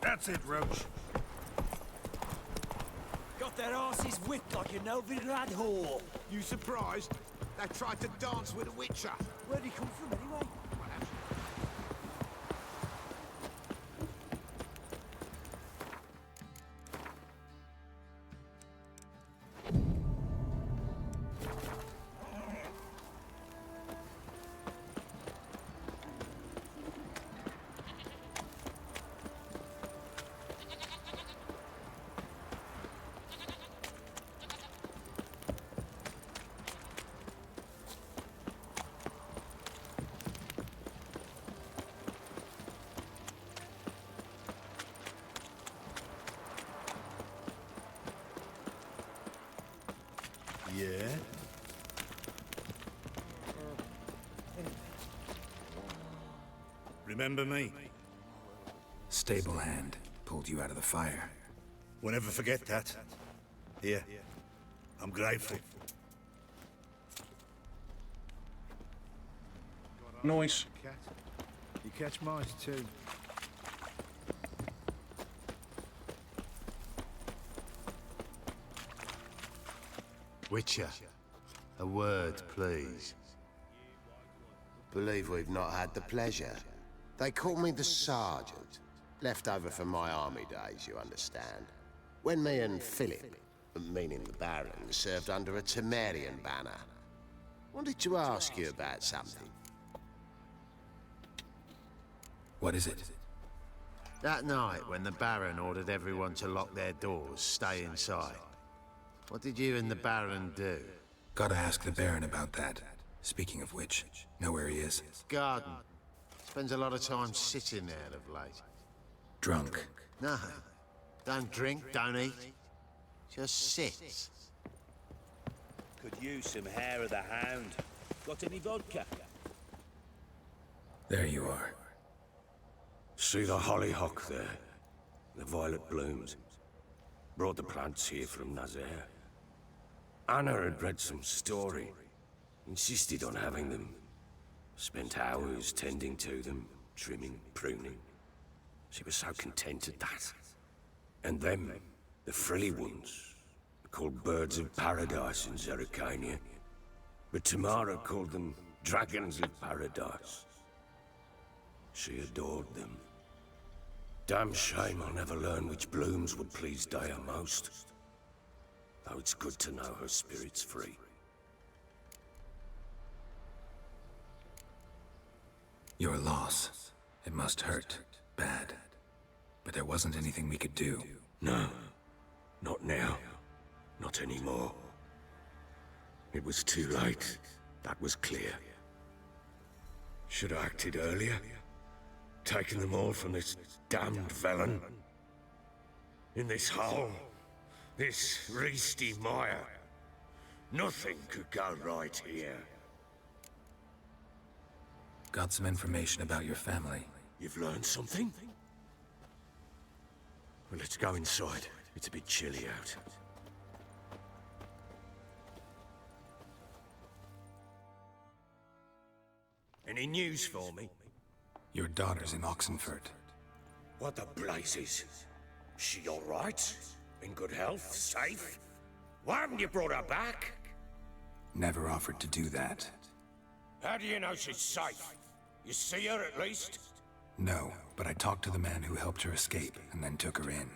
That's it, Roach. Got their asses whipped like a Novigrad whore. You surprised? They tried to dance with a witcher. Where'd he come from anyway? Yeah? Remember me? Stable hand pulled you out of the fire. We'll never forget that. Here. I'm grateful. Noise. You catch mice too. Witcher, a word, please. Believe we've not had the pleasure. They call me the Sergeant. Left over from my army days, you understand. When me and Philip, meaning the Baron, served under a Temerian banner. Wanted to ask you about something. What is it? That night, when the Baron ordered everyone to lock their doors, stay inside. What did you and the Baron do? Gotta ask the Baron about that. Speaking of which, know where he is? Garden. Spends a lot of time sitting there of late. Drunk. No. Don't drink, don't eat. Just sits. Could use some hair of the hound. Got any vodka? There you are. See the hollyhock there? The violet blooms. Brought the plants here from Nazaire. Anna had read some story. Insisted on having them. Spent hours tending to them, trimming, pruning. She was so content at that. And them, the frilly ones, called birds of paradise in Zerrikania. But Tamara called them dragons of paradise. She adored them. Damn shame I'll never learn which blooms would please Daya most. Though it's good to know her spirit's free. Your loss. It must hurt. Bad. But there wasn't anything we could do. No. Not now. Not anymore. It was too late. That was clear. Should have acted earlier. Taken them all from this damned Velen. In this hole. This Reesty mire. Nothing could go right here. Got some information about your family. You've learned something? Well, let's go inside. It's a bit chilly out. Any news for me? Your daughter's in Oxenfurt. What the blazes? She all right? In good health? Safe? Why haven't you brought her back? Never offered to do that. How do you know she's safe? You see her at least? No, but I talked to the man who helped her escape and then took her in.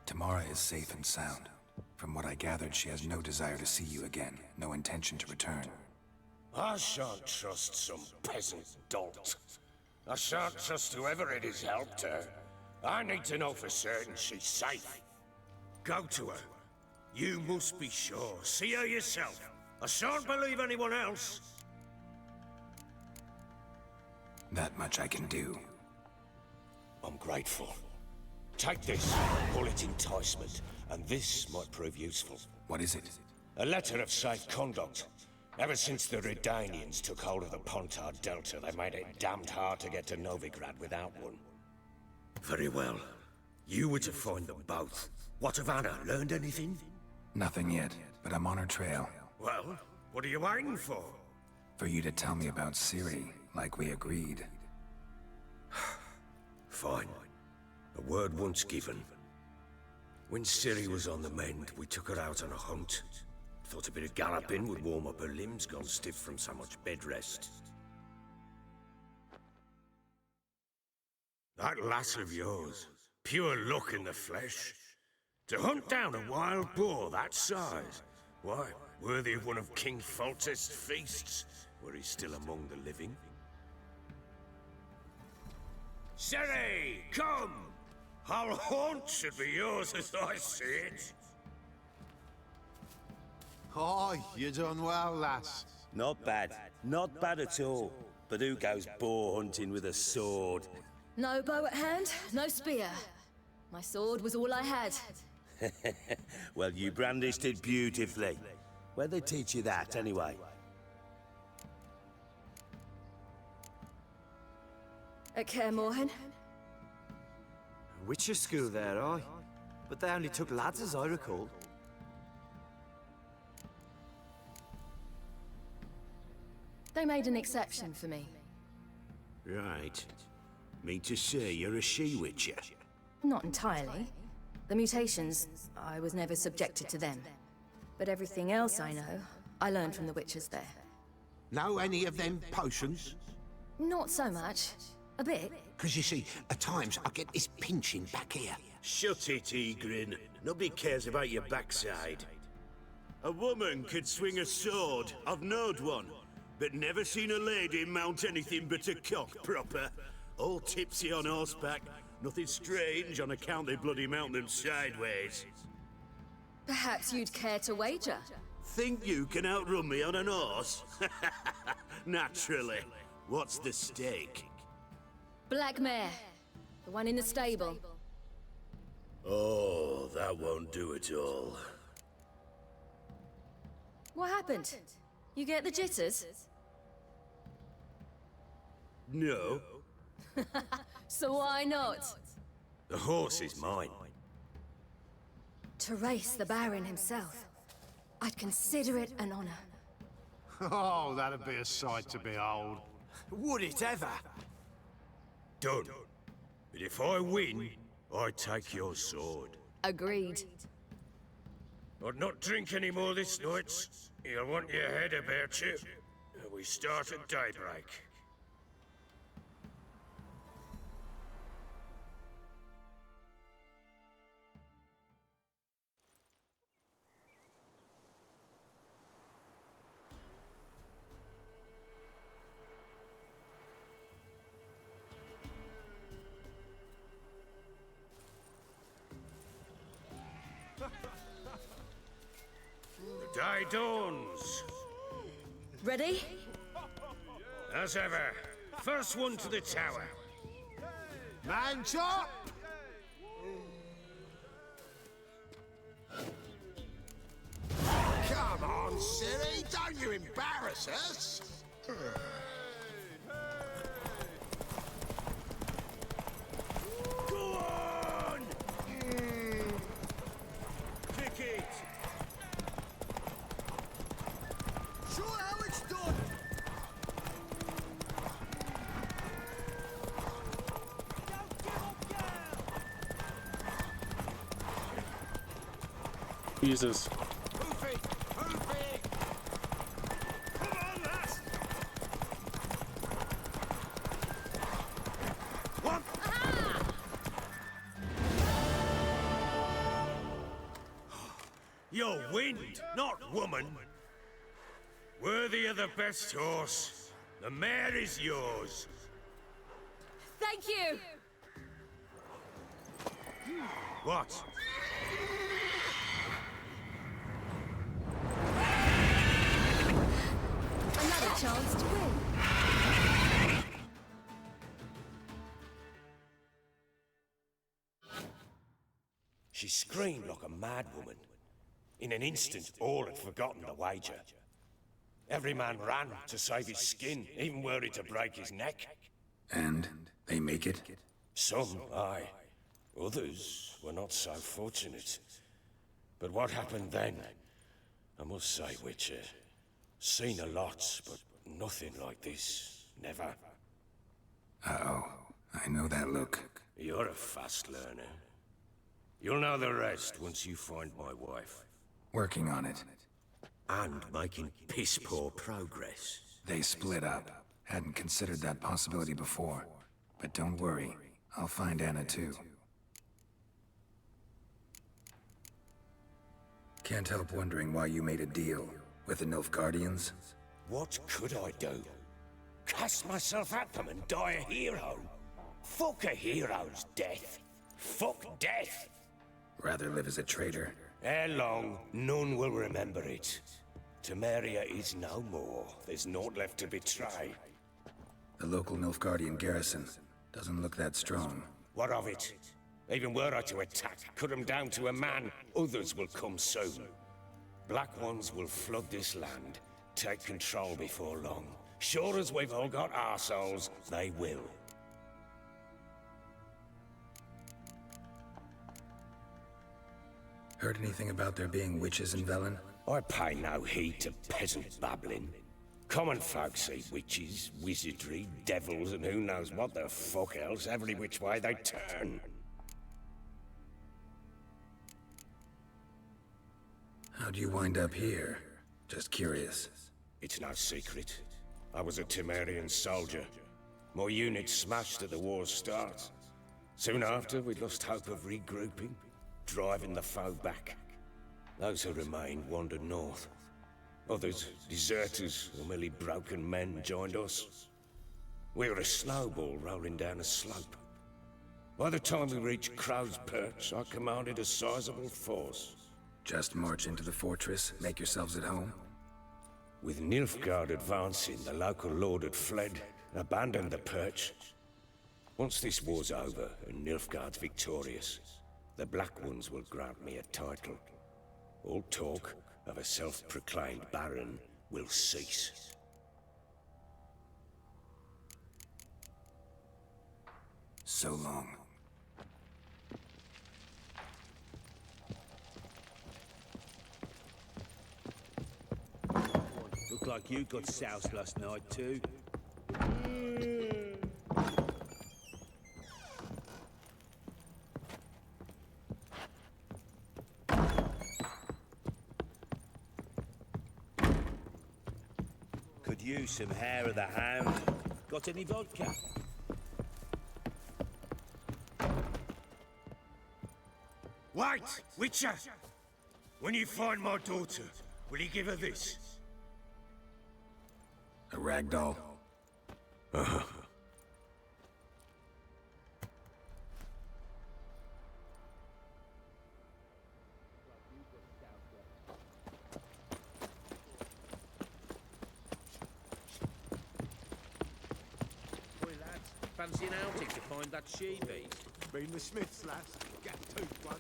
Tamara is safe and sound. From what I gathered, she has no desire to see you again, no intention to return. I shan't trust some peasant dolt. I shan't trust whoever it is helped her. I need to know for certain she's safe. Go to her. You must be sure. See her yourself. I shan't believe anyone else. That much I can do. I'm grateful. Take this, call it enticement, and this might prove useful. What is it? A letter of safe conduct. Ever since the Redanians took hold of the Pontard Delta, they made it damned hard to get to Novigrad without one. Very well. You were to find them both. What of Anna? Learned anything? Nothing yet, but I'm on her trail. Well, what are you waiting for? For you to tell me about Ciri, like we agreed. Fine. A word once given. When Ciri was on the mend, we took her out on a hunt. Thought a bit of galloping would warm up her limbs, gone stiff from so much bed rest. That lass of yours, pure luck in the flesh. To hunt down a wild boar that size, why, worthy of one of King Foltest's feasts, were he still among the living. Ciri, come! Our haunt should be yours as I see it. Hi, you done well, lass. Not bad. Not bad at all. But who goes boar hunting with a sword? No bow at hand, no spear. My sword was all I had. Well, you brandished it beautifully. Where'd they teach you that, anyway? At Kaer Morhen. Witcher school there, aye. But they only took lads, as I recall. They made an exception for me. Right. Mean to say you're a she-witcher? Not entirely. The mutations, I was never subjected to them. But everything else I know, I learned from the witches there. Know any of them potions? Not so much. A bit. Because you see, at times I get this pinching back here. Shut it, Egrin. Nobody cares about your backside. A woman could swing a sword. I've knowed one. But never seen a lady mount anything but a cock proper. All tipsy on horseback. Nothing strange on account they bloody mount them sideways. Perhaps you'd care to wager? Think you can outrun me on an horse? Naturally. What's the stake? Black mare. The one in the stable. Oh, that won't do it all. What happened? You get the jitters? No. So why not? The horse is mine. To race the Baron himself. I'd consider it an honor. Oh, that'd be a sight to behold. Would it ever? Done. But if I win, I take your sword. Agreed. I'd not drink any more this night. You'll want your head about you. We start at daybreak. The day dawns. Ready? As ever, first one to the tower. Man chop! Come on, Ciri, don't you embarrass us! Go on! Kick it! Show how it's done! Jesus. Hoof it! Hoof it! Come on, lass! What? You're wind, not woman. Worthy of the best horse. The mare is yours. Thank you! What? Another chance to win. She screamed like a mad woman. In an instant, all had forgotten the wager. Every man ran to save his skin, even were it to break his neck. And they make it? Some, aye. Others were not so fortunate. But what happened then? I must say, Witcher, seen a lot, but nothing like this. Never. Uh-oh. I know that look. You're a fast learner. You'll know the rest once you find my wife. Working on it. And making piss-poor progress. They split up. Hadn't considered that possibility before. But don't worry. I'll find Anna too. Can't help wondering why you made a deal with the Nilfgaardians. What could I do? Cast myself at them and die a hero? Fuck a hero's death. Fuck death. Rather live as a traitor. Ere long, none will remember it. Temeria is no more. There's naught left to betray. The local Nilfgaardian garrison doesn't look that strong. What of it? Even were I to attack, cut them down to a man, others will come soon. Black Ones will flood this land, take control before long. Sure as we've all got arseholes, they will. Heard anything about there being witches in Velen? I pay no heed to peasant babbling. Common folk see witches, wizardry, devils, and who knows what the fuck else every which way they turn. How'd you wind up here? Just curious. It's no secret. I was a Temerian soldier. My unit smashed at the war's start. Soon after, we lost hope of regrouping, driving the foe back. Those who remained wandered north. Others, deserters or merely broken men, joined us. We were a snowball rolling down a slope. By the time we reached Crow's Perch, I commanded a sizable force. Just march into the fortress, make yourselves at home? With Nilfgaard advancing, the local lord had fled, abandoned the perch. Once this war's over and Nilfgaard's victorious, the Black Ones will grant me a title. All talk of a self-proclaimed baron will cease. So long. Look like you got soused last night, too. Could use some hair of the hound. Got any vodka? Wait! Witcher! When you find my daughter, will you give her this? A ragdoll? Uh-huh. Boy, lads, fancy an outing to find that she-beast? Been the Smiths, lass. Get tooth one.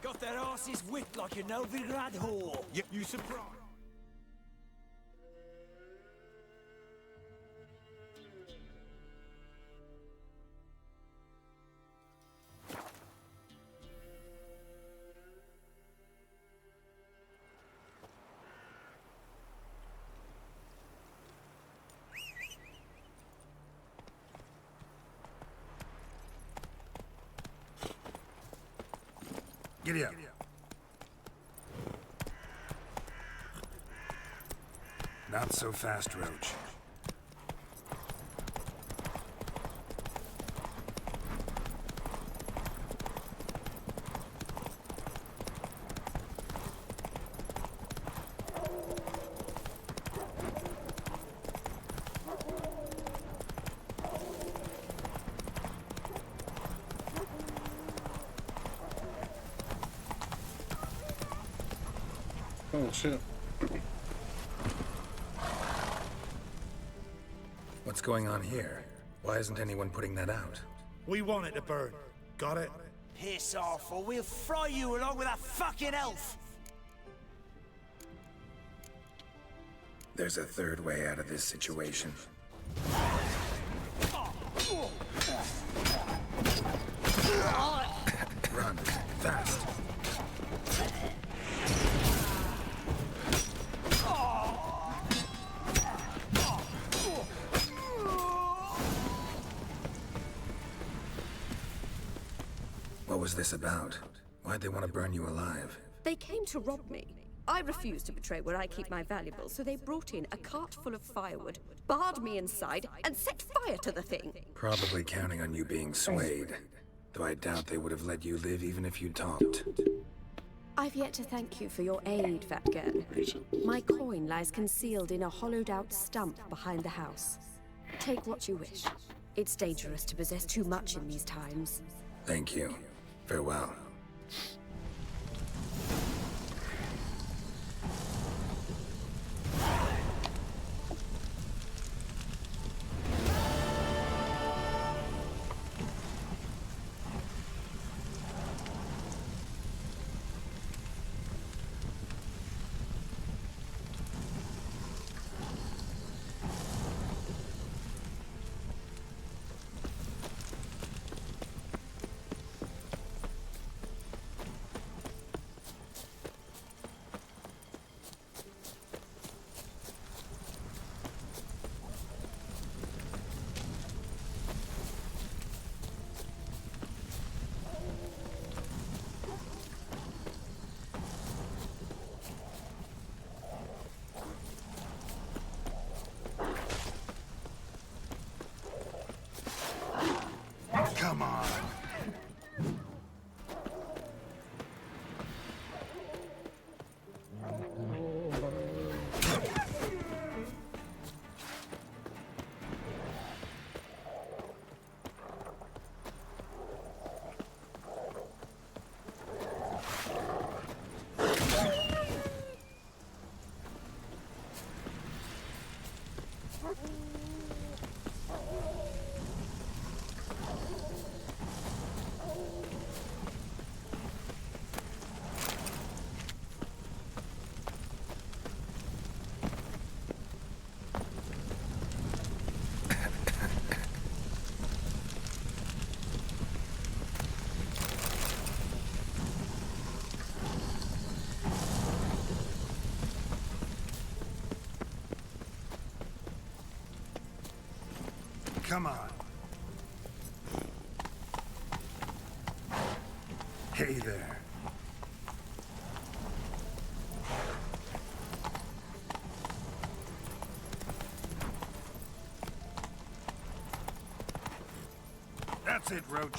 Got their asses whipped like a Novigrad whore. You surprised? Giddy up. Not so fast, Roach. Oh shit. What's going on here? Why isn't anyone putting that out? We want it to burn. Got it? Piss off, or we'll fry you along with a fucking elf. There's a third way out of this situation. Run, fast. What was this about? Why'd they want to burn you alive? They came to rob me. I refused to betray where I keep my valuables, so they brought in a cart full of firewood, barred me inside, and set fire to the thing. Probably counting on you being swayed. Though I doubt they would have let you live even if you talked. I've yet to thank you for your aid, Vatgern. My coin lies concealed in a hollowed-out stump behind the house. Take what you wish. It's dangerous to possess too much in these times. Thank you. Farewell. Come on. Hey there. That's it, Roach.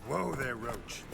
Whoa there, Roach.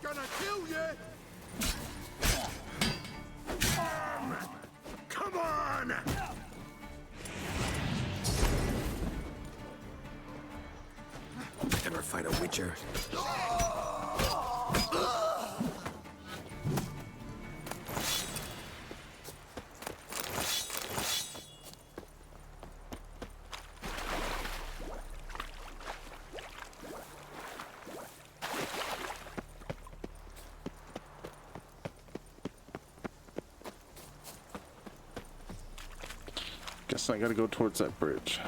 Gonna kill you! Come on! Ever fight a Witcher? Guess I gotta go towards that bridge.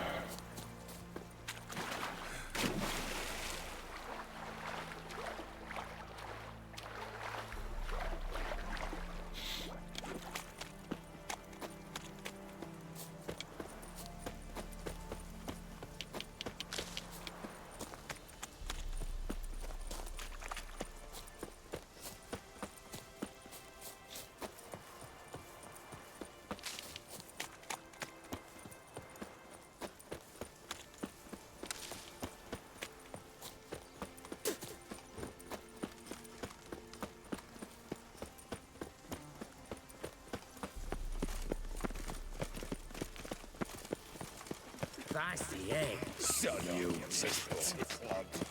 That's the egg. Salute.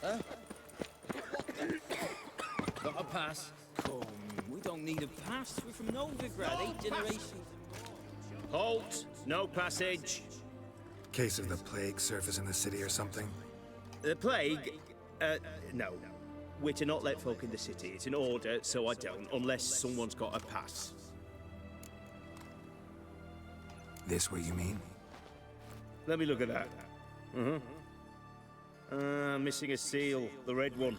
Huh? Got a pass? Come, we don't need a pass. We're from Novigrad, 8 generations. Halt! No passage. Case of the plague surface in the city or something? The plague? No. We're to not let folk in the city. It's an order, so I don't, unless someone's got a pass. This what you mean? Let me look at that. Missing a seal, the red one.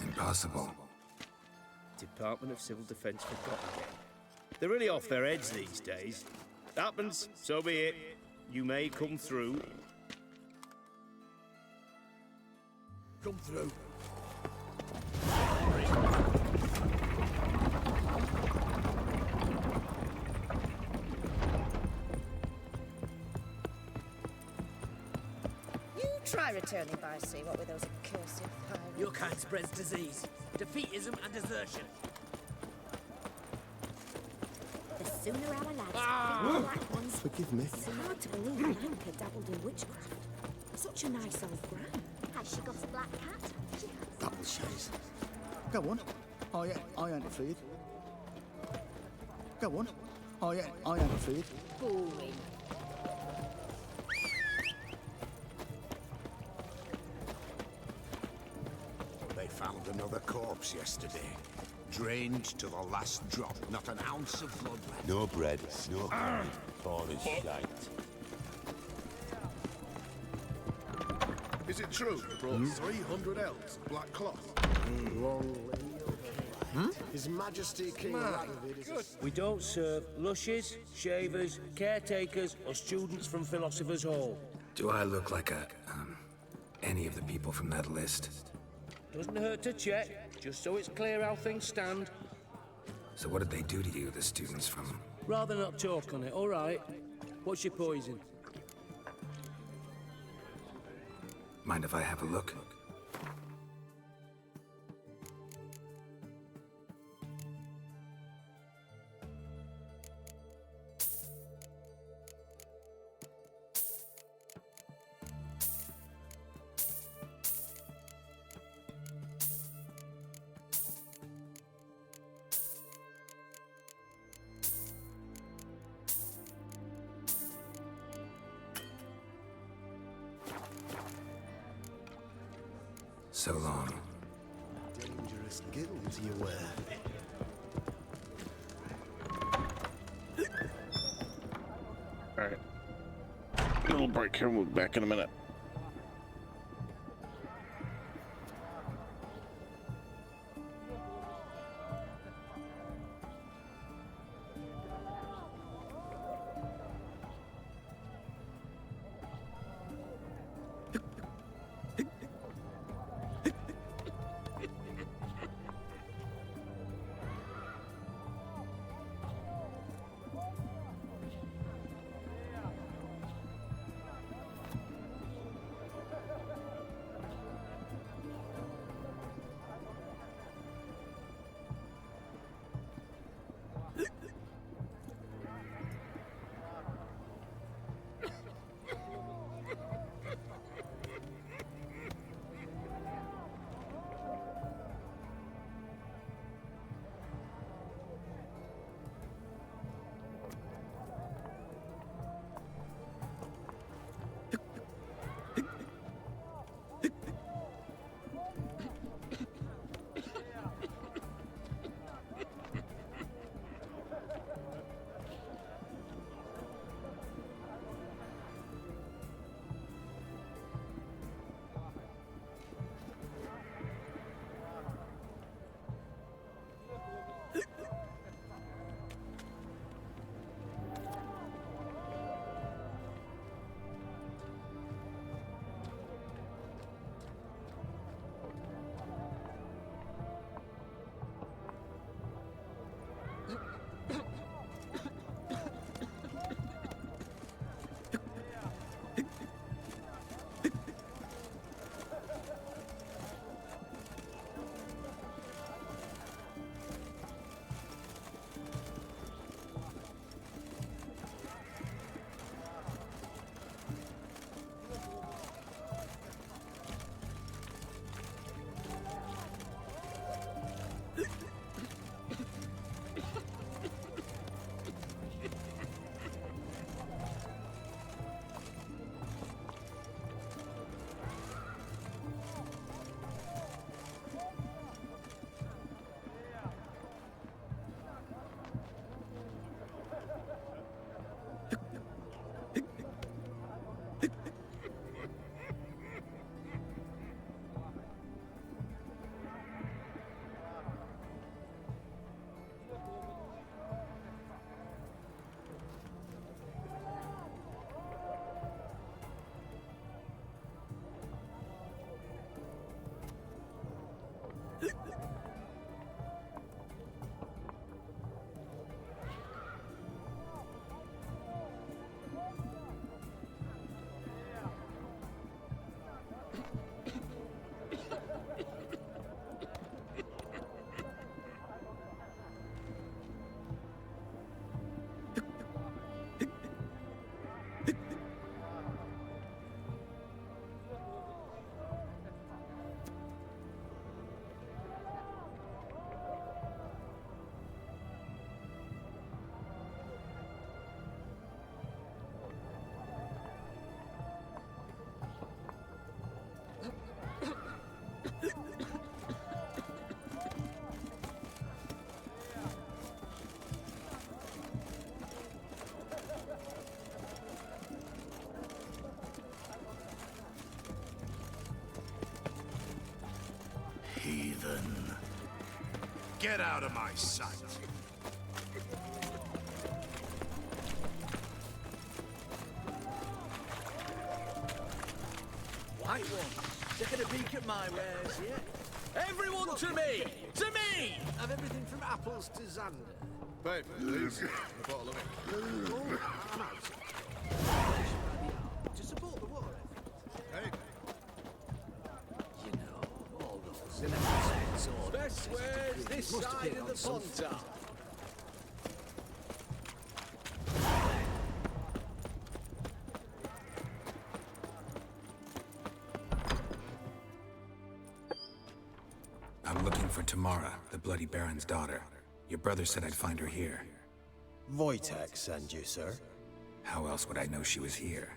Impossible. Department of Civil Defense forgot again. They're really off their heads these days. Happens, so be it. You may come through. Come through. Try returning by sea, what with those accursed pirates. Your kind spreads disease, defeatism and desertion. The sooner our lads pick the black ones. Forgive me. It's hard to believe that Anka dabbled in witchcraft. Such a nice old gran. Has she got a black cat? Double chase. Go on. I ain't afraid. Go on. I ain't afraid. Boring. They found another corpse yesterday. Drained to the last drop, not an ounce of blood left. No bread, no bread. Corn is shite. Is it true you brought 300 elves, black cloth? His Majesty King Radovid is We don't serve lushes, shavers, caretakers, or students from Philosopher's Hall. Do I look like a, any of the people from that list. Doesn't hurt to check, just so it's clear how things stand. So what did they do to you, the students from... Rather not talk on it, all right? What's your poison? Mind if I have a look? So long. Dangerous guilds you wear. Alright. Little break here, we'll be back in a minute. Heathen. Get out of my sight. What? right one. Taking a peek at my wares, yeah? Everyone to me! To me! Have everything from apples to Xander. Pay for these. A bottle of it. Oh, I'm out. To support the war effort. Hey. You know, all those electric swords. Best wares this Must side hit of on the something. Pontar. I'm looking for Tamara, the Bloody Baron's daughter. Your brother said I'd find her here. Wojtek send you, sir. How else would I know she was here?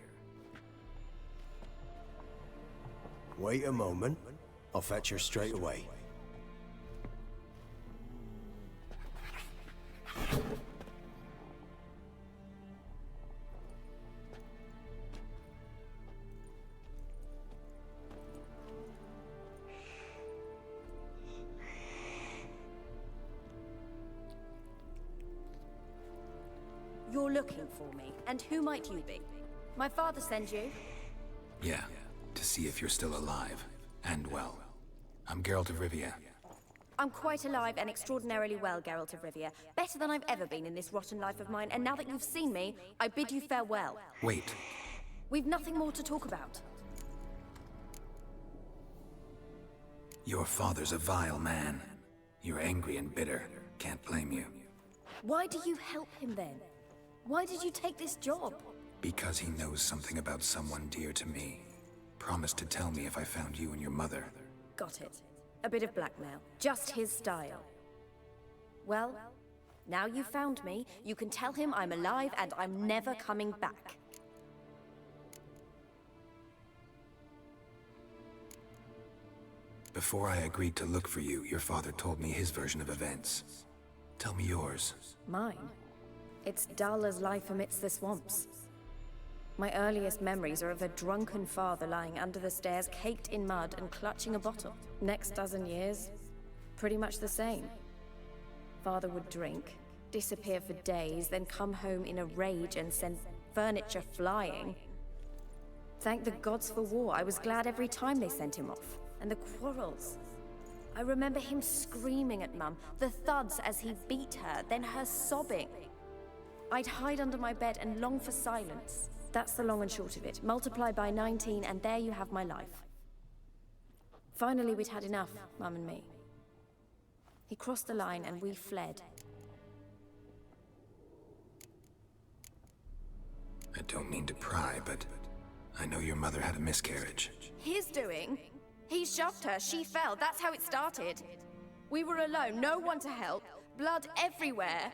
Wait a moment. I'll fetch her straight away. You're looking for me, and who might you be? My father sent you? Yeah, to see if you're still alive. And well. I'm Geralt of Rivia. I'm quite alive and extraordinarily well, Geralt of Rivia. Better than I've ever been in this rotten life of mine, and now that you've seen me, I bid you farewell. Wait. We've nothing more to talk about. Your father's a vile man. You're angry and bitter. Can't blame you. Why do you help him then? Why did you take this job? Because he knows something about someone dear to me. Promised to tell me if I found you and your mother. Got it. A bit of blackmail. Just his style. Well, now you've found me, you can tell him I'm alive and I'm never coming back. Before I agreed to look for you, your father told me his version of events. Tell me yours. Mine? It's dull as life amidst the swamps. My earliest memories are of a drunken father lying under the stairs, caked in mud and clutching a bottle. Next dozen years, pretty much the same. Father would drink, disappear for days, then come home in a rage and send furniture flying. Thank the gods for war. I was glad every time they sent him off. And the quarrels. I remember him screaming at Mum, the thuds as he beat her, then her sobbing. I'd hide under my bed and long for silence. That's the long and short of it. Multiply by 19 and there you have my life. Finally, we'd had enough, Mum and me. He crossed the line and we fled. I don't mean to pry, but I know your mother had a miscarriage. His doing? He shoved her, she fell, that's how it started. We were alone, no one to help, blood everywhere.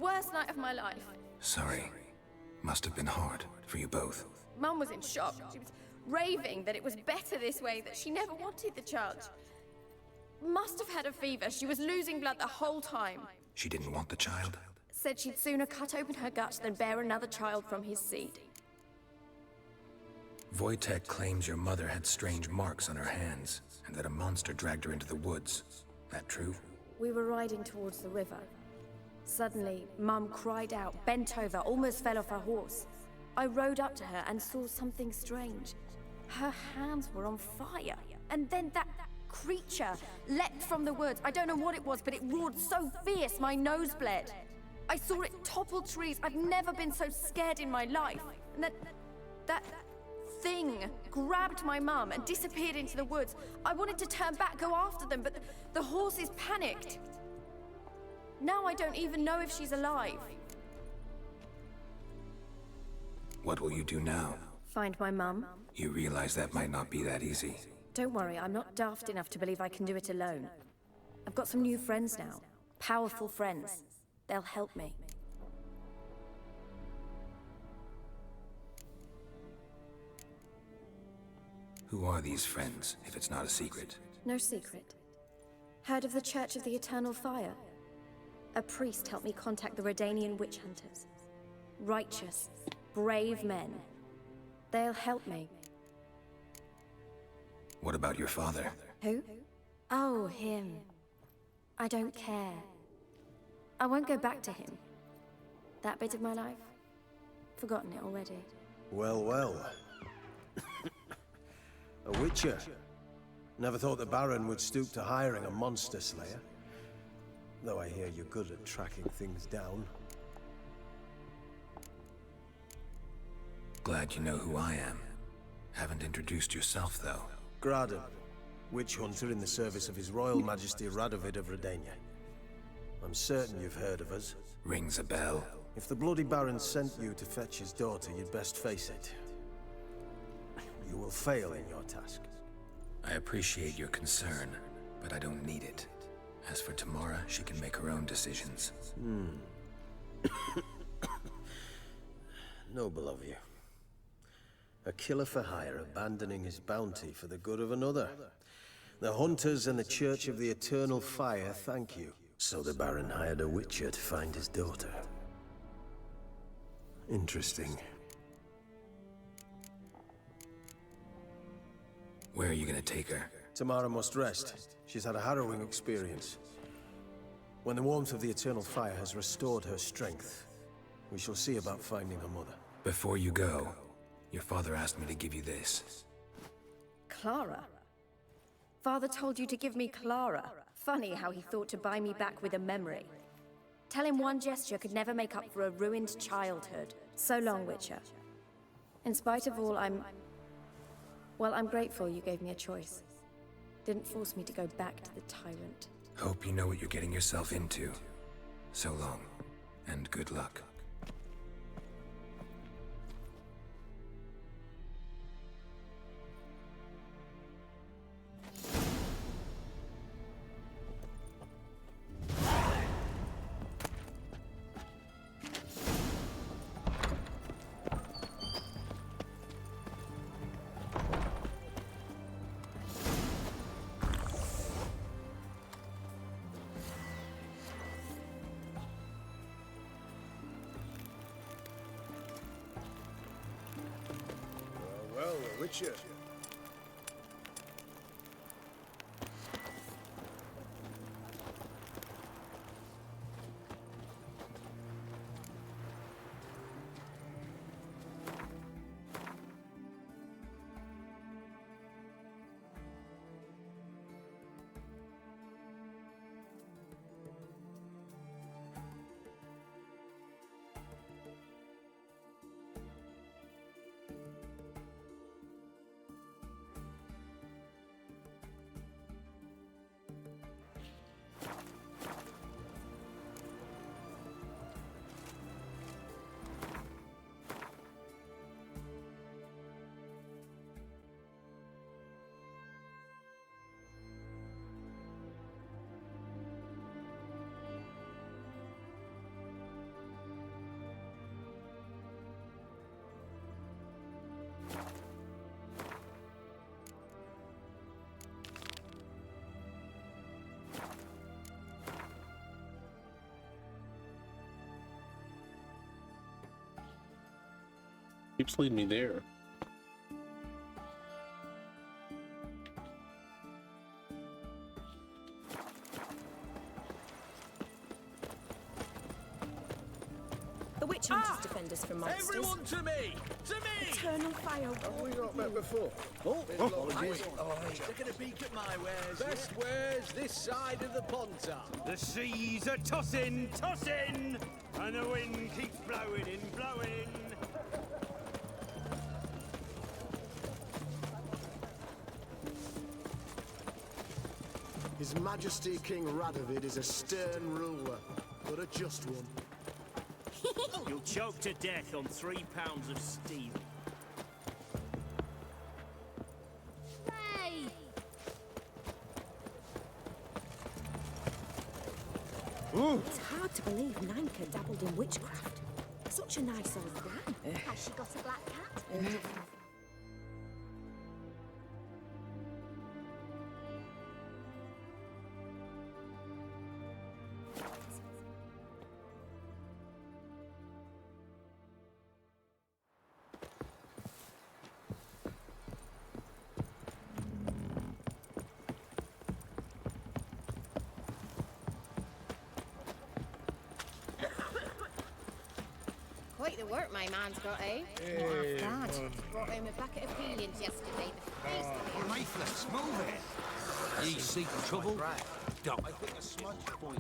Worst night of my life. Sorry. Must have been hard for you both. Mum was in shock. She was raving that it was better this way, that she never wanted the child. Must have had a fever. She was losing blood the whole time. She didn't want the child? Said she'd sooner cut open her gut than bear another child from his seed. Wojtek claims your mother had strange marks on her hands, and that a monster dragged her into the woods. That true? We were riding towards the river. Suddenly, Mum cried out, bent over, almost fell off her horse. I rode up to her and saw something strange. Her hands were on fire. And then that creature leapt from the woods. I don't know what it was, but it roared so fierce my nose bled. I saw it topple trees. I've never been so scared in my life. And that thing grabbed my mum and disappeared into the woods. I wanted to turn back, go after them, but the horses panicked. Now I don't even know if she's alive. What will you do now? Find my mum. You realize that might not be that easy. Don't worry, I'm not daft enough to believe I can do it alone. I've got some new friends now. Powerful friends. They'll help me. Who are these friends, if it's not a secret? No secret. Heard of the Church of the Eternal Fire? A priest helped me contact the Redanian witch hunters. Righteous, brave men. They'll help me. What about your father? Who? Oh, him. I don't care. I won't go back to him. That bit of my life? Forgotten it already. Well, well. A witcher? Never thought the Baron would stoop to hiring a monster slayer. Though I hear you're good at tracking things down. Glad you know who I am. Haven't introduced yourself, though. Graden, witch hunter in the service of His Royal Majesty Radovid of Redania. I'm certain you've heard of us. Rings a bell. If the Bloody Baron sent you to fetch his daughter, you'd best face it. You will fail in your task. I appreciate your concern, but I don't need it. As for Tamara, she can make her own decisions. Noble of you. A killer for hire abandoning his bounty for the good of another. The hunters and the Church of the Eternal Fire thank you. So the Baron hired a witcher to find his daughter. Interesting. Where are you gonna take her? Tamara must rest. She's had a harrowing experience. When the warmth of the Eternal Fire has restored her strength, we shall see about finding her mother. Before you go, your father asked me to give you this. Clara? Father told you to give me Clara. Funny how he thought to buy me back with a memory. Tell him one gesture could never make up for a ruined childhood. So long, Witcher. In spite of all, I'm grateful you gave me a choice. Didn't force me to go back to the tyrant. Hope you know what you're getting yourself into. So long, and good luck. Well, Witcher. Keeps leading me there. The witch hunters defend us from monsters. Everyone to me! To me! Eternal fire. Have we not met before? Apologies. Taking a peek at my wares. Best wares this side of the Pontar. The seas are tossing, tossing, and the wind keeps blowing and blowing. His Majesty King Radovid is a stern ruler, but a just one. You'll choke to death on 3 pounds of steel. Hey! It's hard to believe Nanka dabbled in witchcraft. Such a nice old gran. Has she got a black cat? Quite the work my man's got, eh? Hey, Brought home a bucket of peelings yesterday. You're lifeless. Move it. Ye seek trouble? Don't. I think a smudge point.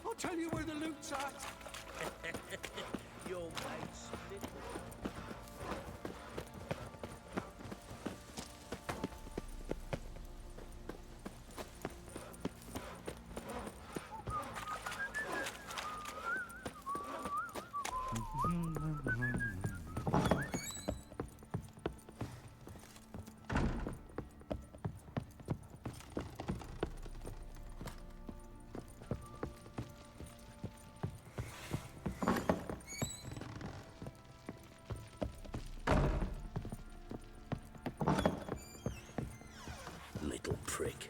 I'll tell you where the loot's at. Your mate's split. Little prick.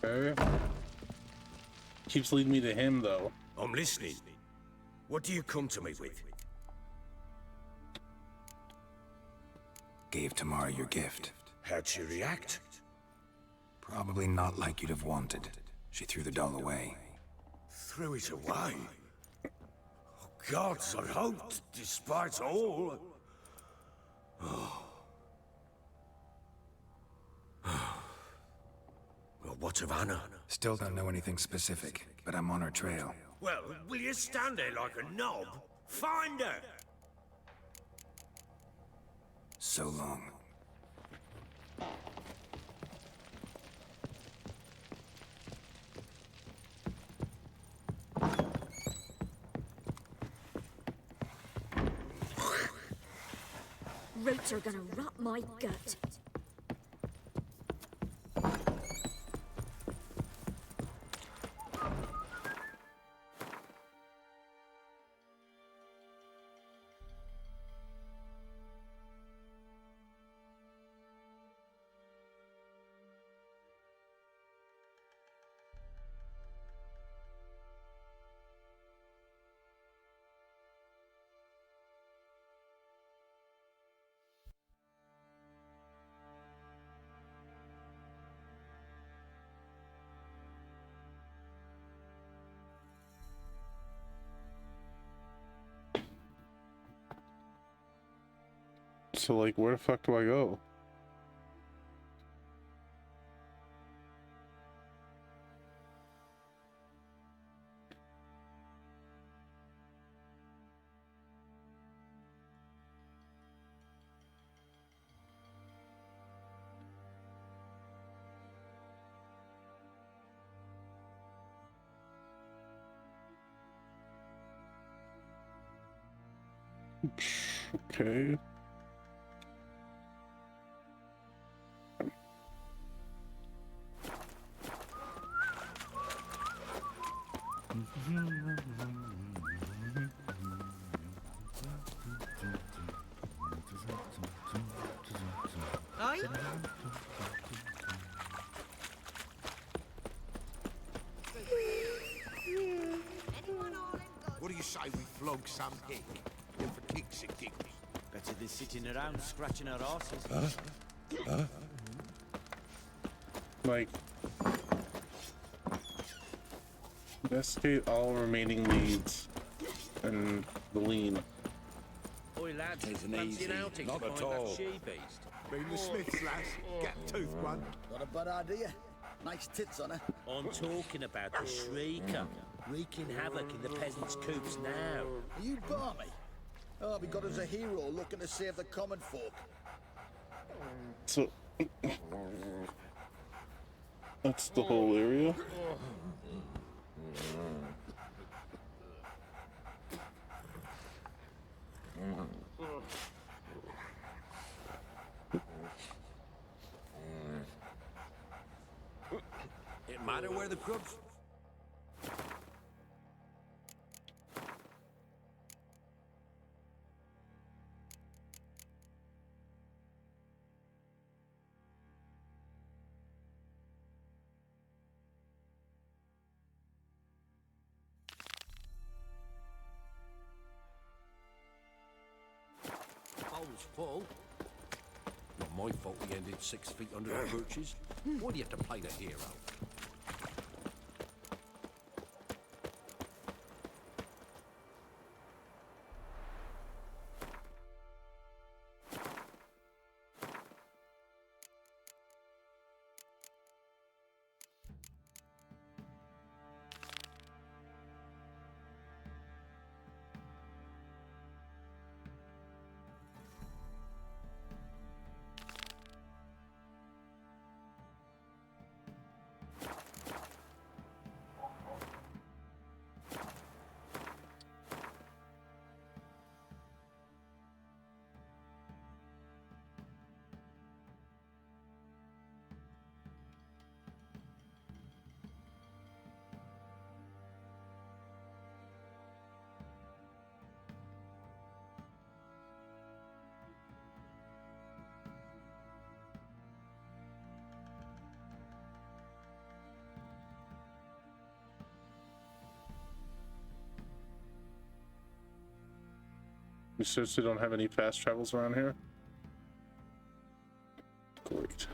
Okay. Keeps leading me to him, though. I'm listening. What do you come to me with? Gave Tamara your gift. How'd she react? Probably not like you'd have wanted. She threw the doll away. Threw it away? Oh, gods, I hoped, despite all... Oh. Well, what of Anna? Still don't know anything specific, but I'm on her trail. Well, will you stand there like a knob? Find her! So long. Roots are gonna rot my gut. So, like, where the fuck do I go? Okay. Aye? What do you say we flog some hick? And for kicks and giggles. Better than sitting around scratching our asses. Like, investigate all remaining leads and the lean. Oi, lads, Isn't fancy easy. an outing Not to at find all. that she-beast? Been the Smiths, lass. Gap-toothed one. Got a bad idea. Nice tits on her. I'm talking about the Shrieker, wreaking havoc in the peasants' coops now. Are you barmy? Oh, we got us a hero looking to save the common folk. So, that's the whole area? It matter where the crooks... was full. Not my fault we ended 6 feet under the birches. Why do you have to play the hero? You seriously don't have any fast travels around here? Great.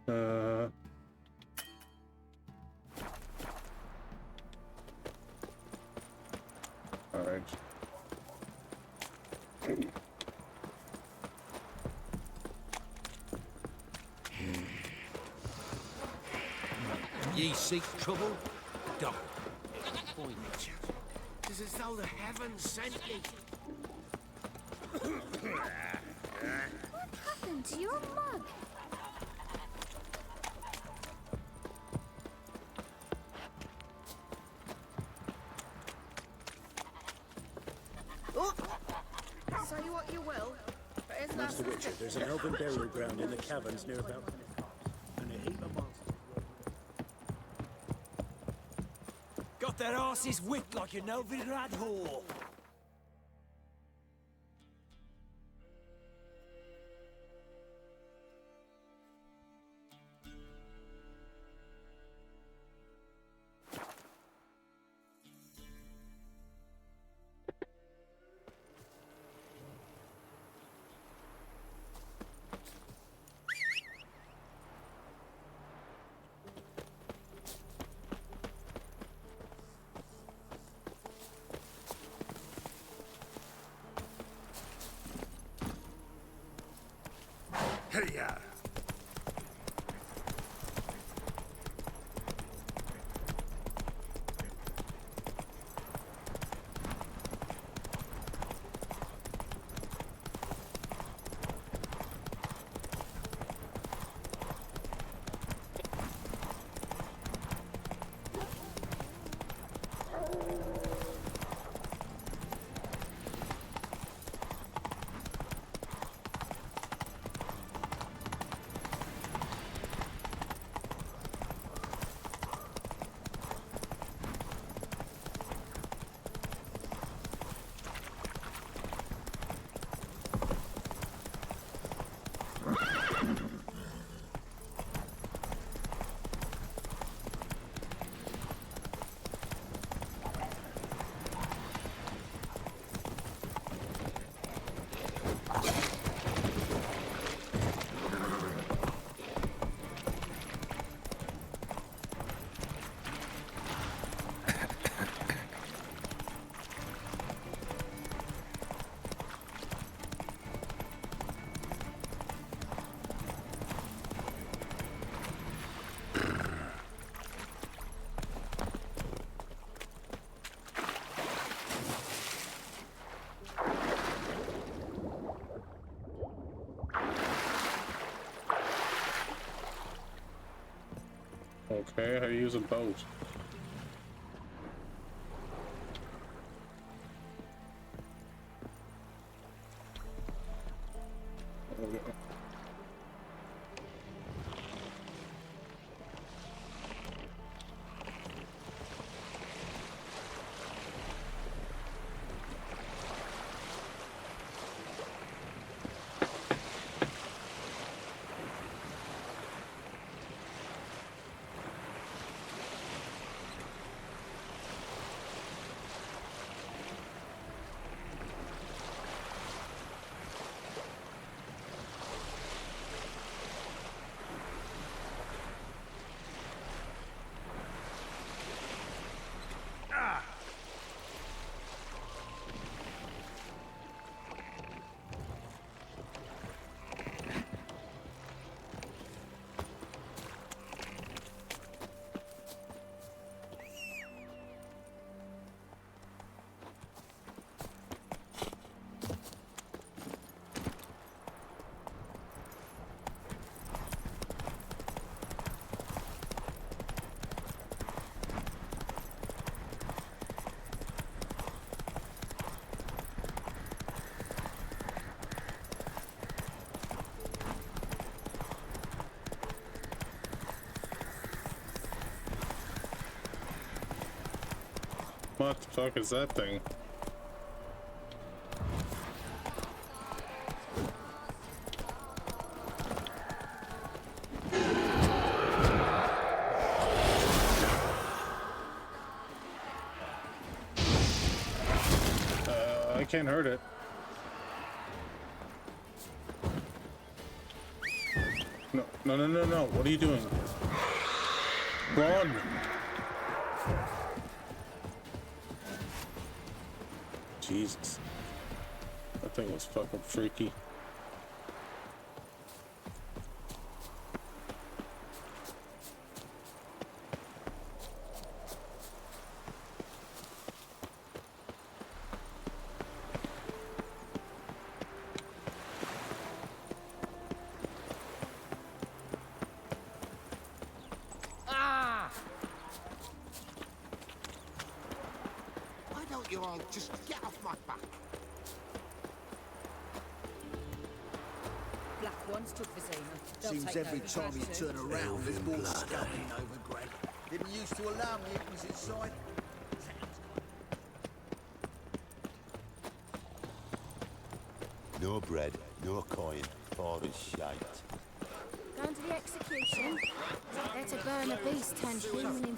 All right. Ye seek trouble? Don't. Boy, Mitchell, it's as though the heavens sent me. What happened to your mug? Oh! Say what you will, but it's Master Witcher, there's an elven burial ground in the caverns near about, and a heap of monsters. Got their asses whipped like a Novigrad whore. Hey-ya! Okay, how do you use a boat? Okay. What the fuck is that thing? I can't hurt it. No, no, no, no, no. What are you doing? Run! Jesus. That thing was fucking freaky. Why don't you all just get off my back? Black ones took Vizima. They'll Seems take every over time you first. turn around, there's more blood, scouting over Greg. Didn't used to allow me if was inside. No bread, no coin, forest shite. Going to the execution? There to burn a beast turned human in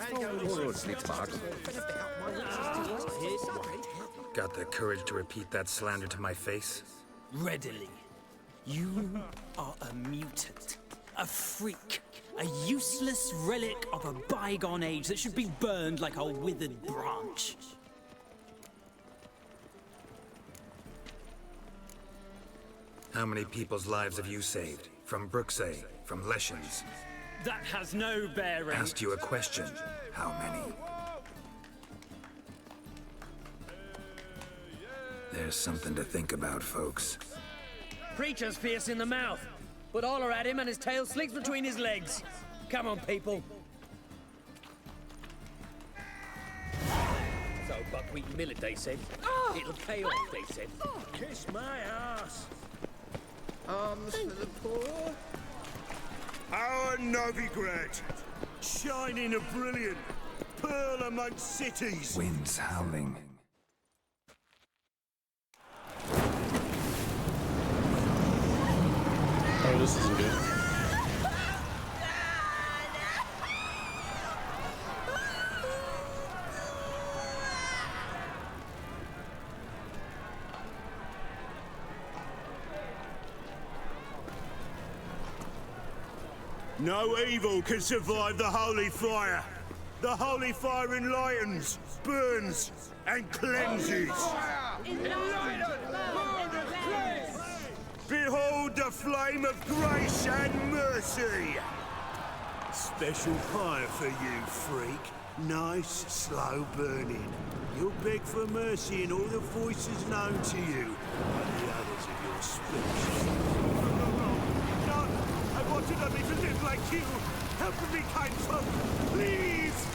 Got the courage to repeat that slander to my face? Readily. You are a mutant, a freak, a useless relic of a bygone age that should be burned like a withered branch. How many people's lives have you saved? From Brooksay, from Leshens? That has no bearing. Asked you a question. How many? There's something to think about, folks. Preacher's fierce in the mouth, but holler at him and his tail slinks between his legs. Come on, people. So buckwheat millet, they said. It'll pay off, they said. Kiss my ass. Arms for the poor. Our Novigrad, shining a brilliant pearl amongst cities. Winds howling. Oh, this isn't good. No evil can survive the holy fire. The holy fire enlightens, burns, and cleanses. Behold the flame of grace and mercy. Special fire for you, freak. Nice, slow burning. You'll beg for mercy in all the voices known to you by the others of your species. No, I wanted only to live like you. Help me, kind folk, please.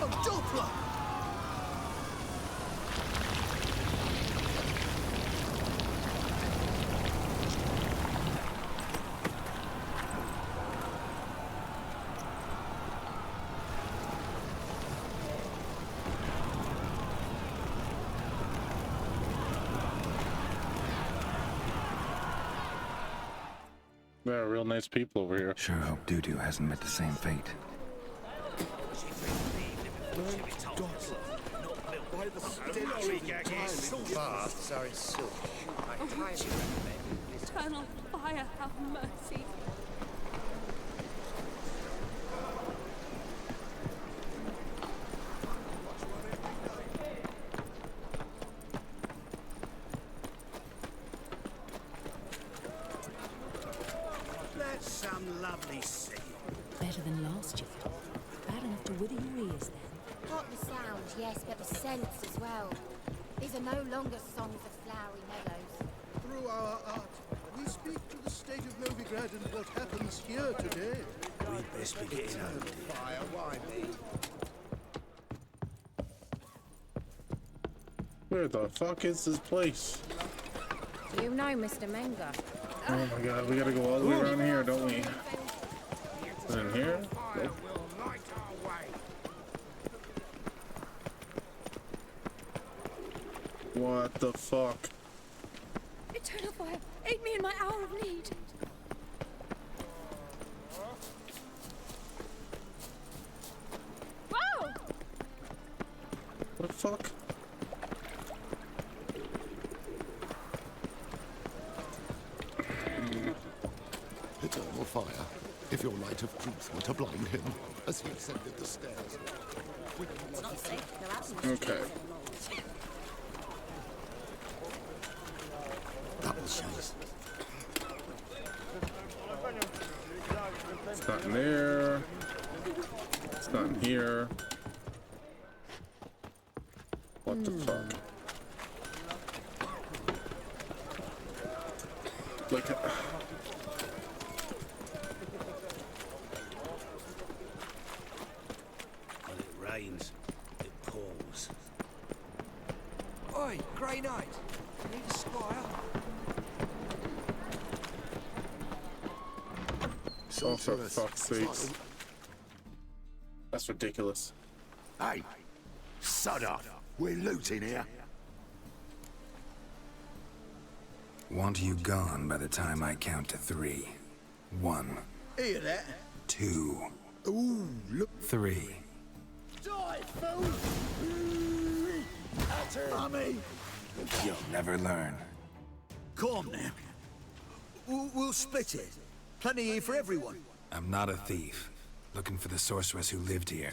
A Doppler! There are real nice people over here. Sure hope Dudu hasn't met the same fate. By the stench of time, baths are in silk. I highly recommend. Eternal fire, have mercy. That's some lovely sea. Better than last year. Bad enough to wither your ears then. Not the sound, yes, but the sense as well. These are no longer songs of flowery meadows. Through our art, we speak to the state of Novigrad and what happens here today. We'd best be getting home. Fire, why me? Where the fuck is this place? You know Mr. Menger. Oh my god, we gotta go all the way around here, don't we? Is it in here? Nope. What the fuck? Eternal fire, aid me in my hour of need. Whoa! What the fuck? Eternal fire, if your light of truth were to blind him as he ascended the stairs. It's not safe. There are some Okay. Double shows. It's not in there. It's not in here. What the fuck? Like, When it rains, it pours. Oi, Grey Knight. Need a squire? oh, for fuck's sakes. That's ridiculous. Hey, sod off. We're looting here. Want you gone by the time I count to 3. 1, Hear that? 2, Ooh, look. 3. Die, fool! Mummy! You'll never learn. Calm now. We'll split it. Plenty here for everyone. I'm not a thief. Looking for the sorceress who lived here.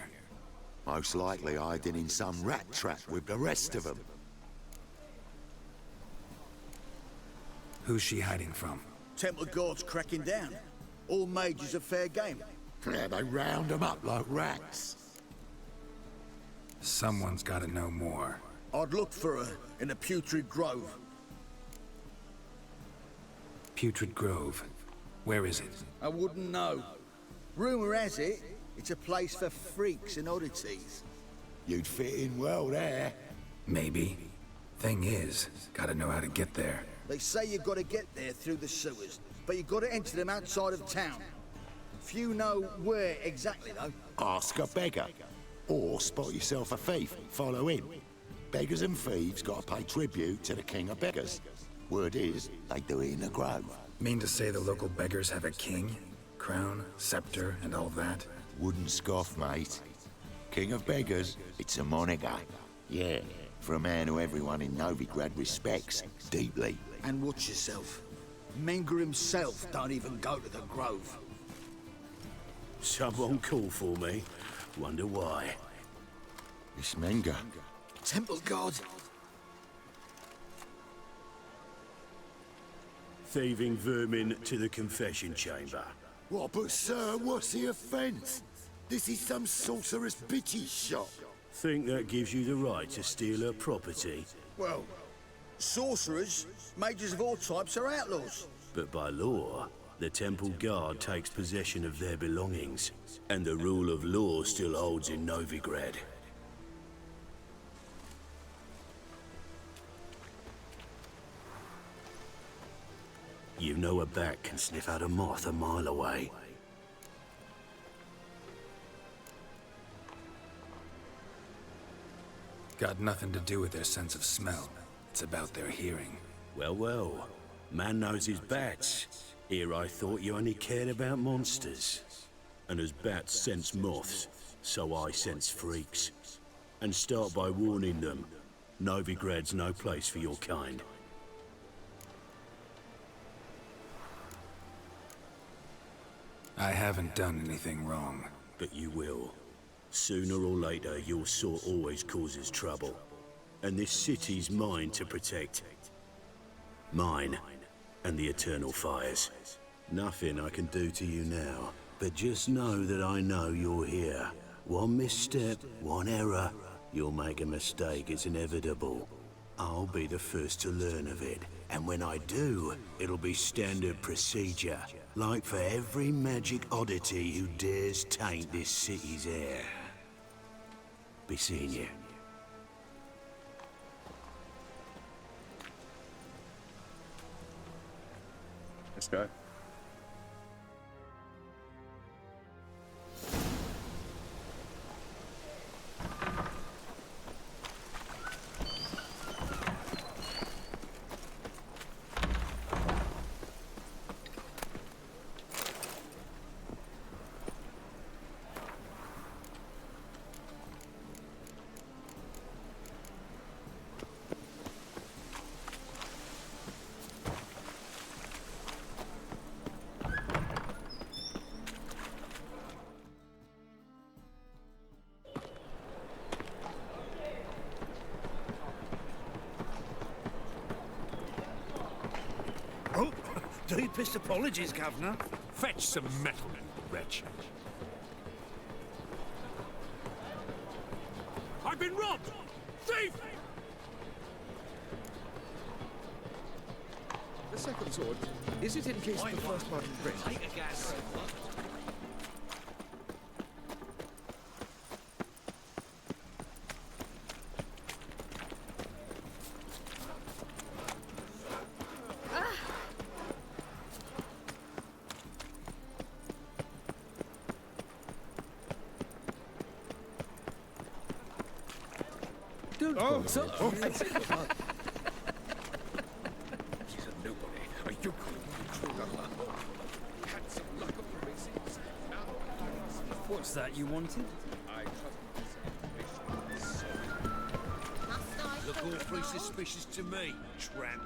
Most likely hiding in some rat trap with the rest of them. Who's she hiding from? Temple Guard's cracking down. All mages are fair game. Yeah, they round them up like rats. Someone's gotta know more. I'd look for her in the Putrid Grove. Putrid Grove. Where is it? I wouldn't know. Rumour has it, it's a place for freaks and oddities. You'd fit in well there. Maybe. Thing is, gotta know how to get there. They say you've got to get there through the sewers, but you've got to enter them outside of town. Few know where exactly, though. Ask a beggar. Or spot yourself a thief, follow him. Beggars and thieves gotta pay tribute to the king of beggars. Word is, they do it in the grove. Mean to say the local beggars have a king? Crown, scepter, and all that? Wouldn't scoff, mate. King of beggars, it's a moniker. Yeah, for a man who everyone in Novigrad respects deeply. And watch yourself. Menger himself don't even go to the Grove. Someone call for me. Wonder why. It's Menger. Temple Guard. Thieving vermin to the confession chamber. What, but sir, what's the offence? This is some sorcerer's bitch's shop. Think that gives you the right to steal her property? Well, sorcerers, mages of all types are outlaws. But by law, the Temple Guard takes possession of their belongings, and the rule of law still holds in Novigrad. You know a bat can sniff out a moth a mile away. Got nothing to do with their sense of smell. It's about their hearing. Well, well. Man knows his bats. Here I thought you only cared about monsters. And as bats sense moths, so I sense freaks. And start by warning them. Novigrad's no place for your kind. I haven't done anything wrong. But you will. Sooner or later, your sort always causes trouble. And this city's mine to protect. Mine and the Eternal Fires. Nothing I can do to you now. But just know that I know you're here. One misstep, one error, you'll make a mistake, it's inevitable. I'll be the first to learn of it. And when I do, it'll be standard procedure. Like for every magic oddity who dares taint this city's air. Be seeing you. This guy. Oh, deepest apologies, Governor. Fetch some metal, wretch. I've been robbed! Thief! The second sword, is it in case the first one breaks? Take a gas. Oh, so, she's a nobody. A yokel intruder. Handsome luck of the races. What's that you wanted? Look awfully suspicious to me, tramp.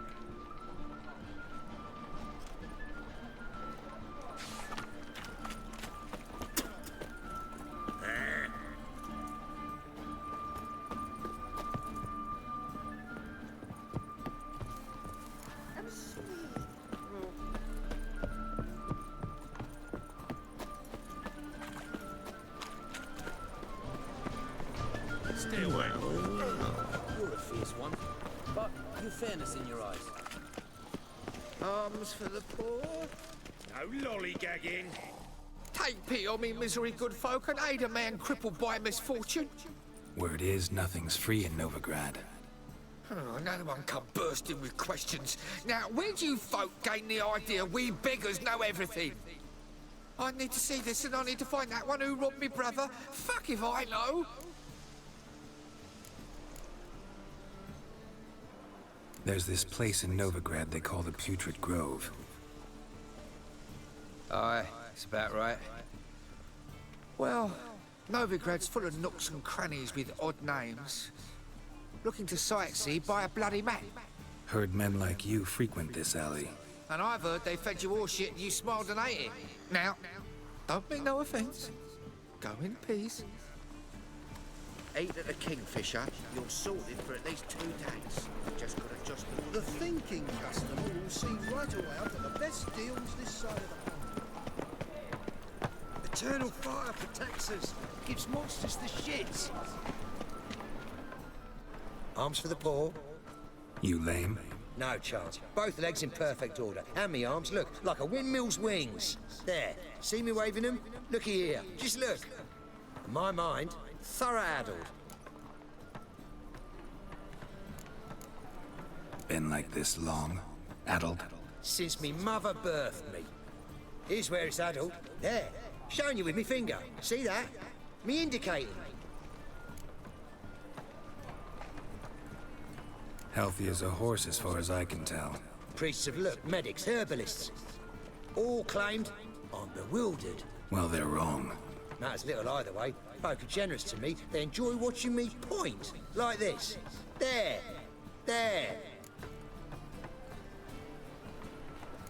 Stay away. You're a fierce one, but you've fairness in your eyes. Arms for the poor. No lollygagging. Take pity on me, misery, good folk, and aid a man crippled by misfortune. Word is, nothing's free in Novigrad. Oh, another one come bursting with questions. Now, where do you folk gain the idea we beggars know everything? I need to see this, and I need to find that one who robbed me brother. Fuck if I know. There's this place in Novigrad they call the Putrid Grove. Aye, it's about right. Well, Novigrad's full of nooks and crannies with odd names. Looking to sightsee by a bloody map. Heard men like you frequent this alley. And I've heard they fed you all shit and you smiled and ate it. Now, don't mean no offence. Go in peace. Ate at a Kingfisher, you're sorted for at least 2 days. Just got to just The thinking customer will see right away I've got the best deals this side of the pond. Eternal fire protects us. Gives monsters the shits. Arms for the poor. You lame? No chance. Both legs in perfect order. And me arms, look, like a windmill's wings. There. See me waving them? Looky here. Just look. In my mind, thorough addled. Been like this long? Addled? Since me mother birthed me. Here's where it's addled. There. Showing you with me finger. See that? Me indicating. Healthy as a horse as far as I can tell. Priests of look, medics, herbalists. All claimed I'm bewildered. Well, they're wrong. Matters little either way. Folk are generous to me. They enjoy watching me point. Like this. There. There.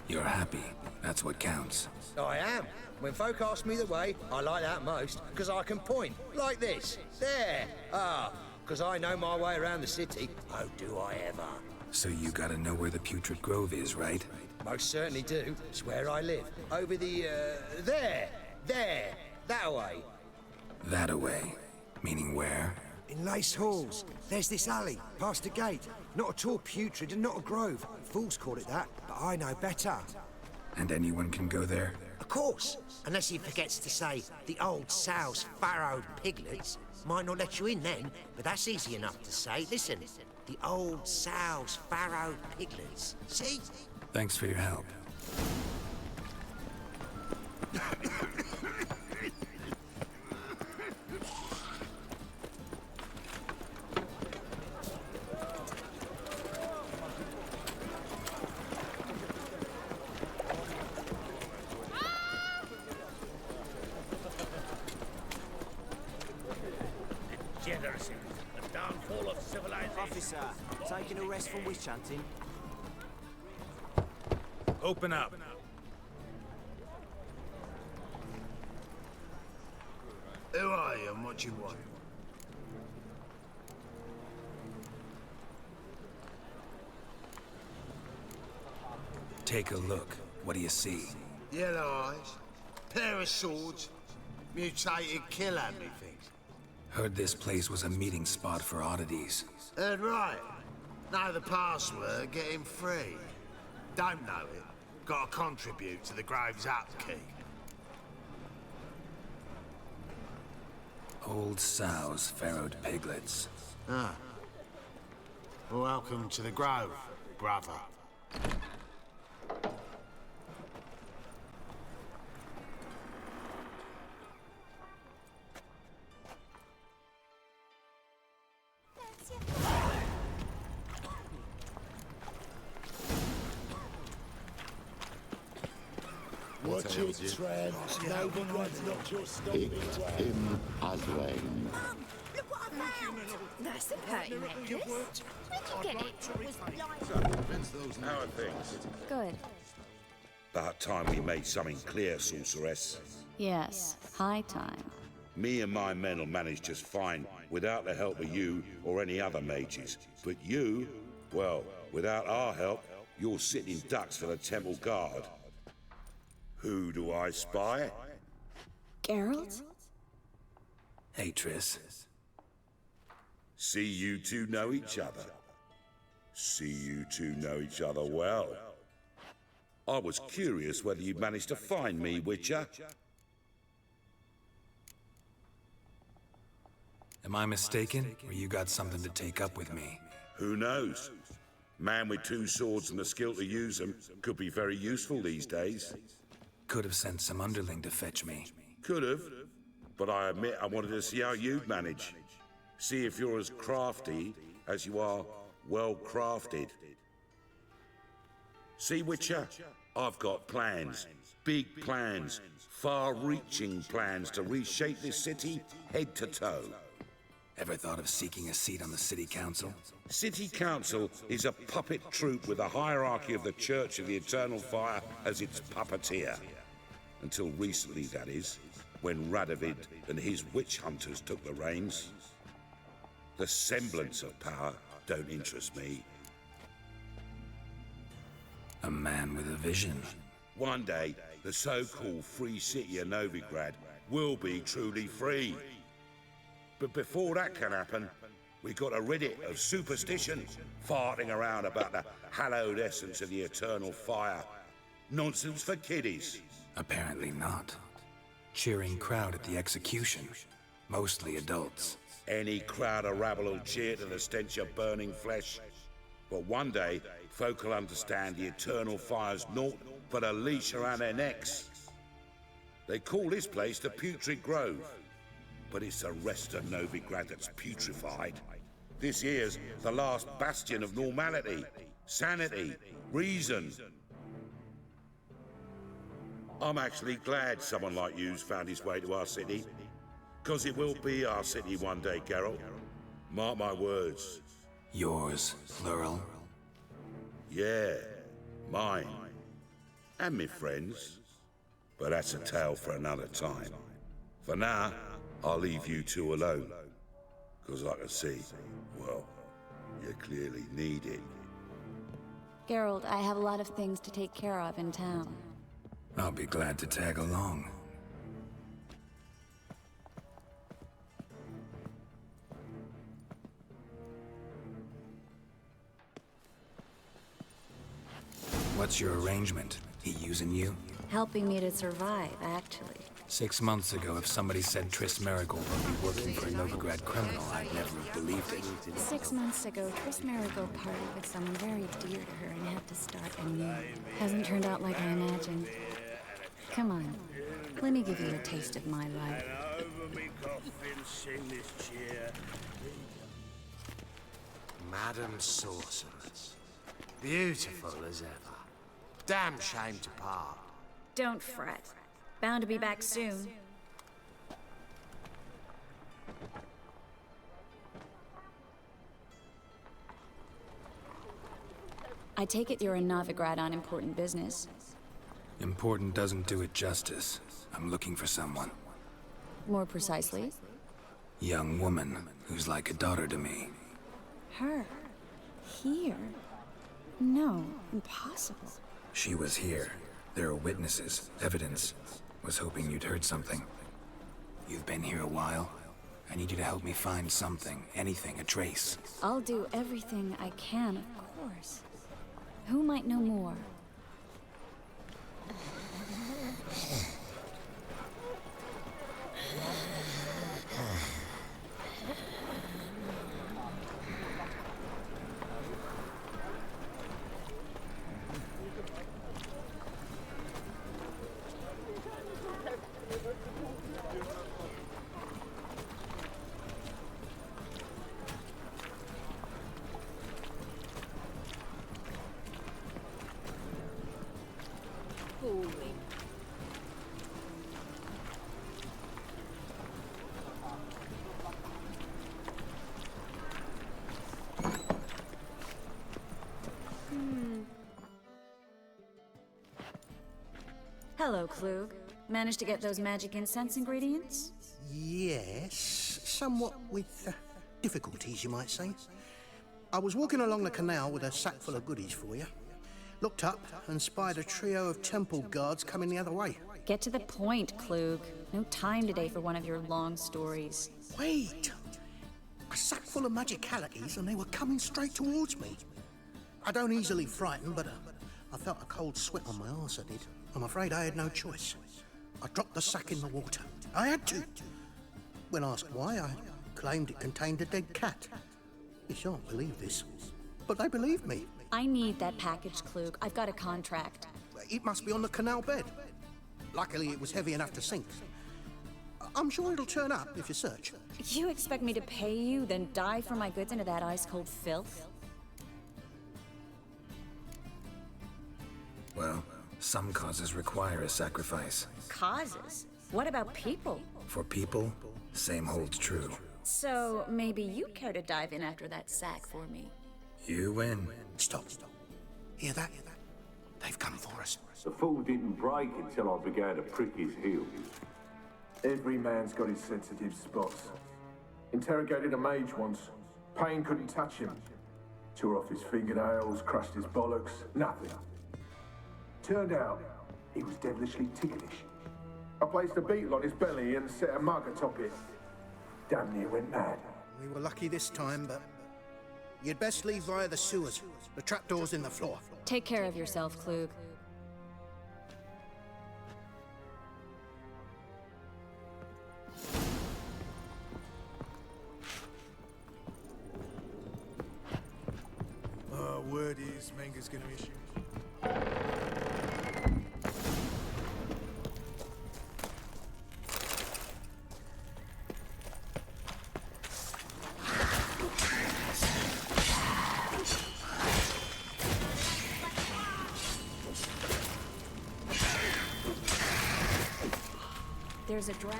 You're happy. That's what counts. I am. When folk ask me the way, I like that most, because I can point. Like this. There. Ah, because I know my way around the city. Oh, do I ever. So you gotta know where the Putrid Grove is, right? Most certainly do. It's where I live. Over the, there. There. That way. That away. Meaning where? In Lace Halls. There's this alley, past the gate. Not at all putrid and not a grove. Fools call it that, but I know better. And anyone can go there? Of course. Unless he forgets to say the old sow's farrowed piglets. Might not let you in then, but that's easy enough to say. Listen, the old sow's farrowed piglets. See? Thanks for your help. Degeneracy, the downfall of civilization. Officer, taking a rest from witch hunting. Open up. Who are you and what you want? Take a look. What do you see? Yellow eyes, pair of swords, mutated killer things. Heard this place was a meeting spot for oddities. Heard right. Know the password, get him free. Don't know it. Gotta contribute to the Grave's upkeep. Old sows, farrowed piglets. Ah. Welcome to the Grove, brother. Watch it, Tram. Novigrad's not your stomping ground. Him Aswain. Look what I found! That's a pretty necklace. Where'd you get it? How are things? Good. About time we made something clear, sorceress. Yes, high time. Me and my men will manage just fine without the help of you or any other mages. But you, well, without our help, you're sitting ducks for the Temple Guard. Who do I spy? Geralt? Hey, Triss. See you two know each other. See you two know each other well. I was curious whether you'd managed to find me, Witcher. Am I mistaken, or you got something to take up with me? Who knows? Man with two swords and the skill to use them could be very useful these days. Could have sent some underling to fetch me. Could have, but I admit I wanted to see how you'd manage. See if you're as crafty as you are well-crafted. See, Witcher, I've got plans. Big plans. Far-reaching plans to reshape this city head to toe. Ever thought of seeking a seat on the city council? City council is a puppet troupe with a hierarchy of the Church of the Eternal Fire as its puppeteer. Until recently, that is, when Radovid and his witch hunters took the reins. The semblance of power don't interest me. A man with a vision. One day, the so-called free city of Novigrad will be truly free. But before that can happen, we got to rid it of superstition, farting around about the hallowed essence of the eternal fire. Nonsense for kiddies. Apparently not. Cheering crowd at the execution. Mostly adults. Any crowd of rabble will cheer to the stench of burning flesh. But one day, folk will understand the eternal fire's naught but a leash around their necks. They call this place the Putrid Grove. But it's the rest of Novigrad that's putrefied. This here's the last bastion of normality, sanity, reason. I'm actually glad someone like you's found his way to our city. 'Cause it will be our city one day, Geralt. Mark my words. Yours, plural? Yeah, mine. And me friends. But that's a tale for another time. For now, I'll leave you two alone. 'Cause I can see, well, you clearly need it. Geralt, I have a lot of things to take care of in town. I'll be glad to tag along. What's your arrangement? He using you? Helping me to survive, actually. 6 months ago, if somebody said Triss Merigold would be working for a Novigrad criminal, I'd never have believed it. 6 months ago, Triss Merigold partied with someone very dear to her and had to start anew. Hasn't turned out like I imagined. Come on. Let me give you a taste of my life. And over me coffin sing this cheer. Madam Sorceress. Beautiful as ever. Damn shame to part. Don't fret. Bound to be back soon. I take it you're in Novigrad on important business. Important doesn't do it justice. I'm looking for someone. More precisely? Young woman who's like a daughter to me. Her? Here? No, impossible. She was here. There are witnesses, evidence. Was hoping you'd heard something. You've been here a while. I need you to help me find something, anything, a trace. I'll do everything I can, of course. Who might know more? Hello, Klug. Managed to get those magic incense ingredients? Yes, somewhat with difficulties, you might say. I was walking along the canal with a sack full of goodies for you. Looked up and spied a trio of temple guards coming the other way. Get to the point, Klug. No time today for one of your long stories. Wait! A sack full of magicalities and they were coming straight towards me. I don't easily frighten, but I felt a cold sweat on my arse, I did. I'm afraid I had no choice. I dropped the sack in the water. I had to. When asked why, I claimed it contained a dead cat. You shan't believe this, but they believed me. I need that package, Klug. I've got a contract. It must be on the canal bed. Luckily, it was heavy enough to sink. I'm sure it'll turn up if you search. You expect me to pay you, then dive for my goods into that ice-cold filth? Well, some causes require a sacrifice. Causes? What about people? For people, same holds true. So, maybe you'd care to dive in after that sack for me. You win. Stop. Hear that? They've come for us. The fall didn't break until I began to prick his heels. Every man's got his sensitive spots. Interrogated a mage once. Pain couldn't touch him. Tore off his fingernails, crushed his bollocks, nothing. Turned out, he was devilishly ticklish. I placed a beetle on his belly and set a mug atop it. Damn near went mad. We were lucky this time, but you'd best leave via the sewers. The trapdoor's in the floor. Take care of yourself, Klug. Word is Manga's gonna issue. There's a draft.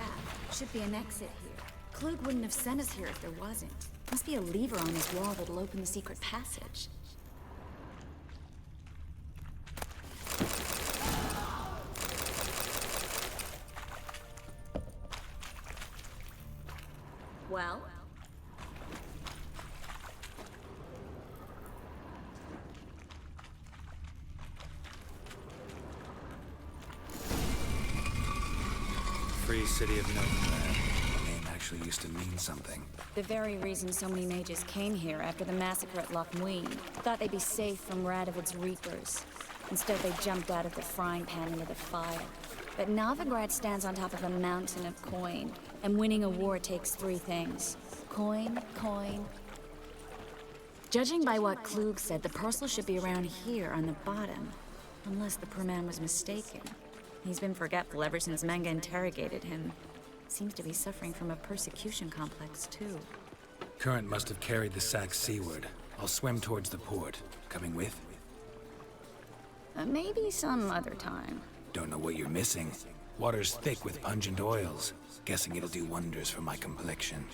Should be an exit here. Klug wouldn't have sent us here if there wasn't. Must be a lever on this wall that'll open the secret passage. Well? Free City of Novigrad. The name actually used to mean something. The very reason so many mages came here after the massacre at Loch Muin. Thought they'd be safe from Radovid's reapers. Instead, they jumped out of the frying pan into the fire. But Novigrad stands on top of a mountain of coin, and winning a war takes three things. Coin, coin. Judging by what Klug said, the parcel should be around here on the bottom. Unless the poor man was mistaken. He's been forgetful ever since Manga interrogated him. Seems to be suffering from a persecution complex, too. Current must have carried the sack seaward. I'll swim towards the port. Coming with? Maybe some other time. Don't know what you're missing. Water's thick with pungent oils. Guessing it'll do wonders for my complexion.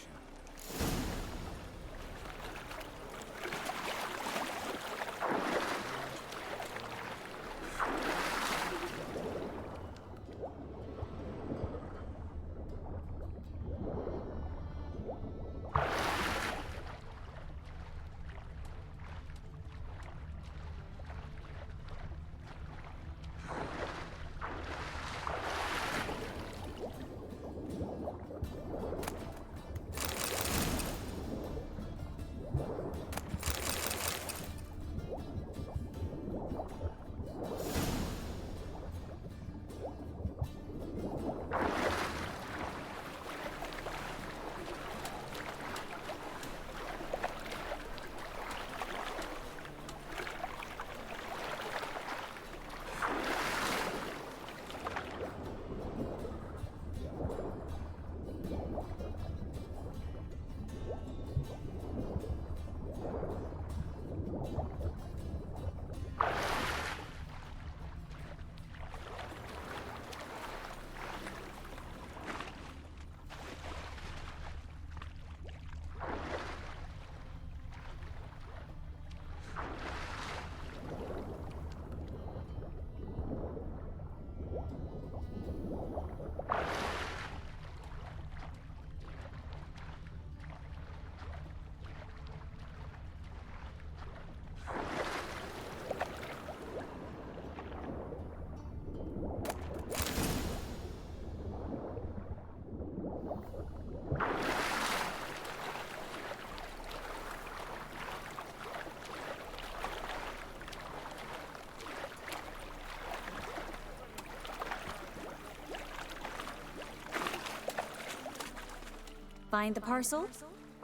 Find the parcel?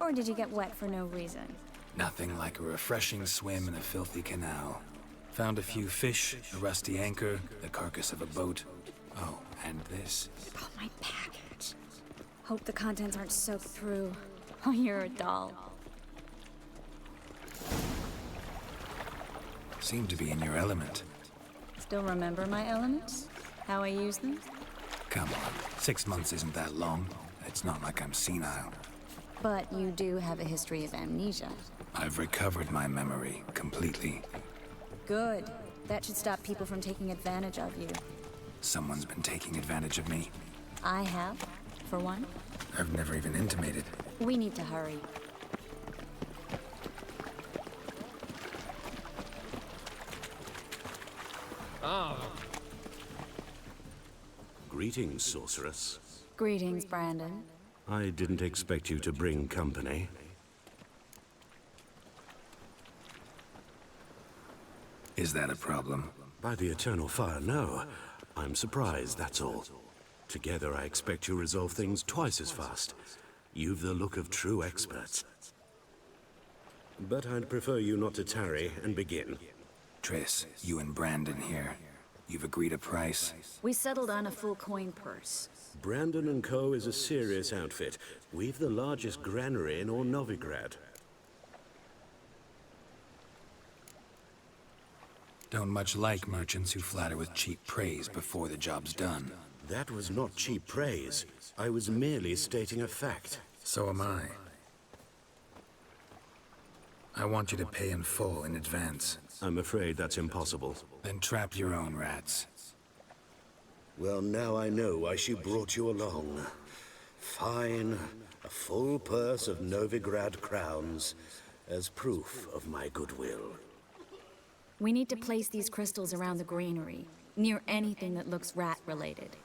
Or did you get wet for no reason? Nothing like a refreshing swim in a filthy canal. Found a few fish, a rusty anchor, the carcass of a boat. Oh, and this. Oh, my package. Hope the contents aren't soaked through. Oh, you're a doll. Seem to be in your element. Still remember my elements? How I use them? Come on, 6 months isn't that long. It's not like I'm senile. But you do have a history of amnesia. I've recovered my memory completely. Good. That should stop people from taking advantage of you. Someone's been taking advantage of me. I have, for one. I've never even intimated. We need to hurry. Greetings, sorceress. Greetings, Brandon. I didn't expect you to bring company. Is that a problem? By the Eternal Fire, no. I'm surprised, that's all. Together, I expect you resolve things twice as fast. You've the look of true experts. But I'd prefer you not to tarry and begin. Triss, you and Brandon here. You've agreed a price? We settled on a full coin purse. Brandon and Co. is a serious outfit. We've the largest granary in all Novigrad. Don't much like merchants who flatter with cheap praise before the job's done. That was not cheap praise. I was merely stating a fact. So am I. I want you to pay in full in advance. I'm afraid that's impossible. Then trap your own rats. Well, now I know why she brought you along. Fine. A full purse of Novigrad crowns as proof of my goodwill. We need to place these crystals around the granary, near anything that looks rat-related.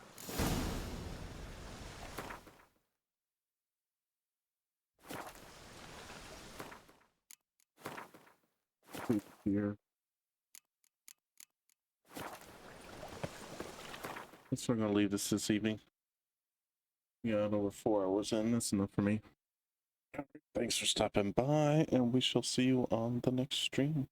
Here. Guess we're gonna leave this evening. Yeah, over 4 hours in. That's enough for me. Thanks for stopping by, and we shall see you on the next stream.